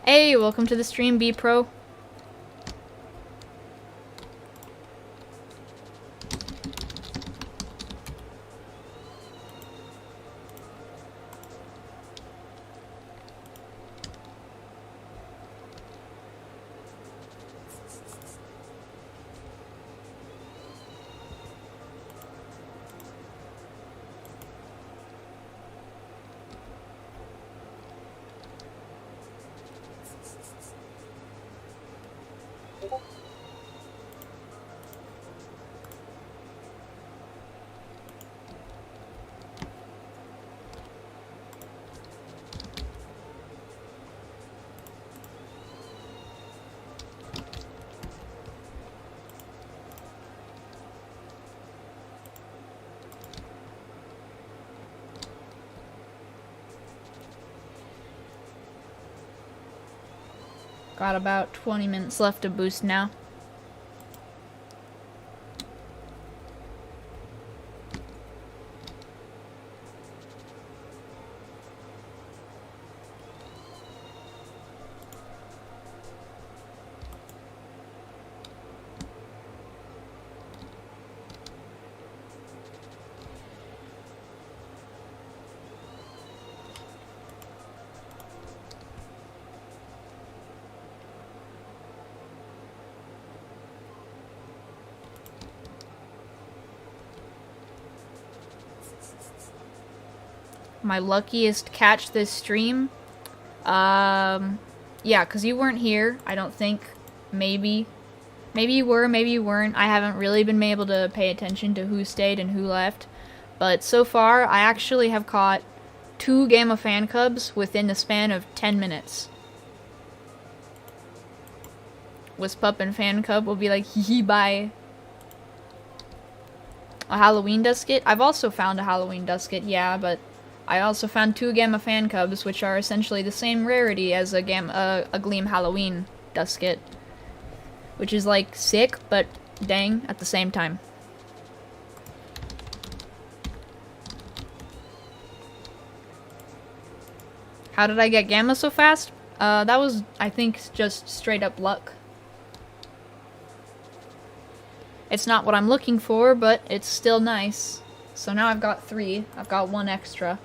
Hey, welcome to the stream, B-Pro. Got about 20 minutes left to boost now. My luckiest catch this stream? Yeah, because you weren't here, I don't think. Maybe. Maybe you were, maybe you weren't. I haven't really been able to pay attention to who stayed and who left. But so far, I actually have caught 2 Gamma Fan Cubs within the span of 10 minutes. Wispup and Fan Cub will be like, hee bye. A Halloween Duskit? I've also found a Halloween Duskit, yeah, but I also found 2 Gamma Fan Cubs, which are essentially the same rarity as a Gleam Halloween Duskit. Which is like sick, but dang at the same time. How did I get Gamma so fast? That was, I think, just straight up luck. It's not what I'm looking for, but it's still nice. So now I've got 3. I've got 1 extra.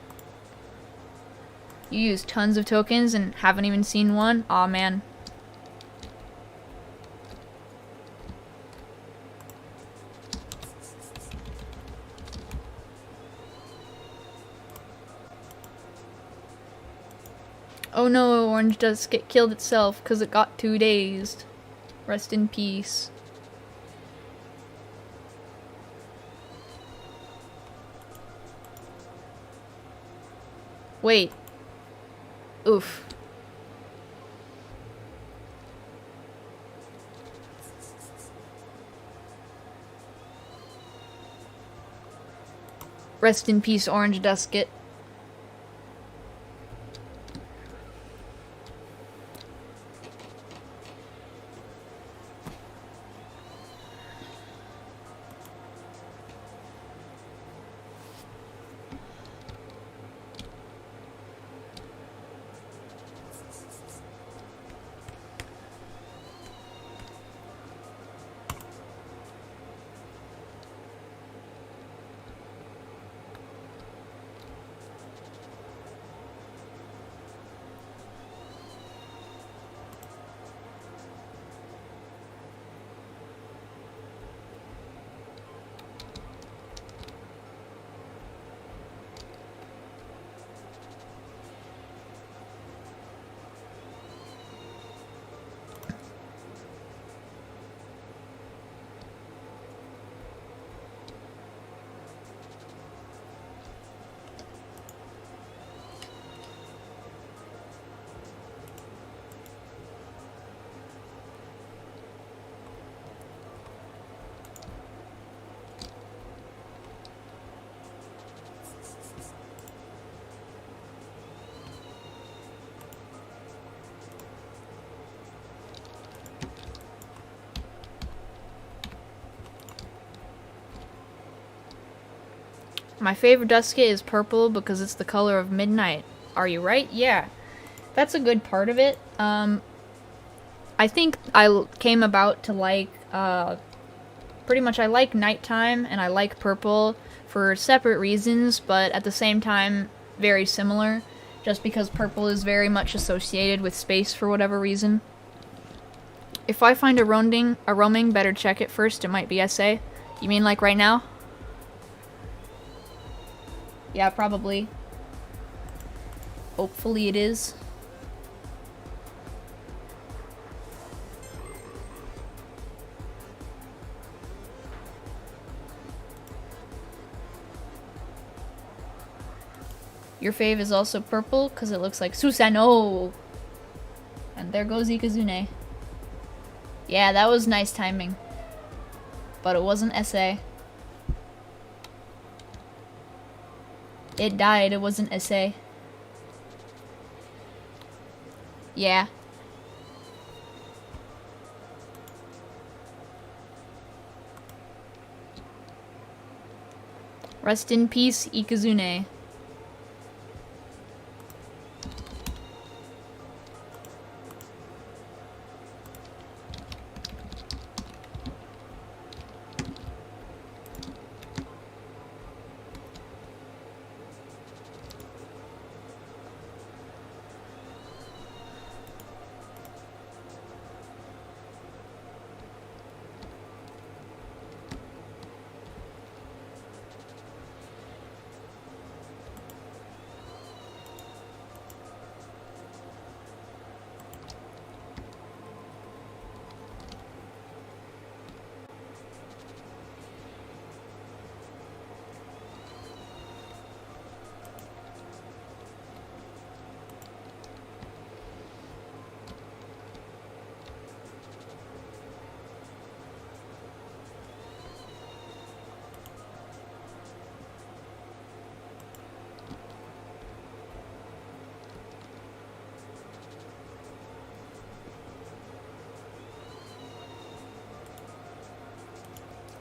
You use tons of tokens and haven't even seen one? Aw, man. Oh no, Orange does get killed itself because it got 2 dazed. Rest in peace. Wait. Oof. Rest in peace, Orange Duskit. My favorite Duskit is purple because it's the color of midnight. Are you right? Yeah. That's a good part of it. I think I came about to like, pretty much I like nighttime and I like purple for separate reasons, but at the same time, very similar. Just because purple is very much associated with space for whatever reason. If I find a roaming, better check it first. It might be SA. You mean like right now? Yeah, probably. Hopefully it is. Your fave is also purple because it looks like Susano. And there goes Ikazune. Yeah, that was nice timing. But it wasn't SA. It died, it wasn't SA. Yeah. Rest in peace, Ikazune.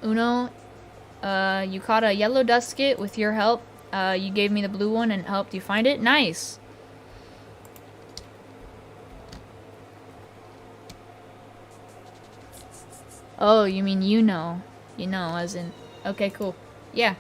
Uno, you caught a yellow Duskit with your help. You gave me the blue one and helped you find it. Nice! Oh, you mean you know. You know, as in... Okay, cool. Yeah.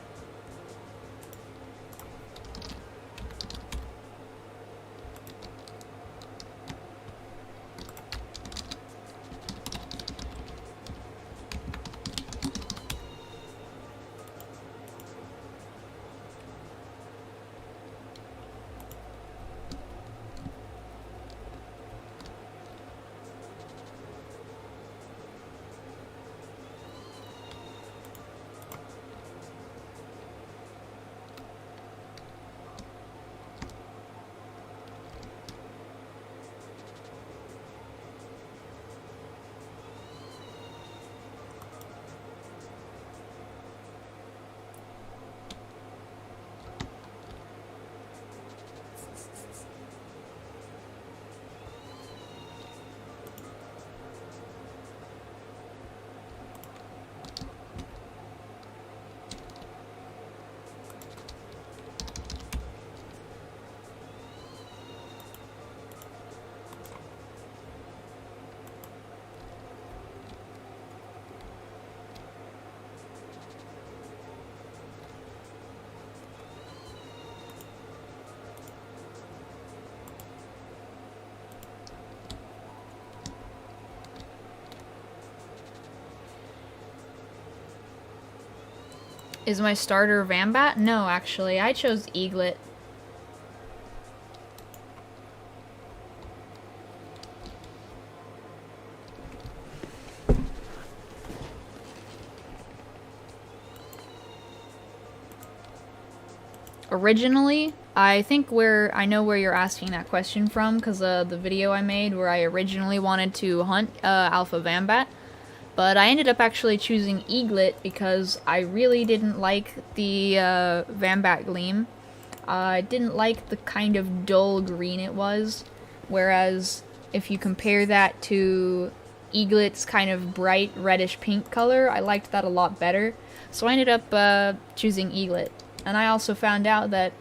Is my starter Vambat? No, actually. I chose Eaglet. Originally, I think I know where you're asking that question from, because the video I made where I originally wanted to hunt Alpha Vambat. But I ended up actually choosing Eaglet because I really didn't like the Vambat Gleam. I didn't like the kind of dull green it was, whereas if you compare that to Eaglet's kind of bright reddish pink color, I liked that a lot better. So I ended up choosing Eaglet. And I also found out that,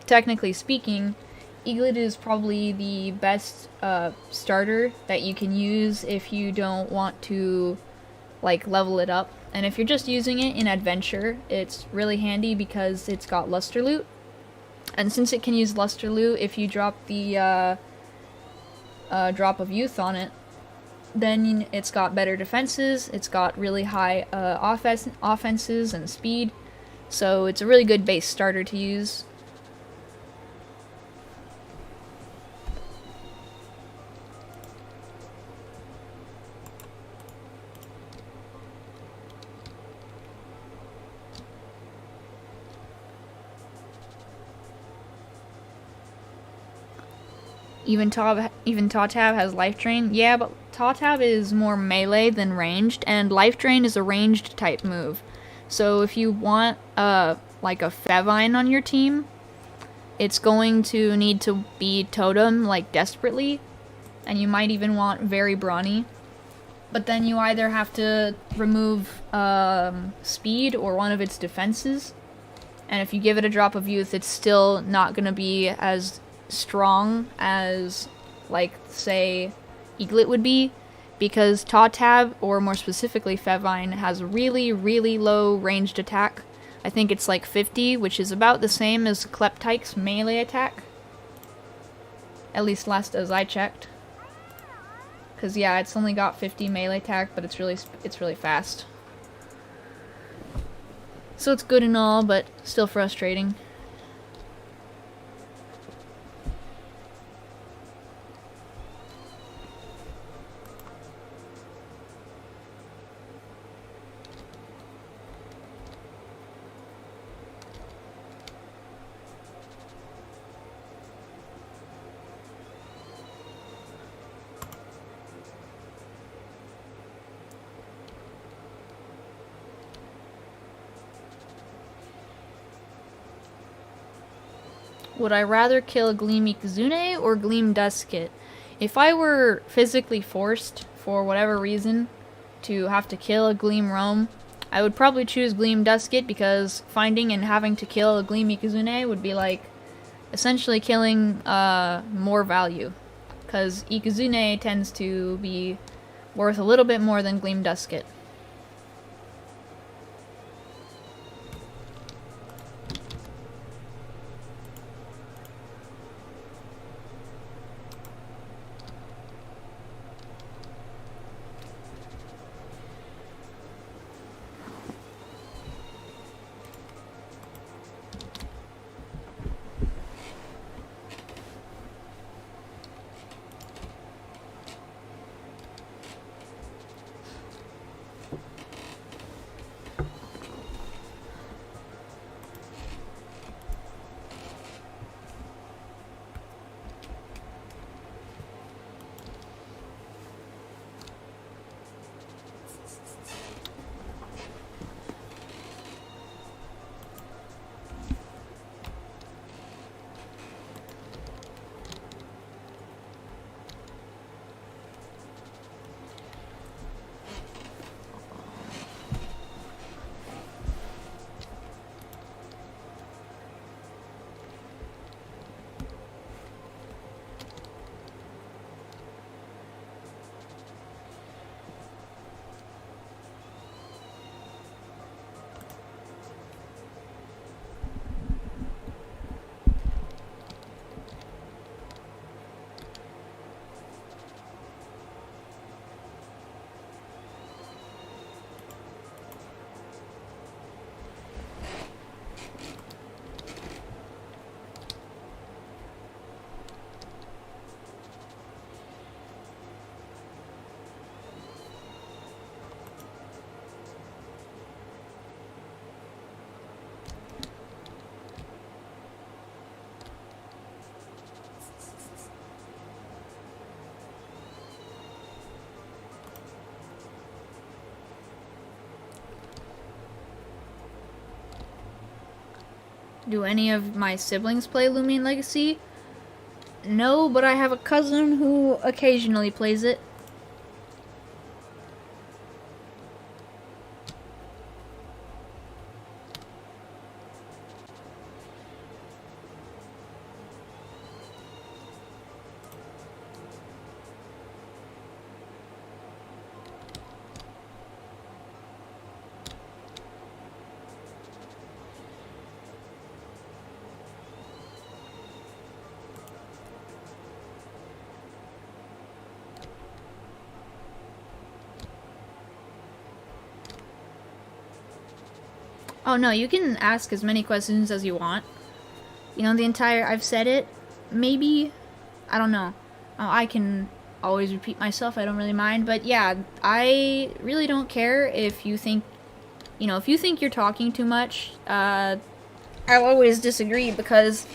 technically speaking, Eaglet is probably the best starter that you can use if you don't want to like level it up. And if you're just using it in adventure, it's really handy because it's got Luster Loot. And since it can use Luster Loot, if you drop the Drop of Youth on it, then it's got better defenses, it's got really high offenses and speed. So it's a really good base starter to use. Even Tatab has Life Drain. Yeah, but Tatab is more melee than ranged, and Life Drain is a ranged type move. So if you want like a Fevine on your team, it's going to need to be Totem like desperately, and you might even want Very Brawny. But then you either have to remove speed or one of its defenses, and if you give it a Drop of Youth, it's still not going to be as strong as, like, say, Eaglet would be, because Tatab, or more specifically Fevine, has really, really low ranged attack. I think it's like 50, which is about the same as Kleptyke's melee attack. At least last as I checked. Because, yeah, it's only got 50 melee attack, but it's really fast. So it's good and all, but still frustrating. Would I rather kill Gleam Ikazune or Gleam Duskit? If I were physically forced, for whatever reason, to have to kill a Gleam Roam, I would probably choose Gleam Duskit because finding and having to kill a Gleam Ikazune would be like essentially killing more value. Because Ikazune tends to be worth a little bit more than Gleam Duskit. Do any of my siblings play Loomian Legacy? No, but I have a cousin who occasionally plays it. Oh no, you can ask as many questions as you want. You know, I've said it, maybe, I don't know. I can always repeat myself, I don't really mind, but yeah, I really don't care if you think, if you think you're talking too much. I'll always disagree because,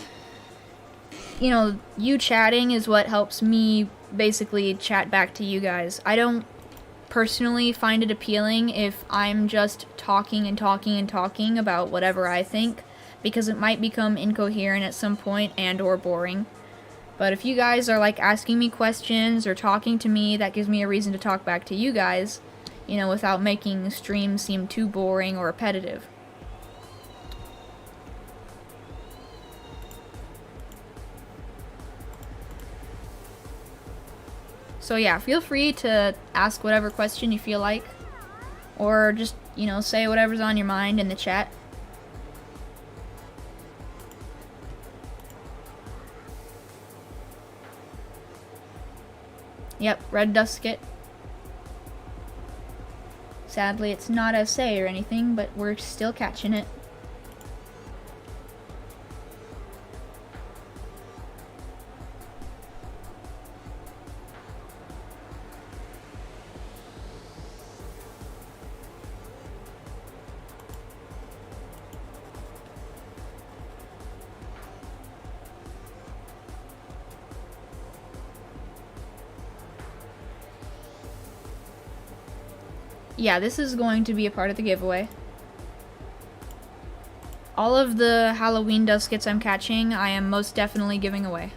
you chatting is what helps me basically chat back to you guys. I don't personally find it appealing if I'm just talking and talking and talking about whatever I think, because it might become incoherent at some point and or boring. But if you guys are like asking me questions or talking to me, that gives me a reason to talk back to you guys, without making streams seem too boring or repetitive. So yeah, feel free to ask whatever question you feel like, or just, say whatever's on your mind in the chat. Yep, red Duskit. Sadly, it's not SA or anything, but we're still catching it. Yeah, this is going to be a part of the giveaway. All of the Halloween Duskits I'm catching, I am most definitely giving away.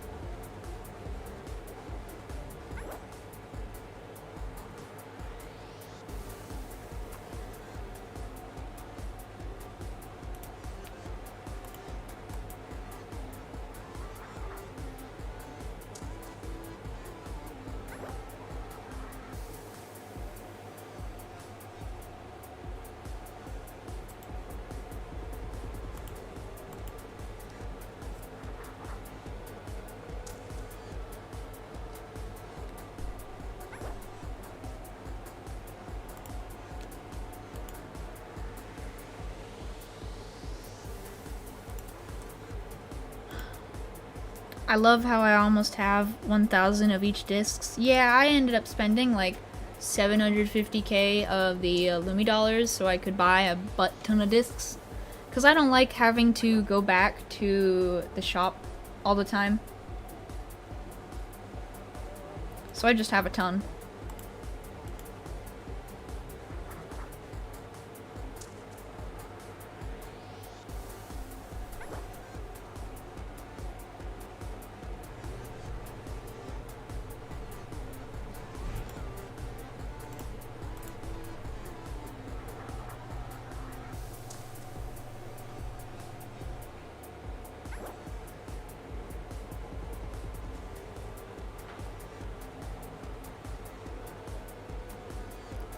I love how I almost have 1,000 of each discs. Yeah, I ended up spending like 750k of the Lumi dollars so I could buy a butt ton of discs. Because I don't like having to go back to the shop all the time. So I just have a ton.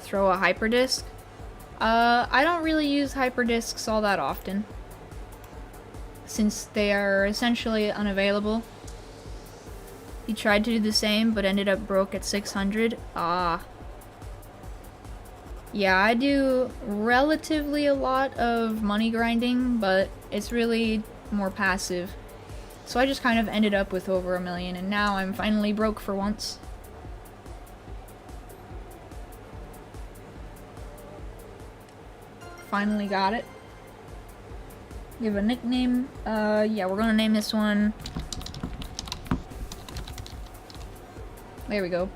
Throw a hyperdisc? I don't really use hyperdiscs all that often, since they are essentially unavailable. He tried to do the same, but ended up broke at 600. Ah. Yeah, I do relatively a lot of money grinding, but it's really more passive. So I just kind of ended up with over 1 million, and now I'm finally broke for once. Finally got it. Give a nickname. Yeah, we're gonna name this one. There we go.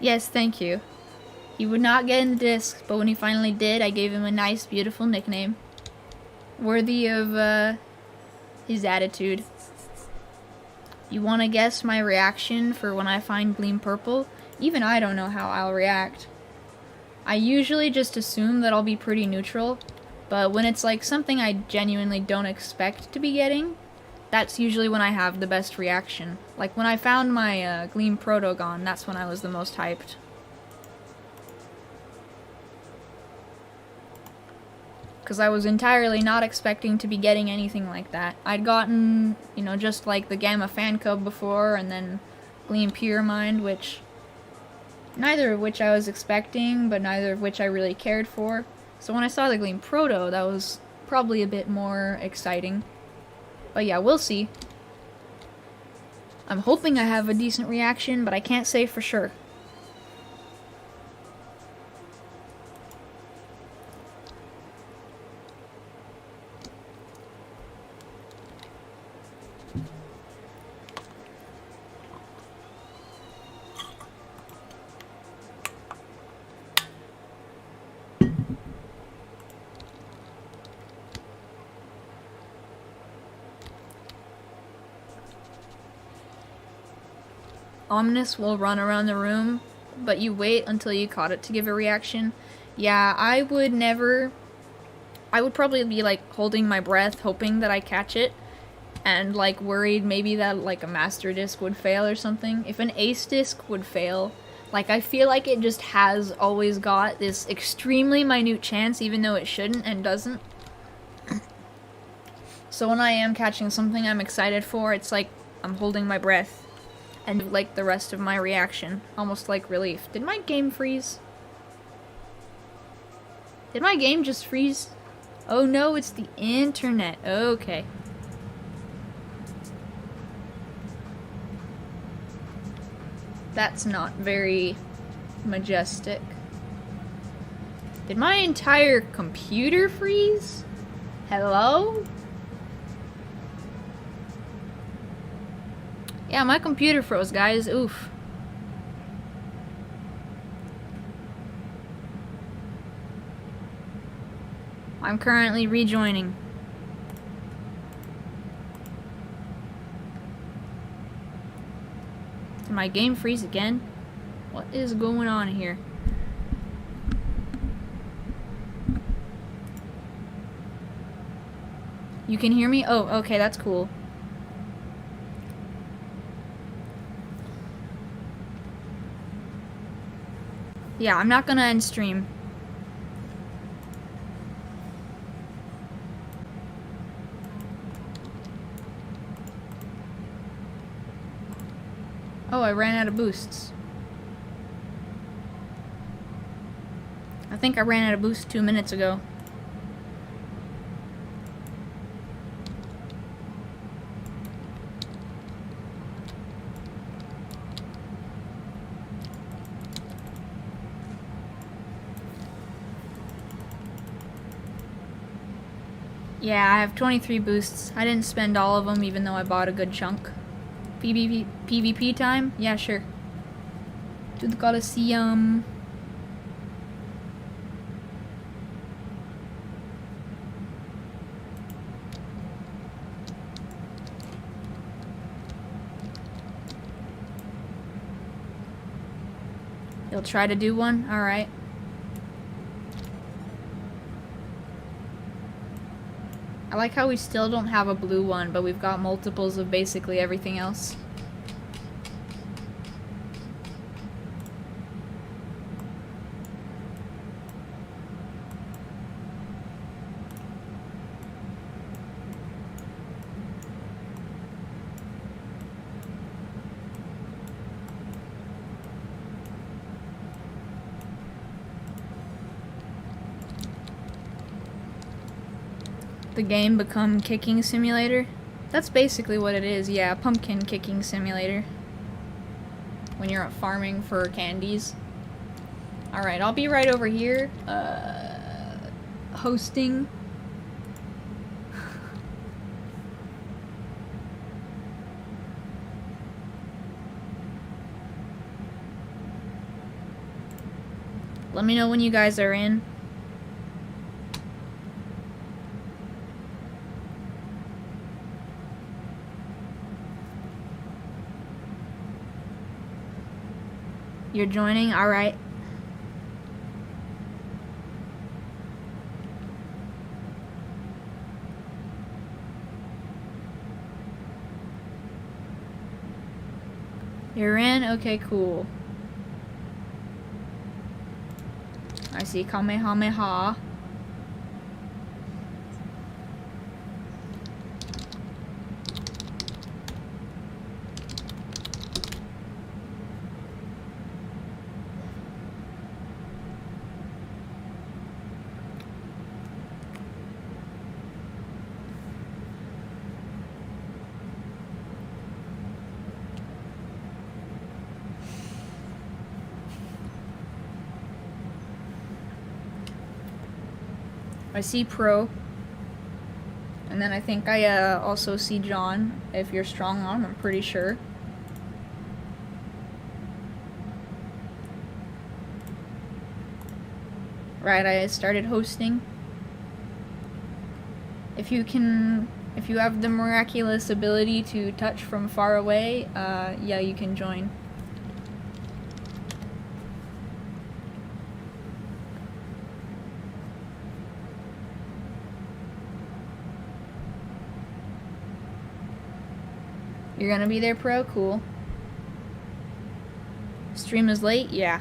Yes, thank you. He would not get in the disc, but when he finally did, I gave him a nice, beautiful nickname. Worthy of, his attitude. You want to guess my reaction for when I find Gleam Purple? Even I don't know how I'll react. I usually just assume that I'll be pretty neutral, but when it's like something I genuinely don't expect to be getting, that's usually when I have the best reaction. Like when I found my Gleam Protogon, that's when I was the most hyped. Because I was entirely not expecting to be getting anything like that. I'd gotten, you know, just like the Gamma Fan Cub before, and then Gleam Pure Mind, which neither of which I was expecting, but neither of which I really cared for. So when I saw the Gleam Proto, that was probably a bit more exciting. But yeah, we'll see. I'm hoping I have a decent reaction, but I can't say for sure. Omnis will run around the room, but you wait until you caught it to give a reaction. Yeah, I would never... I would probably be, like, holding my breath, hoping that I catch it, and, like, worried maybe that, like, a Master Disc would fail or something. If an Ace Disc would fail, like, I feel like it just has always got this extremely minute chance, even though it shouldn't and doesn't. So when I am catching something I'm excited for, it's like I'm holding my breath. And like the rest of my reaction, almost like relief. Did my game freeze? Did my game just freeze? Oh no, it's the internet. Okay. That's not very majestic. Did my entire computer freeze? Hello? Yeah, my computer froze, guys. Oof. I'm currently rejoining. Did my game freeze again? What is going on here? You can hear me? Oh, okay, that's cool. Yeah, I'm not gonna end stream. Oh, I ran out of boosts. I think I ran out of boosts 2 minutes ago. Yeah, I have 23 boosts. I didn't spend all of them, even though I bought a good chunk. PvP time? Yeah, sure. To the Coliseum. You'll try to do one? Alright. I like how we still don't have a blue one, but we've got multiples of basically everything else. The game become kicking simulator? That's basically what it is, yeah, pumpkin kicking simulator. When you're farming for candies. Alright, I'll be right over here, hosting. Let me know when you guys are in. You're joining? Alright. You're in? Okay, cool. I see Kamehameha. I see Pro. And then I think I also see John, if you're strong on, I'm pretty sure. Right, I started hosting. If you have the miraculous ability to touch from far away, yeah, you can join. You're gonna be there, Pro? Cool. Stream is late? Yeah.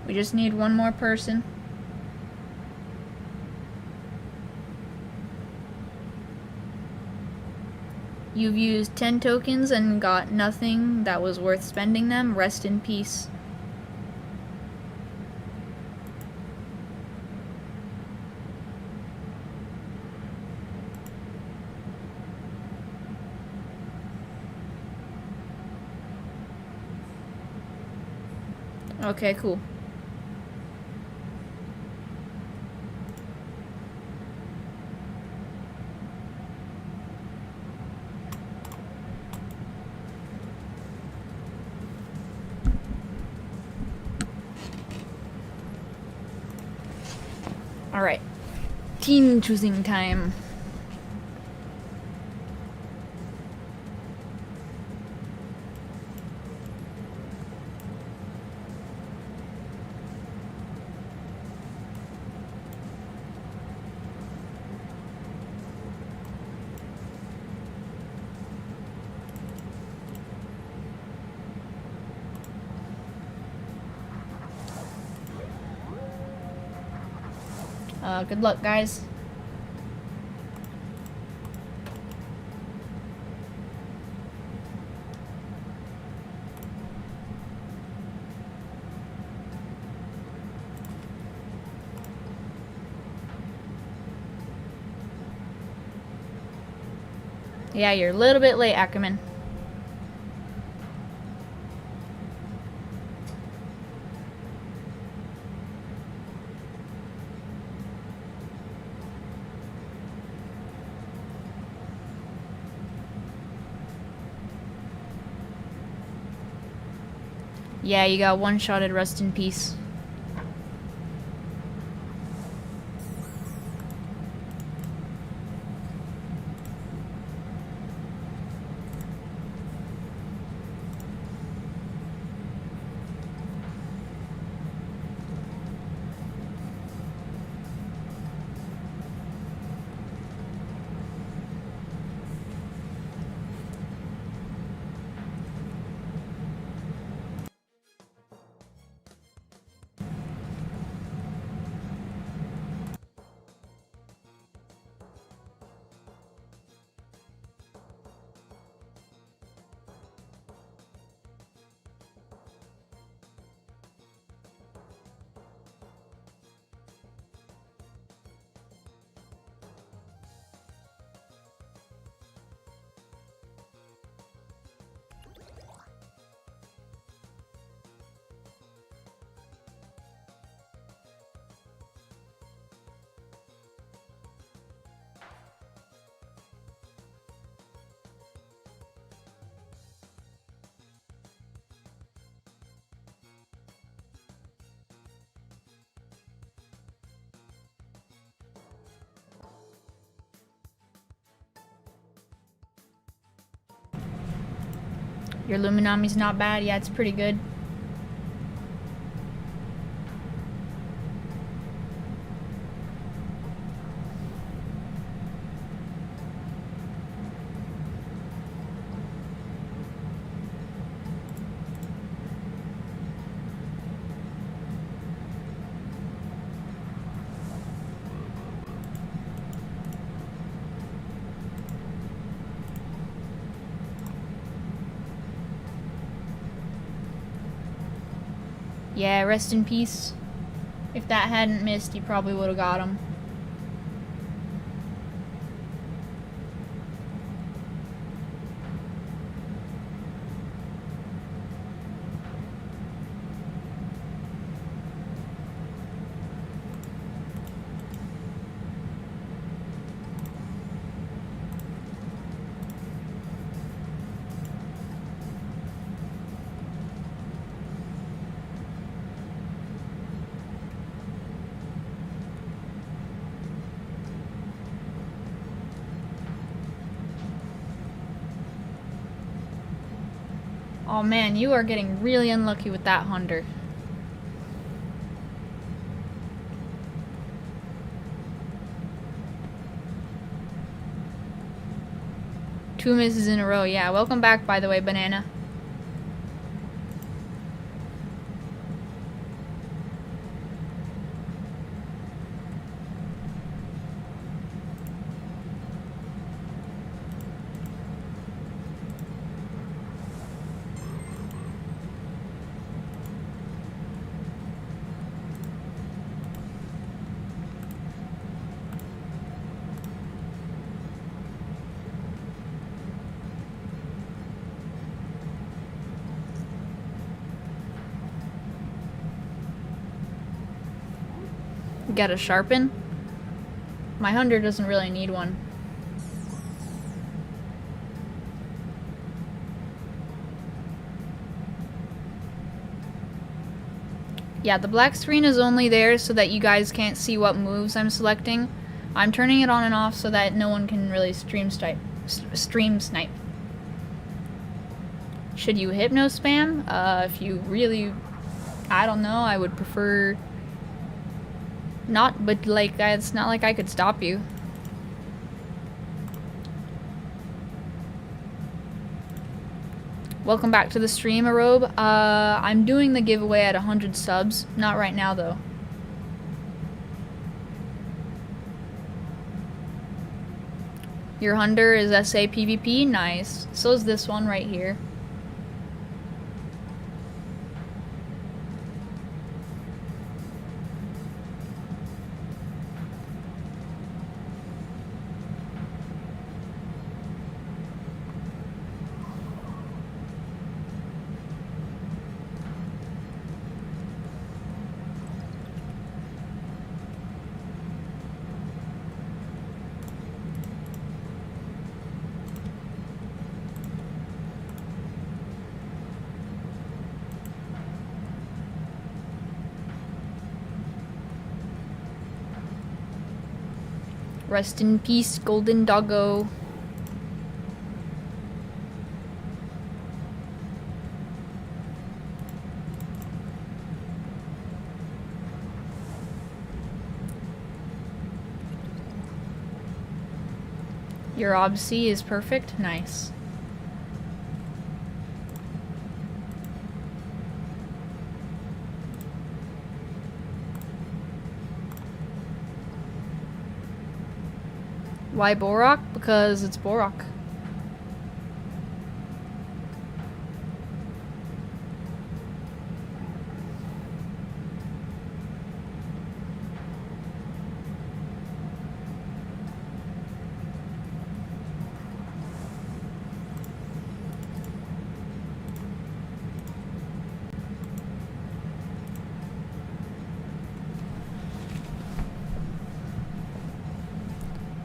We just need one more person. You've used 10 tokens and got nothing that was worth spending them. Rest in peace. Okay, cool. Alright. Team choosing time. Good luck, guys. Yeah, you're a little bit late, Ackerman. Yeah, you got one-shotted. Rest in peace. Your Luminami's not bad. Yeah, it's pretty good. Yeah, rest in peace. If that hadn't missed, you probably would have got him. Oh man, you are getting really unlucky with that Hunter. Two misses in a row. Yeah, welcome back, by the way, Banana. Got a sharpen? My Hunter doesn't really need one. Yeah, the black screen is only there so that you guys can't see what moves I'm selecting. I'm turning it on and off so that no one can really stream snipe. Should you hypno spam? If you really, I don't know, I would prefer not, but like, it's not like I could stop you. Welcome back to the stream, Arobe. I'm doing the giveaway at 100 subs. Not right now, though. Your Hunter is SA PvP, nice. So is this one right here. Rest in peace, Golden Doggo. Your Obsy is perfect, nice. Why Borok? Because it's Borok.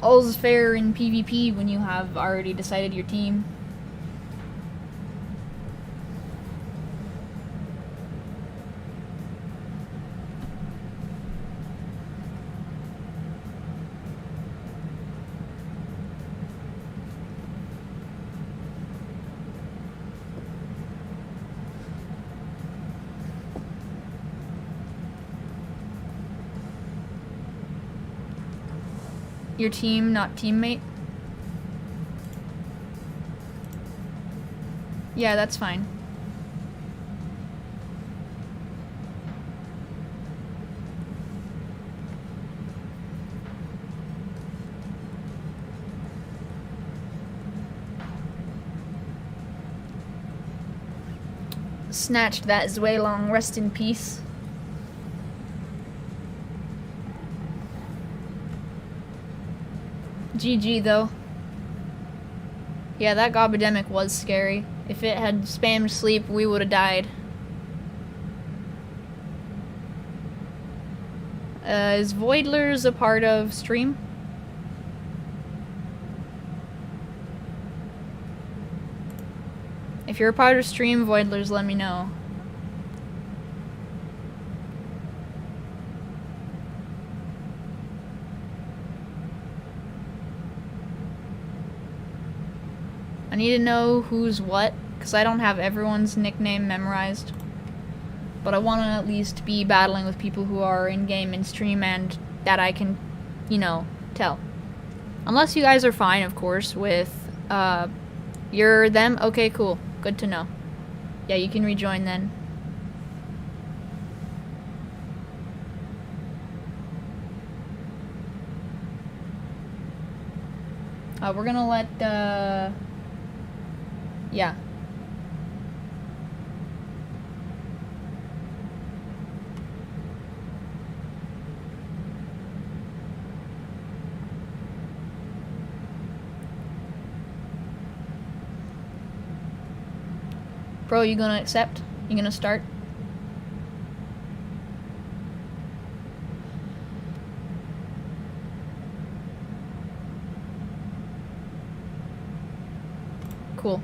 All's fair in PvP when you have already decided your team. Your team, not teammate? Yeah, that's fine. Snatched that Zweilong, rest in peace. GG though. Yeah, that Gobademic was scary. If it had spammed sleep, we would have died. Is Voidlers a part of stream? If you're a part of stream, Voidlers, let me know. I need to know who's what, because I don't have everyone's nickname memorized. But I want to at least be battling with people who are in-game and stream and that I can, you know, tell. Unless you guys are fine, of course, with, you're them? Okay, cool. Good to know. Yeah, you can rejoin then. We're gonna let, yeah. Bro, you gonna accept? You gonna start? Cool.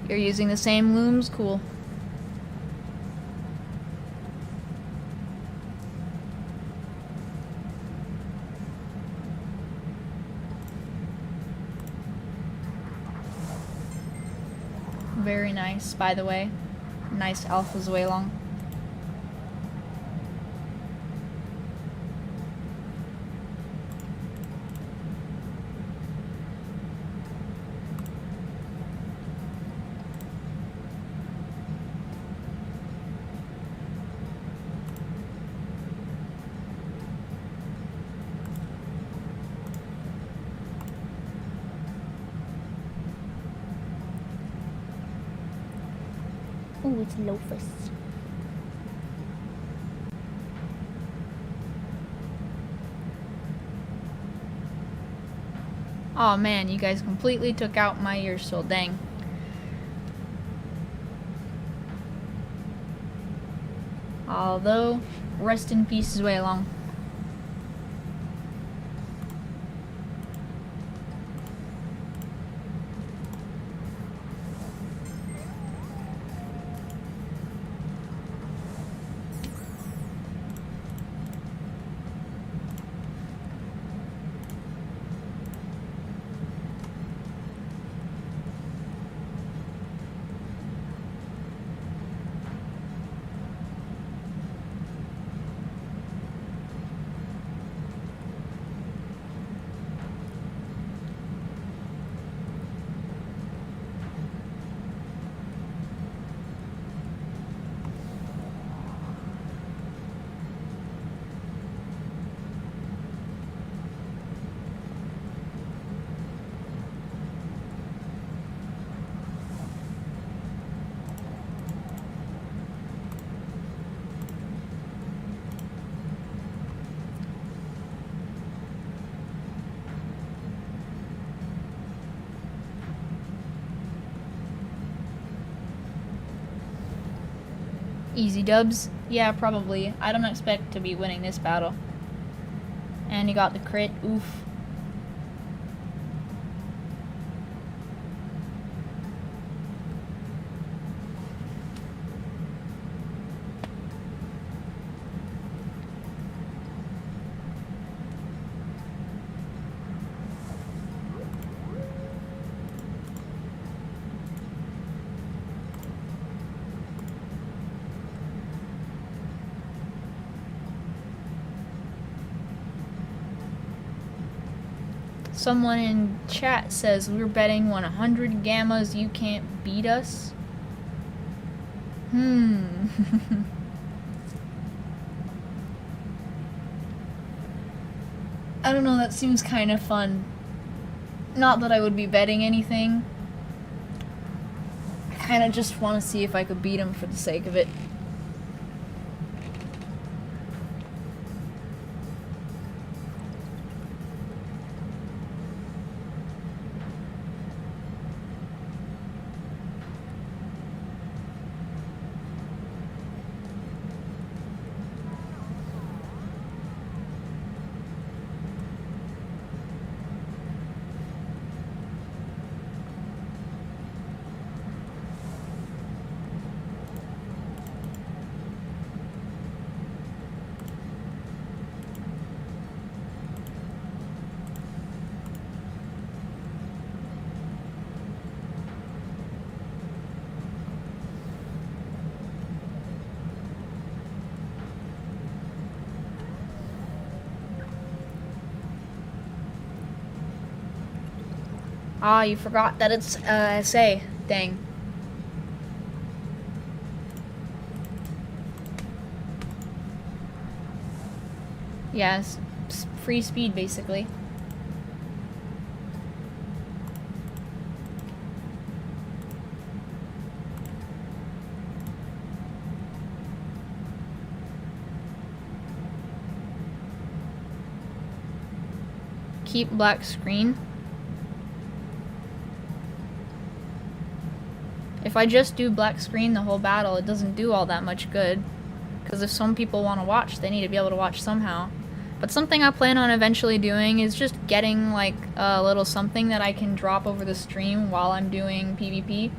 You're using the same looms? Cool. Very nice, by the way. Nice alpha Zuelong. Oh, it's Lophus. Oh man, you guys completely took out my ear soul, dang. Although, rest in peace Zuelong. Easy dubs? Yeah, probably. I don't expect to be winning this battle. And he got the crit. Oof. Someone in chat says, we're betting 100 gammas you can't beat us. I don't know, that seems kind of fun. Not that I would be betting anything. I kind of just want to see if I could beat him for the sake of it. Ah, you forgot that it's SA. Dang. Yeah, it's free speed basically. Keep black screen. If I just do black screen the whole battle, it doesn't do all that much good. Because if some people want to watch, they need to be able to watch somehow. But something I plan on eventually doing is just getting like a little something that I can drop over the stream while I'm doing PvP.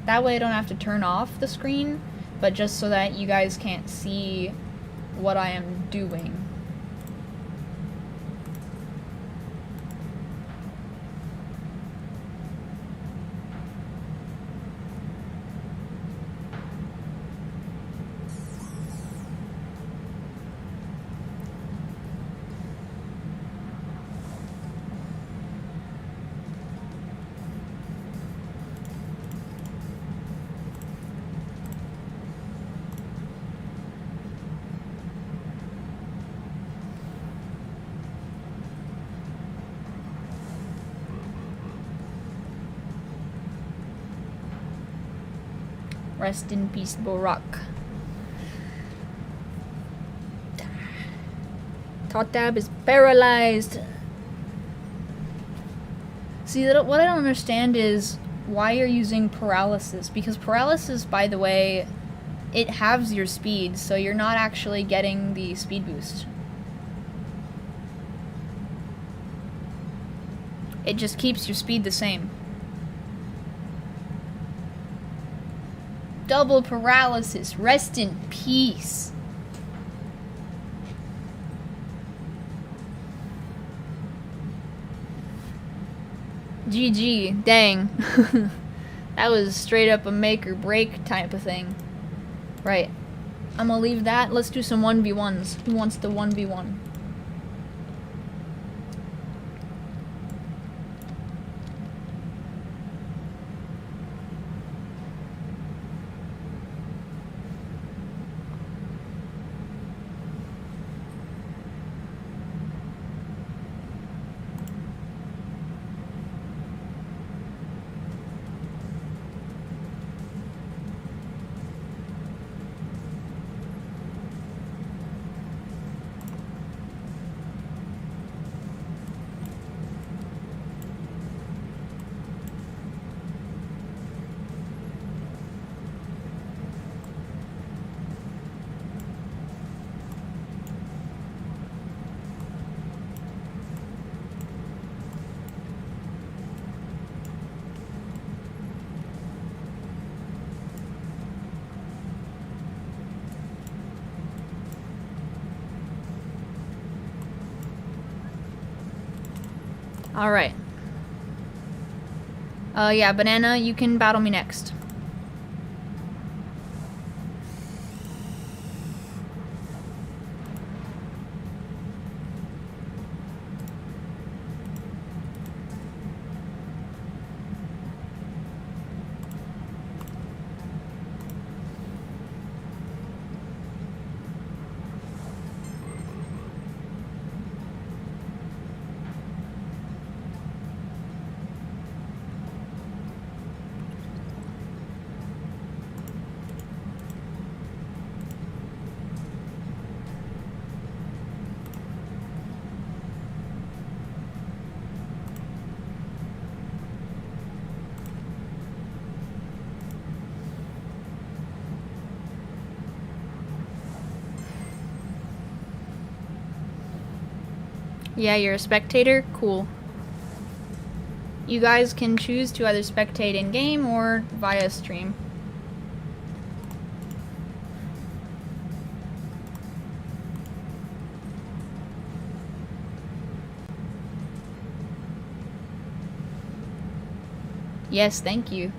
That way I don't have to turn off the screen, but just so that you guys can't see what I am doing. Rest in peace, Borak. Totab is paralyzed. See, what I don't understand is why you're using paralysis. Because paralysis, by the way, it halves your speed, so you're not actually getting the speed boost. It just keeps your speed the same. Double paralysis. Rest in peace. GG. Dang. That was straight up a make or break type of thing. Right. I'm gonna leave that. Let's do some 1v1s. Who wants the 1v1? Alright. Yeah, Banana, you can battle me next. Yeah, you're a spectator? Cool. You guys can choose to either spectate in-game or via stream. Yes, thank you.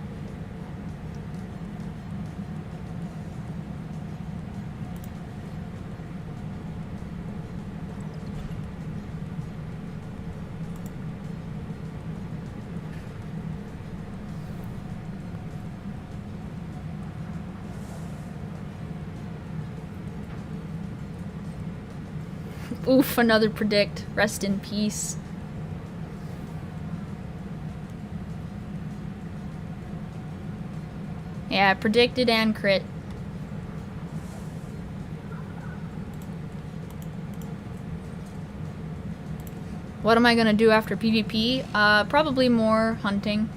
Oof, another predict. Rest in peace. Yeah, predicted and crit. What am I gonna do after PvP? Probably more hunting.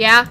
Yeah?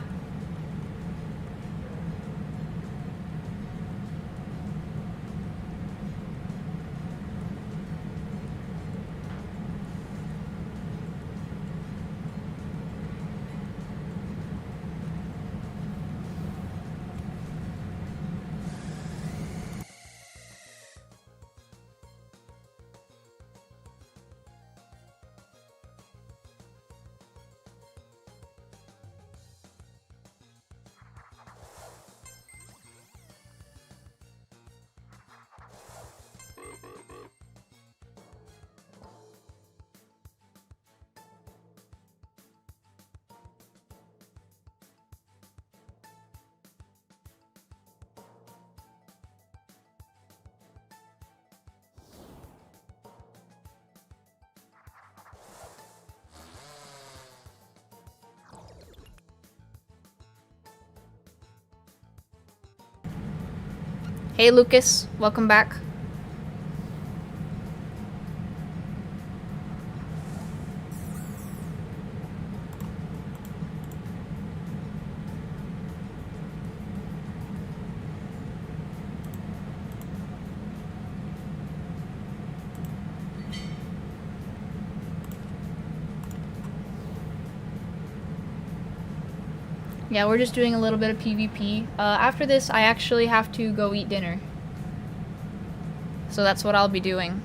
Hey Lucas, welcome back. Yeah, we're just doing a little bit of PvP. After this, I actually have to go eat dinner. So that's what I'll be doing.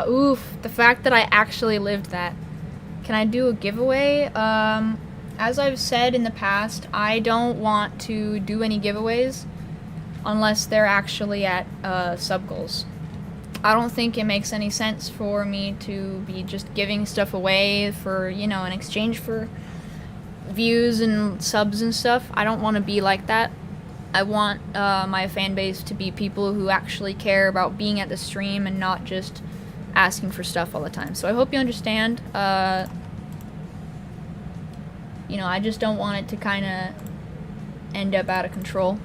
Oof, the fact that I actually lived that. Can I do a giveaway? As I've said in the past, I don't want to do any giveaways unless they're actually at sub goals. I don't think it makes any sense for me to be just giving stuff away for, you know, in exchange for views and subs and stuff. I don't want to be like that. I want my fan base to be people who actually care about being at the stream and not just asking for stuff all the time. So I hope you understand. You know, I just don't want it to kind of end up out of control.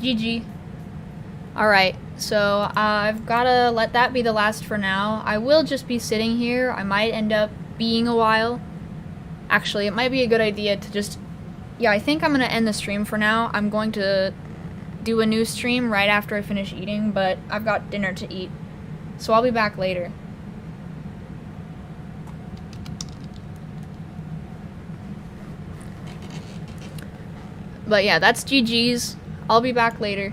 GG. Alright, so I've gotta let that be the last for now. I will just be sitting here. I might end up being a while. Actually, it might be a good idea to just... Yeah, I think I'm gonna end the stream for now. I'm going to do a new stream right after I finish eating, but I've got dinner to eat. So I'll be back later. But yeah, that's GG's. I'll be back later.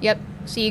Yep, see you.